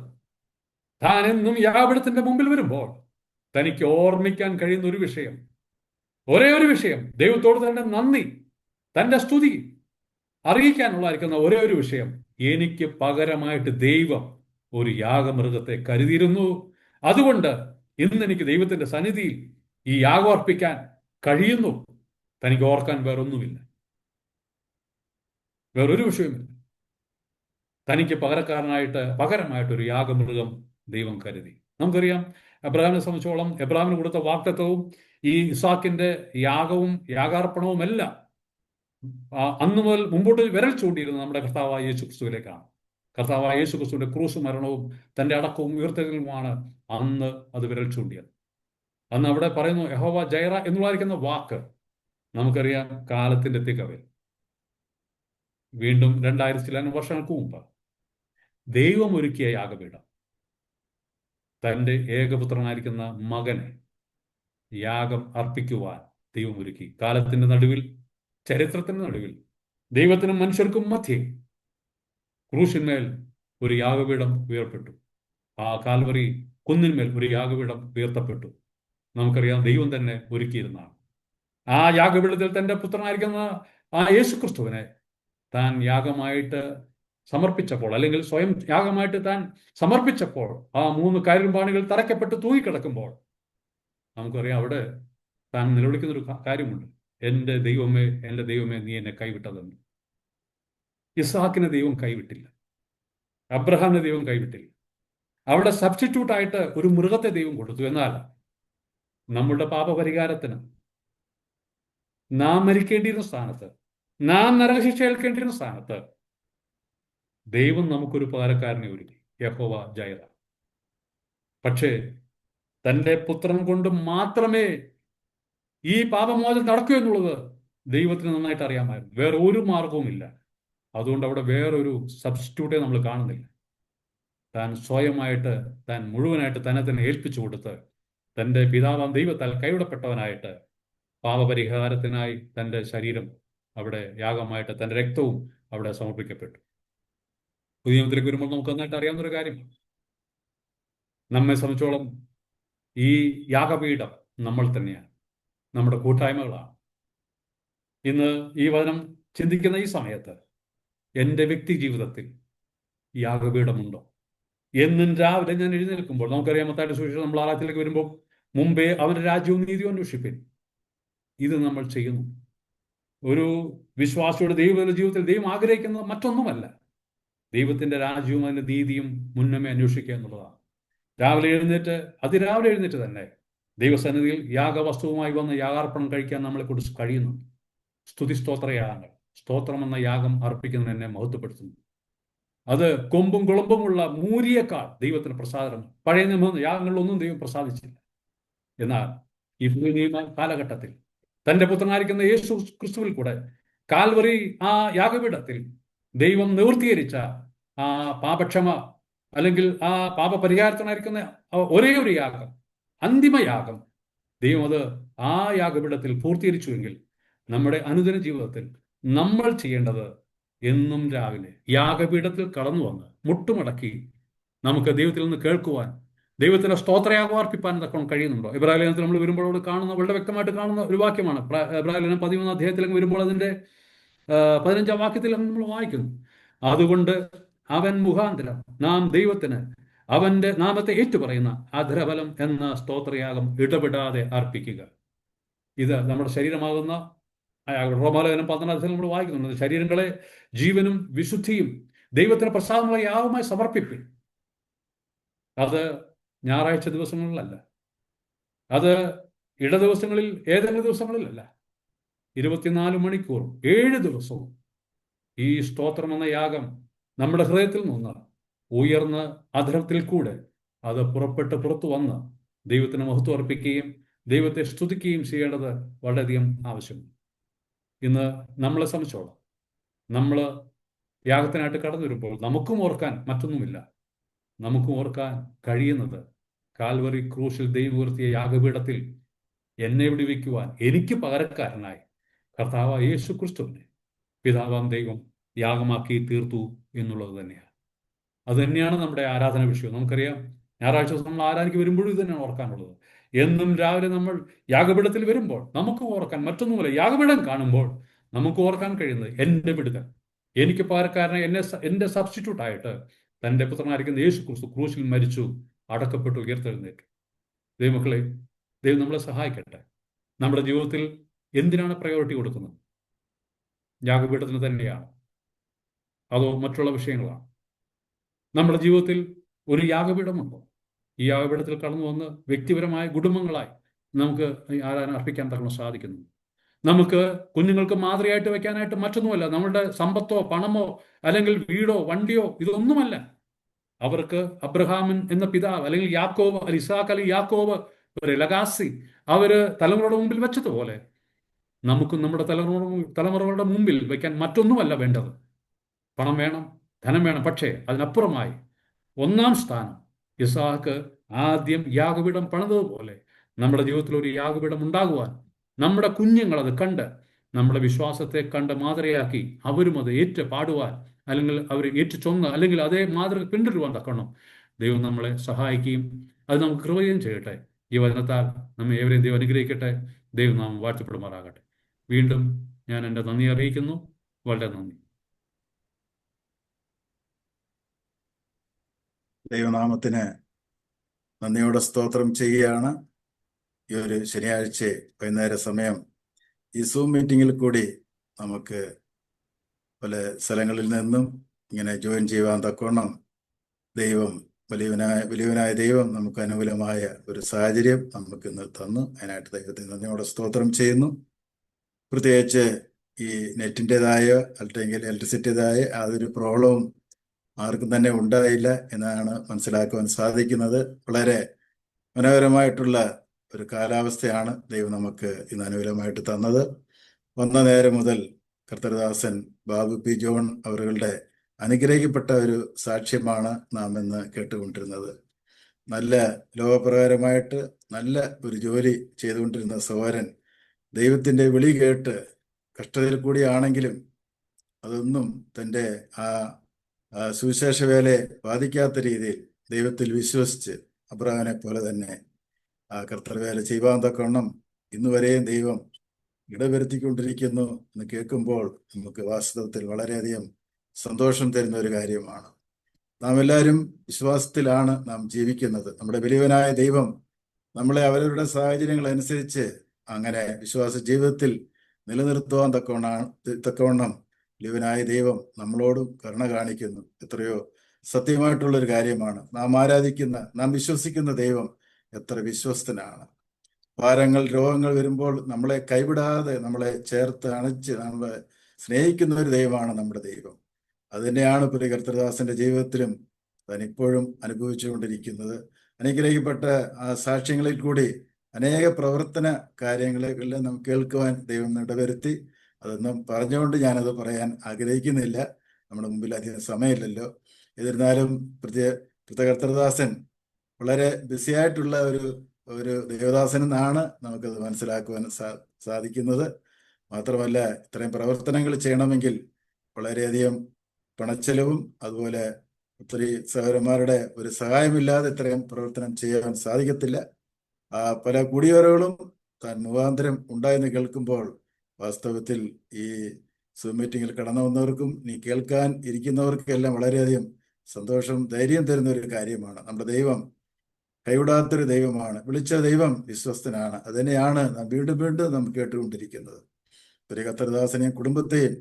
താൻ എന്നും യാഗപീഠത്തിന്റെ മുമ്പിൽ വരുമ്പോൾ തനിക്ക് ഓർമ്മിക്കാൻ കഴിയുന്ന ഒരു വിഷയം, ഒരേ ഒരു വിഷയം, ദൈവത്തോട് തന്റെ നന്ദി, തന്റെ സ്തുതി അറിയിക്കാനുള്ളതായിരിക്കുന്ന ഒരേ ഒരു വിഷയം, എനിക്ക് പകരമായിട്ട് ദൈവം ഒരു യാഗമൃഗത്തെ കരുതിയിരുന്നു. അതുകൊണ്ട് ഇന്ന് എനിക്ക് ദൈവത്തിന്റെ സന്നിധിയിൽ ഈ യാഗം അർപ്പിക്കാൻ കഴിയുന്നു. തനിക്ക് ഓർക്കാൻ വേറൊന്നുമില്ല, വേറൊരു വിഷയമില്ല. തനിക്ക് പകരമായിട്ട് ഒരു യാഗമൃഗം ദൈവം കരുതി. നമുക്കറിയാം, എബ്രാഹിമിനെ സംബന്ധിച്ചോളം എബ്രാഹിമിന് കൊടുത്ത വാഗ്ദത്തവും ഈ ഇസാക്കിന്റെ യാഗവും യാഗാർപ്പണവും എല്ലാം അന്നു മുതൽ മുമ്പോട്ട് വിരൽ ചൂണ്ടിയിരുന്നത് നമ്മുടെ കർത്താവായ യേശു ക്രിസ്തുവിലേക്കാണ്. കർത്താവായ യേശു ക്രിസ്തുവിന്റെ ക്രൂശ് മരണവും തന്റെ അടക്കവും ഉയർത്തെഴുന്നേൽപ്പുമാണ് അന്ന് അത് വിരൽ ചൂണ്ടിയത്. അന്ന് അവിടെ പറയുന്നു യഹോവ ജൈറ എന്നുള്ളതായിരിക്കുന്ന വാക്ക് നമുക്കറിയാം കാലത്തിന്റെ തികവിൽ വീണ്ടും 2000 വർഷങ്ങൾക്ക് മുമ്പ് ദൈവം ഒരുക്കിയ യാഗപീഠം, തൻ്റെ ഏകപുത്രനായിരിക്കുന്ന മകനെ യാഗം അർപ്പിക്കുവാൻ ദൈവം ഒരുക്കി. കാലത്തിന്റെ നടുവിൽ, ചരിത്രത്തിന്റെ നടുവിൽ, ദൈവത്തിനും മനുഷ്യർക്കും മധ്യേ ക്രൂശിന്മേൽ ഒരു യാഗപീഠം ഉയർപ്പെട്ടു. ആ കാൽവറി കുന്നിന്മേൽ ഒരു യാഗപീഠം ഉയർത്തപ്പെട്ടു. നമുക്കറിയാം, ദൈവം തന്നെ ഒരുക്കിയിരുന്നതാണ്. ആ യാഗപീഠത്തിൽ തന്റെ പുത്രനായിരിക്കുന്ന ആ യേശു ക്രിസ്തുവിനെ താൻ യാഗമായിട്ട് സമർപ്പിച്ചപ്പോൾ, അല്ലെങ്കിൽ സ്വയം യാഗമായിട്ട് താൻ സമർപ്പിച്ചപ്പോൾ, ആ 3 കയറുമ്പാണികൾ തറയ്ക്കപ്പെട്ട് തൂങ്ങിക്കിടക്കുമ്പോൾ നമുക്കറിയാം അവിടെ താൻ നിലവിളിക്കുന്നൊരു കാര്യമുണ്ട്, എൻ്റെ ദൈവമേ നീ എന്നെ കൈവിട്ടതെന്ന്. ഇസ്ഹാക്കിനെ ദൈവം കൈവിട്ടില്ല, അബ്രഹാമിനെ ദൈവം കൈവിട്ടില്ല. അവിടെ സബ്സ്റ്റിറ്റ്യൂട്ടായിട്ട് ഒരു മൃഗത്തെ ദൈവം കൊടുത്തു. എന്നാൽ നമ്മുടെ പാപപരിഹാരത്തിന് നാം മരിക്കേണ്ടിയിരുന്ന സ്ഥാനത്ത്, നാം നരകശിക്ഷ ഏൽക്കേണ്ടിയിരുന്ന സ്ഥാനത്ത് ദൈവം നമുക്കൊരു പകരക്കാരനെ ഒരുക്കി, യഹോവ ജൈറ. പക്ഷേ തൻ്റെ പുത്രൻ കൊണ്ട് മാത്രമേ ഈ പാപമോചനം നടക്കൂ എന്നുള്ളത് ദൈവത്തിന് നന്നായിട്ട് അറിയാമായിരുന്നു. വേറെ ഒരു മാർഗവുമില്ല. അതുകൊണ്ട് അവിടെ വേറൊരു സബ്സ്റ്റിറ്റ്യൂട്ടേ നമ്മൾ കാണുന്നില്ല. താൻ സ്വയമായിട്ട്, താൻ മുഴുവനായിട്ട് തന്നെ ഏൽപ്പിച്ചു കൊടുത്ത് തൻ്റെ പിതാവാം ദൈവത്താൽ കൈവിടപ്പെട്ടവനായിട്ട് പാപപരിഹാരത്തിനായി തൻ്റെ ശരീരം അവിടെ യാഗമായിട്ട് തൻ്റെ രക്തവും അവിടെ സമർപ്പിക്കപ്പെട്ടു. പുതിയ നിയമത്തിലേക്ക് വരുമ്പോൾ നമുക്ക് നന്നായിട്ട് അറിയാവുന്നൊരു കാര്യം, നമ്മെ സംബന്ധിച്ചോളം ഈ യാഗപീഠം നമ്മൾ തന്നെയാണ്, നമ്മുടെ കൂട്ടായ്മകളാണ്. ഇന്ന് ഈ വചനം ചിന്തിക്കുന്ന ഈ സമയത്ത് എൻ്റെ വ്യക്തി ജീവിതത്തിൽ യാഗപീഠമുണ്ടോ? എന്നും രാവിലെ ഞാൻ എഴുന്നേൽക്കുമ്പോൾ, നമുക്കറിയാം മത്തായിയുടെ സുവിശേഷം നമ്മൾ ആറാത്തിലേക്ക് വരുമ്പോൾ, മുമ്പേ അവൻ്റെ രാജ്യവും നീതിയും അന്വേഷിപ്പിൻ. ഇത് നമ്മൾ ചെയ്യുന്നു. ഒരു വിശ്വാസിയുടെ ദൈവത്തിന്റെ ജീവിതത്തിൽ ദൈവം ആഗ്രഹിക്കുന്നത് മറ്റൊന്നുമല്ല, ദൈവത്തിന്റെ രാജ്യവും അതിന്റെ നീതിയും മുന്നമേ അന്വേഷിക്കുക എന്നുള്ളതാണ്. അതിരാവിലെ എഴുന്നേറ്റ് തന്നെ ദൈവസന്നിധിയിൽ യാഗവസ്തുവുമായി വന്ന് യാഗാർപ്പണം കഴിക്കാൻ നമ്മളെ കുറിച്ച് കഴിയുന്നു. സ്തുതി സ്തോത്രയാഗങ്ങൾ, സ്തോത്രം എന്ന യാഗം അർപ്പിക്കുന്നത് എന്നെ മഹത്വപ്പെടുത്തുന്നു. അത് കൊമ്പും കുളമ്പുമുള്ള മൂരിയേക്കാൾ ദൈവത്തിന് പ്രസാദം. പഴയ നിയമ യാഗങ്ങളിലൊന്നും ദൈവം പ്രസാദിച്ചില്ല. എന്നാൽ ഈ പുതിയ നിയമ കാലഘട്ടത്തിൽ തന്റെ പുത്രനായിരിക്കുന്ന യേശു ക്രിസ്തുവിൽ കൂടെ കാൽവറി ആ യാഗപീഠത്തിൽ ദൈവം നിവൃത്തീകരിച്ച ആ പാപക്ഷമ അല്ലെങ്കിൽ ആ പാപപരിഹാരത്തിനായിരിക്കുന്ന ഒരേ ഒരു യാഗം, അന്തിമയാഗം, ദൈവം അത് ആ യാഗപീഠത്തിൽ പൂർത്തീകരിച്ചുവെങ്കിൽ നമ്മുടെ അനുദിന ജീവിതത്തിൽ നമ്മൾ ചെയ്യേണ്ടത് എന്നും രാവിലെ യാഗപീഠത്തിൽ കടന്നു വന്ന് മുട്ടുമടക്കി നമുക്ക് ദൈവത്തിൽ നിന്ന് കേൾക്കുവാൻ, ദൈവത്തിന്റെ സ്തോത്രയാഗം അർപ്പിക്കാൻ തക്കണം കഴിയുന്നുണ്ടോ? ഇബ്രാഹിം ലേഖനത്തിൽ നമ്മൾ വരുമ്പോൾ അവിടെ കാണുന്ന, വളരെ വ്യക്തമായിട്ട് കാണുന്ന ഒരു വാക്യമാണ്. ഇബ്രാഹിം ലേഖനം 13 അധ്യായത്തിലേക്ക് വരുമ്പോൾ അതിന്റെ 15-ാം വാക്യത്തിൽ നമ്മൾ വായിക്കുന്നു, അതുകൊണ്ട് അവൻ മുഖാന്തരം നാം ദൈവത്തിന് അവന്റെ നാമത്തെ ഏറ്റുപറയുന്ന അധരബലം എന്ന സ്തോത്രയാഗം ഇടപെടാതെ അർപ്പിക്കുക. ഇത് നമ്മുടെ ശരീരമാകുന്ന റോമാലേഖനം 14 നമ്മൾ വായിക്കുന്നുണ്ട്, ശരീരങ്ങളെ ജീവനും വിശുദ്ധിയും ദൈവത്തിന് പ്രസാദമുള്ള യാഗമായി സമർപ്പിപ്പിൻ. അത് ഞായറാഴ്ച ദിവസങ്ങളിലല്ല, അത് ഇടദിവസങ്ങളിൽ, ഏതെങ്കിലും ദിവസങ്ങളിലല്ല, 24 മണിക്കൂറും 7 ദിവസവും ഈ സ്തോത്രം എന്ന യാഗം നമ്മുടെ ഹൃദയത്തിൽ നിന്ന് ഉയർന്ന് അധരത്തിൽ കൂടെ അത് പുറത്തു വന്ന് ദൈവത്തിന് മഹത്വം അർപ്പിക്കുകയും ദൈവത്തെ സ്തുതിക്കുകയും ചെയ്യേണ്ടത് വളരെയധികം ആവശ്യമാണ്. ഇന്ന് നമ്മളെ സംബന്ധിച്ചോളം നമ്മൾ യാഗത്തിനായിട്ട് കടന്നു വരുമ്പോൾ നമുക്കും ഓർക്കാൻ മറ്റൊന്നുമില്ല. നമുക്കും ഓർക്കാൻ കഴിയുന്നത് കാൽവറി ക്രൂശിൽ ദൈവം ഉയർത്തിയ യാഗപീഠത്തിൽ എന്നെ വിടുവിക്കുവാൻ എനിക്ക് പകരക്കാരനായി കർത്താവായ യേശു ക്രിസ്തുവിനെ പിതാവാം ദൈവം യാഗമാക്കി തീർത്തു എന്നുള്ളത് തന്നെയാണ്. അത് തന്നെയാണ് നമ്മുടെ ആരാധന വിഷയം. നമുക്കറിയാം, ഞായറാഴ്ച ദിവസം നമ്മൾ ആരാധനയ്ക്ക് വരുമ്പോഴും ഇത് തന്നെയാണ് ഓർക്കാനുള്ളത്. എന്നും രാവിലെ നമ്മൾ യാഗപീഠത്തിൽ വരുമ്പോൾ നമുക്ക് ഓർക്കാൻ മറ്റൊന്നുമില്ല. യാഗപീഠം കാണുമ്പോൾ നമുക്ക് ഓർക്കാൻ കഴിയുന്നത് എൻ്റെ വിടുതൽ, എനിക്ക് പകരക്കാരനായി എൻ്റെ സബ്സ്റ്റിറ്റ്യൂട്ടായിട്ട് തൻ്റെ പുത്രനായിരിക്കുന്ന യേശു ക്രിസ്തു ക്രൂശിൽ മരിച്ചു, അടക്കപ്പെട്ടു, ഉയർത്തെഴുന്നേറ്റു. ദൈവമക്കളെ, ദൈവം നമ്മളെ സഹായിക്കട്ടെ. നമ്മുടെ ജീവിതത്തിൽ എന്തിനാണ് പ്രയോറിറ്റി കൊടുക്കുന്നത്? യാഗപീഠത്തിന് തന്നെയാണ്, അതോ മറ്റുള്ള വിഷയങ്ങളാണ്? നമ്മുടെ ജീവിതത്തിൽ ഒരു യാഗപീഠമുണ്ടോ? ഈ യാഗപീഠത്തിൽ കടന്നു വന്ന് വ്യക്തിപരമായ കുടുംബങ്ങളായി നമുക്ക് ആരാധന അർപ്പിക്കാൻ തക്കണം സാധിക്കുന്നു. നമുക്ക് കുഞ്ഞുങ്ങൾക്ക് മാതൃകയായിട്ട് വെക്കാനായിട്ട് മറ്റൊന്നുമല്ല, നമ്മളുടെ സമ്പത്തോ പണമോ അല്ലെങ്കിൽ വീടോ വണ്ടിയോ ഇതൊന്നുമല്ല. അവർക്ക് അബ്രഹാമൻ എന്ന പിതാവ് അല്ലെങ്കിൽ യാക്കോബ്, ഇസാക്ക് അല്ലെങ്കിൽ യാക്കോബ് ഒരു ലഗാസി അവര് തലമുറയുടെ മുമ്പിൽ വെച്ചതുപോലെ നമുക്കും നമ്മുടെ തലമുറകളുടെ മുമ്പിൽ വയ്ക്കാൻ മറ്റൊന്നുമല്ല വേണ്ടത്. പണം വേണം, ധനം വേണം, പക്ഷേ അതിനപ്പുറമായി ഒന്നാം സ്ഥാനം ഇസാക്ക് ആദ്യം യാഗപീഠം പണിതതുപോലെ നമ്മുടെ ജീവിതത്തിൽ ഒരു യാഗപീഠം ഉണ്ടാകുവാൻ, നമ്മുടെ കുഞ്ഞുങ്ങൾ അത് കണ്ട് നമ്മുടെ വിശ്വാസത്തെ കണ്ട് മാതൃകയാക്കി അവരും അത് ഏറ്റു പാടുവാൻ അല്ലെങ്കിൽ അവർ ഏറ്റു ചൊന്ന് അല്ലെങ്കിൽ അതേ മാതൃക പിന്തുടരുവാൻ തക്കണം ദൈവം നമ്മളെ സഹായിക്കുകയും അത് നമുക്ക് കൃപയും ചെയ്യട്ടെ. ഈ വചനത്താൽ നമ്മെ ഏവരെയും ദൈവം അനുഗ്രഹിക്കട്ടെ. ദൈവം നാം വാഴ്ത്തപ്പെടുമാറാകട്ടെ. വീണ്ടും ഞാൻ എൻ്റെ നന്ദി അറിയിക്കുന്നു. വളരെ നന്ദി. ദൈവനാമത്തിന് നന്ദിയോടെ സ്തോത്രം ചെയ്യുകയാണ്. ഈ ഒരു ശനിയാഴ്ച വൈകുന്നേര സമയം ഈ സൂം മീറ്റിങ്ങിൽ കൂടി നമുക്ക് പല സ്ഥലങ്ങളിൽ നിന്നും ഇങ്ങനെ ജോയിൻ ചെയ്യുവാൻ തക്കവണ്ണം ദൈവം വലിയവനായ ദൈവം നമുക്ക് അനുകൂലമായ ഒരു സാഹചര്യം നമുക്ക് ഇന്ന് തന്നു. അതിനായിട്ട് ദൈവത്തെ നന്ദിയോടെ സ്തോത്രം ചെയ്യുന്നു. പ്രത്യേകിച്ച് ഈ നെറ്റിൻ്റെതായ അല്ലെങ്കിൽ ഇലക്ട്രിസിറ്റിയുടേതായ യാതൊരു പ്രോബ്ലവും ആർക്കും തന്നെ ഉണ്ടായില്ല എന്നാണ് മനസ്സിലാക്കുവാൻ സാധിക്കുന്നത്. വളരെ മനോഹരമായിട്ടുള്ള ഒരു കാലാവസ്ഥയാണ് ദൈവം നമുക്ക് ഇന്ന് അനുകൂലമായിട്ട് തന്നത്. വന്ന നേരം മുതൽ കർത്തൃദാസൻ ബാബു പി ജോൺ അവരുടെ അനുഗ്രഹിക്കപ്പെട്ട ഒരു സാക്ഷ്യമാണ് നാം ഇന്ന് കേട്ടുകൊണ്ടിരുന്നത്. നല്ല ലോകപ്രകാരമായിട്ട് നല്ല ഒരു ജോലി ചെയ്തുകൊണ്ടിരുന്ന സഹോദരൻ ദൈവത്തിൻ്റെ വിളി കേട്ട് കഷ്ടതയിൽ കൂടിയാണെങ്കിലും അതൊന്നും തൻ്റെ ആ സുവിശേഷ വേലയെ ബാധിക്കാത്ത രീതിയിൽ ദൈവത്തിൽ വിശ്വസിച്ച് അബ്രഹാമിനെ പോലെ തന്നെ ആ കർത്തൃവേല ചെയ്യുവാൻ തക്കവണ്ണം ഇന്നുവരെയും ദൈവം ഇടവരുത്തിക്കൊണ്ടിരിക്കുന്നു എന്ന് കേൾക്കുമ്പോൾ നമുക്ക് വാസ്തവത്തിൽ വളരെയധികം സന്തോഷം തരുന്ന ഒരു കാര്യമാണ്. നാം എല്ലാവരും വിശ്വാസത്തിലാണ് നാം ജീവിക്കുന്നത്. നമ്മുടെ വലിയവനായ ദൈവം നമ്മളെ അവരവരുടെ സാഹചര്യങ്ങൾ അനുസരിച്ച് അങ്ങനെ വിശ്വാസ ജീവിതത്തിൽ നിലനിർത്തുവാൻ തക്കവണ്ണം വലിയവനായ ദൈവം നമ്മളോടും കരുണ കാണിക്കുന്നു. എത്രയോ സത്യമായിട്ടുള്ളൊരു കാര്യമാണ്. നാം ആരാധിക്കുന്ന, നാം വിശ്വസിക്കുന്ന ദൈവം എത്ര വിശ്വസ്തനാണ്. ഭാരങ്ങൾ, രോഗങ്ങൾ വരുമ്പോൾ നമ്മളെ കൈവിടാതെ നമ്മളെ ചേർത്ത് അണച്ച് നമ്മളെ സ്നേഹിക്കുന്ന ഒരു ദൈവമാണ് നമ്മുടെ ദൈവം. അത് തന്നെയാണ് പ്രിയ കർത്തൃദാസന്റെ ജീവിതത്തിലും താൻ ഇപ്പോഴും അനുഭവിച്ചുകൊണ്ടിരിക്കുന്നത്. അനുഗ്രഹിക്കപ്പെട്ട ആ സാക്ഷ്യങ്ങളിൽ കൂടി അനേക പ്രവർത്തന കാര്യങ്ങളെല്ലാം നമുക്ക് കേൾക്കുവാൻ ദൈവം ഇടവരുത്തി. അതൊന്നും പറഞ്ഞുകൊണ്ട് ഞാനത് പറയാൻ ആഗ്രഹിക്കുന്നില്ല, നമ്മുടെ മുമ്പിൽ അധികം സമയമില്ലല്ലോ. എന്നിരുന്നാലും കർത്തൃദാസൻ വളരെ ബിസിയായിട്ടുള്ള ഒരു ദേവദാസൻ എന്നാണ് നമുക്കത് മനസ്സിലാക്കുവാൻ സാധിക്കുന്നത്. മാത്രമല്ല, ഇത്രയും പ്രവർത്തനങ്ങൾ ചെയ്യണമെങ്കിൽ വളരെയധികം പണച്ചെലവും അതുപോലെ ഒത്തിരി സഹോദരന്മാരുടെ ഒരു സഹായമില്ലാതെ ഇത്രയും പ്രവർത്തനം ചെയ്യാൻ സാധിക്കത്തില്ല. പല കുടിയേറുകളും താൻ മുഖാന്തരം ഉണ്ടായെന്ന് കേൾക്കുമ്പോൾ വാസ്തവത്തിൽ ഈ സൂം മീറ്റിങ്ങിൽ കടന്നു വന്നവർക്കും നീ കേൾക്കാൻ ഇരിക്കുന്നവർക്കെല്ലാം വളരെയധികം സന്തോഷം, ധൈര്യം തരുന്ന ഒരു കാര്യമാണ്. നമ്മുടെ ദൈവം കൈവിടാത്തൊരു ദൈവമാണ്. വിളിച്ച ദൈവം വിശ്വസ്തനാണ്. അതുതന്നെയാണ് നാം വീണ്ടും വീണ്ടും നാം കേട്ടുകൊണ്ടിരിക്കുന്നത്. ഒരു കർത്തൃദാസനെയും കുടുംബത്തെയും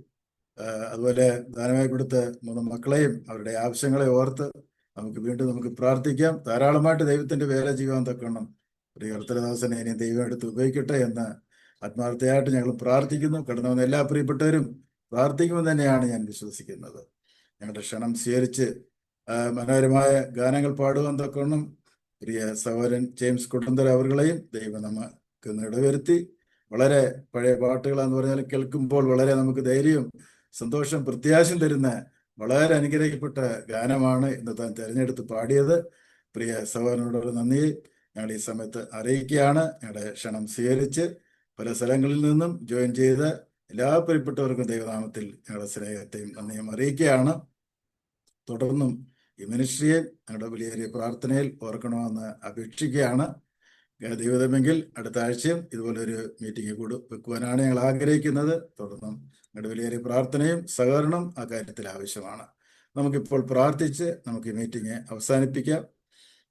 അതുപോലെ ദാനമായി കൊടുത്ത 3 മക്കളെയും അവരുടെ ആവശ്യങ്ങളെ ഓർത്ത് നമുക്ക് പ്രാർത്ഥിക്കാം. ധാരാളമായിട്ട് ദൈവത്തിന്റെ വേല ചെയ്യുവാൻ തക്കണം ഒരു കർത്തൃദാസനെ ഇനി ദൈവം എടുത്ത് ഉപയോഗിക്കട്ടെ എന്ന് ആത്മാർത്ഥയായിട്ട് ഞങ്ങൾ പ്രാർത്ഥിക്കുന്നു. കടന്നു വന്ന എല്ലാ പ്രിയപ്പെട്ടവരും പ്രാർത്ഥിക്കുമെന്ന് തന്നെയാണ് ഞാൻ വിശ്വസിക്കുന്നത്. ഞങ്ങളുടെ ക്ഷണം സ്വീകരിച്ച് മനോഹരമായ ഗാനങ്ങൾ പാടുവാൻ തക്കണം പ്രിയ സഹോദരൻ ജെയിംസ് കുട്ടന്തര അവர்களെയും ദൈവം നമുക്ക് ഇടവരുത്തി. വളരെ പഴയ പാട്ടുകളെന്ന് പറഞ്ഞാൽ കേൾക്കുമ്പോൾ വളരെ നമുക്ക് ധൈര്യം, സന്തോഷം, പ്രത്യാശം തരുന്ന വളരെ അനുഗ്രഹിക്കപ്പെട്ട ഗാനമാണ് ഇന്ന് താൻ തിരഞ്ഞെടുത്ത് പാടിയത്. പ്രിയ സഹോദരനോടുള്ള നന്ദി ഞങ്ങൾ ഈ സമയത്ത് അറിയിക്കുകയാണ്. ഞങ്ങളുടെ ക്ഷണം സ്വീകരിച്ച് പല സ്ഥലങ്ങളിൽ നിന്നും ജോയിൻ ചെയ്ത എല്ലാ പ്രിയപ്പെട്ടവർക്കും ദൈവനാമത്തിൽ ഞങ്ങളുടെ സ്നേഹത്തെയും നന്ദിയും അറിയിക്കുകയാണ്. തുടർന്നും ഈ മിനിസ്ട്രിയെ ഞങ്ങളുടെ വലിയ പ്രാർത്ഥനയിൽ ഓർക്കണമെന്ന് അപേക്ഷിക്കുകയാണ്. ദൈവമെങ്കിൽ അടുത്ത ആഴ്ചയും ഇതുപോലൊരു മീറ്റിംഗ് കൂടി വെക്കുവാനാണ് ഞങ്ങൾ ആഗ്രഹിക്കുന്നത്. തുടർന്നും ഞങ്ങളുടെ വലിയ പ്രാർത്ഥനയും സഹകരണവും ആ കാര്യത്തിൽ ആവശ്യമാണ്. നമുക്കിപ്പോൾ പ്രാർത്ഥിച്ച് നമുക്ക് ഈ മീറ്റിംഗ് അവസാനിപ്പിക്കാം.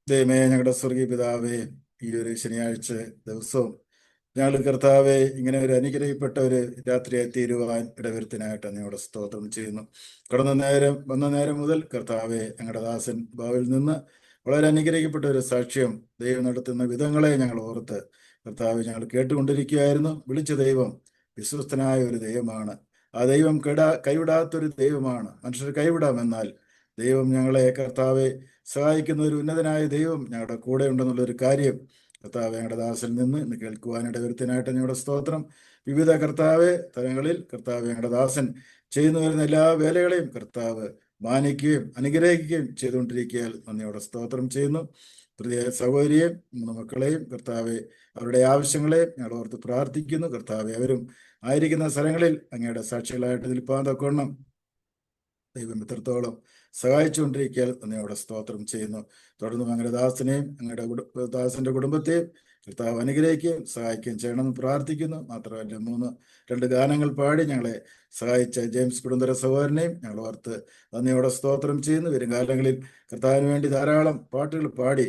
ദൈവമേ, ഞങ്ങളുടെ സ്വർഗീയ പിതാവേ, ഈ ഒരു ശനിയാഴ്ച ദിവസവും ഞങ്ങൾ കർത്താവെ ഇങ്ങനെ ഒരു അനുഗ്രഹിക്കപ്പെട്ട ഒരു രാത്രിയായി തീരുവാൻ ഇടവരുത്തിനായിട്ട് അങ്ങയോട് സ്തോത്രം ചെയ്യുന്നു. വന്ന നേരം മുതൽ കർത്താവെ ഞങ്ങളുടെ ദാസൻ ബാവിൽ നിന്ന് വളരെ അനുഗ്രഹിക്കപ്പെട്ട ഒരു സാക്ഷ്യം ദൈവം നടത്തുന്ന വിധങ്ങളെ ഞങ്ങൾ ഓർത്ത് കർത്താവ് ഞങ്ങൾ കേട്ടുകൊണ്ടിരിക്കുകയായിരുന്നു. വിളിച്ച ദൈവം വിശ്വസ്തനായ ഒരു ദൈവമാണ്. ആ ദൈവം കൈവിടാത്തൊരു ദൈവമാണ്. മനുഷ്യർ കൈവിടാമെന്നാൽ ദൈവം ഞങ്ങളെ കർത്താവെ സഹായിക്കുന്ന ഒരു ഉന്നതനായ ദൈവം ഞങ്ങളുടെ കൂടെ ഉണ്ടെന്നുള്ളൊരു കാര്യം കർത്താവ് ഞങ്ങളുടെ ദാസിൽ നിന്ന് ഇന്ന് കേൾക്കുവാനിട വരുത്തിനായിട്ട് ഞങ്ങളുടെ സ്തോത്രം. വിവിധ കർത്താവെ തലങ്ങളിൽ കർത്താവ് ഞങ്ങളുടെ ദാസൻ ചെയ്യുന്നു വരുന്ന എല്ലാ വേലകളെയും കർത്താവ് മാനിക്കുകയും അനുഗ്രഹിക്കുകയും ചെയ്തുകൊണ്ടിരിക്കുകയാൽ നന്ദിയോടെ സ്തോത്രം ചെയ്യുന്നു. പ്രിയ സഹോദരിയെയും 3 മക്കളെയും കർത്താവെ അവരുടെ ആവശ്യങ്ങളെയും ഞങ്ങൾ ഓർത്ത് പ്രാർത്ഥിക്കുന്നു. കർത്താവെ അവരും ആയിരിക്കുന്ന സ്ഥലങ്ങളിൽ അങ്ങയുടെ സാക്ഷികളായിട്ട് നിൽപ്പാൻ തക്കവണ്ണം ദൈവം എത്രത്തോളം സഹായിച്ചുകൊണ്ടിരിക്കാൻ നന്ദിയോടെ സ്തോത്രം ചെയ്യുന്നു. തുടർന്നും അങ്ങയുടെ ദാസനെയും അങ്ങയുടെ ദാസന്റെ കുടുംബത്തെയും കർത്താവ് അനുഗ്രഹിക്കുകയും സഹായിക്കുകയും ചെയ്യണമെന്ന് പ്രാർത്ഥിക്കുന്നു. മാത്രമല്ല 2 ഗാനങ്ങൾ പാടി ഞങ്ങളെ സഹായിച്ച ജെയിംസ് കുടുംബര സഹോദരനെയും ഞങ്ങൾ ഓർത്ത് നന്ദിയോടെ സ്തോത്രം ചെയ്യുന്നു. വരും കാലങ്ങളിൽ കർത്താവിന് വേണ്ടി ധാരാളം പാട്ടുകൾ പാടി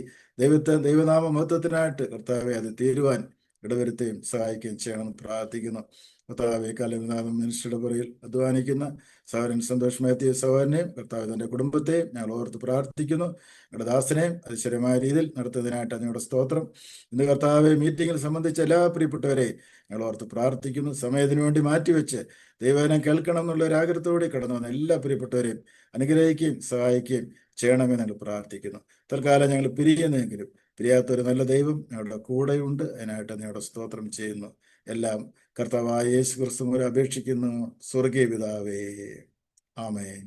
ദൈവനാമ മഹത്വത്തിനായിട്ട് കർത്താവെ അത് തീരുവാൻ ഇടവരുത്തുകയും സഹായിക്കുകയും ചെയ്യണമെന്ന് പ്രാർത്ഥിക്കുന്നു. കർത്താവെ കാലനാഥം മിനിസ്റ്ററുടെ പുറകിൽ അധ്വാനിക്കുന്ന സഹോദരൻ സന്തോഷ് മാത്യു സഹോദരനെയും കർത്താവ് തന്റെ കുടുംബത്തെയും ഞങ്ങൾ ഓർത്ത് പ്രാർത്ഥിക്കുന്നു. ഞങ്ങളുടെ ദാസനെയും അതിശയമായ രീതിയിൽ നടത്തുന്നതിനായിട്ട് ഞങ്ങളുടെ സ്തോത്രം. ഇന്ന് കർത്താവെ മീറ്റിംഗിൽ സംബന്ധിച്ച എല്ലാ പ്രിയപ്പെട്ടവരെയും ഞങ്ങൾ ഓർത്ത് പ്രാർത്ഥിക്കുന്നു. സമയത്തിന് വേണ്ടി മാറ്റിവെച്ച് ദൈവവചനം കേൾക്കണം എന്നുള്ള ഒരു ആഗ്രഹത്തോടെ കടന്നു വന്ന എല്ലാ പ്രിയപ്പെട്ടവരെയും അനുഗ്രഹിക്കുകയും സഹായിക്കുകയും ചെയ്യണമെന്ന് ഞങ്ങൾ പ്രാർത്ഥിക്കുന്നു. തൽക്കാലം ഞങ്ങൾ പിരിയുന്നെങ്കിലും പിരിയാത്തൊരു നല്ല ദൈവം ഞങ്ങളുടെ കൂടെയുണ്ട്. അതിനായിട്ട് ഞങ്ങളുടെ സ്തോത്രം ചെയ്യുന്നു. എല്ലാം കർത്താവായ യേശു ക്രിസ്തു മൂലം അപേക്ഷിക്കുന്നു. സ്വർഗീയ പിതാവേ, ആമേൻ.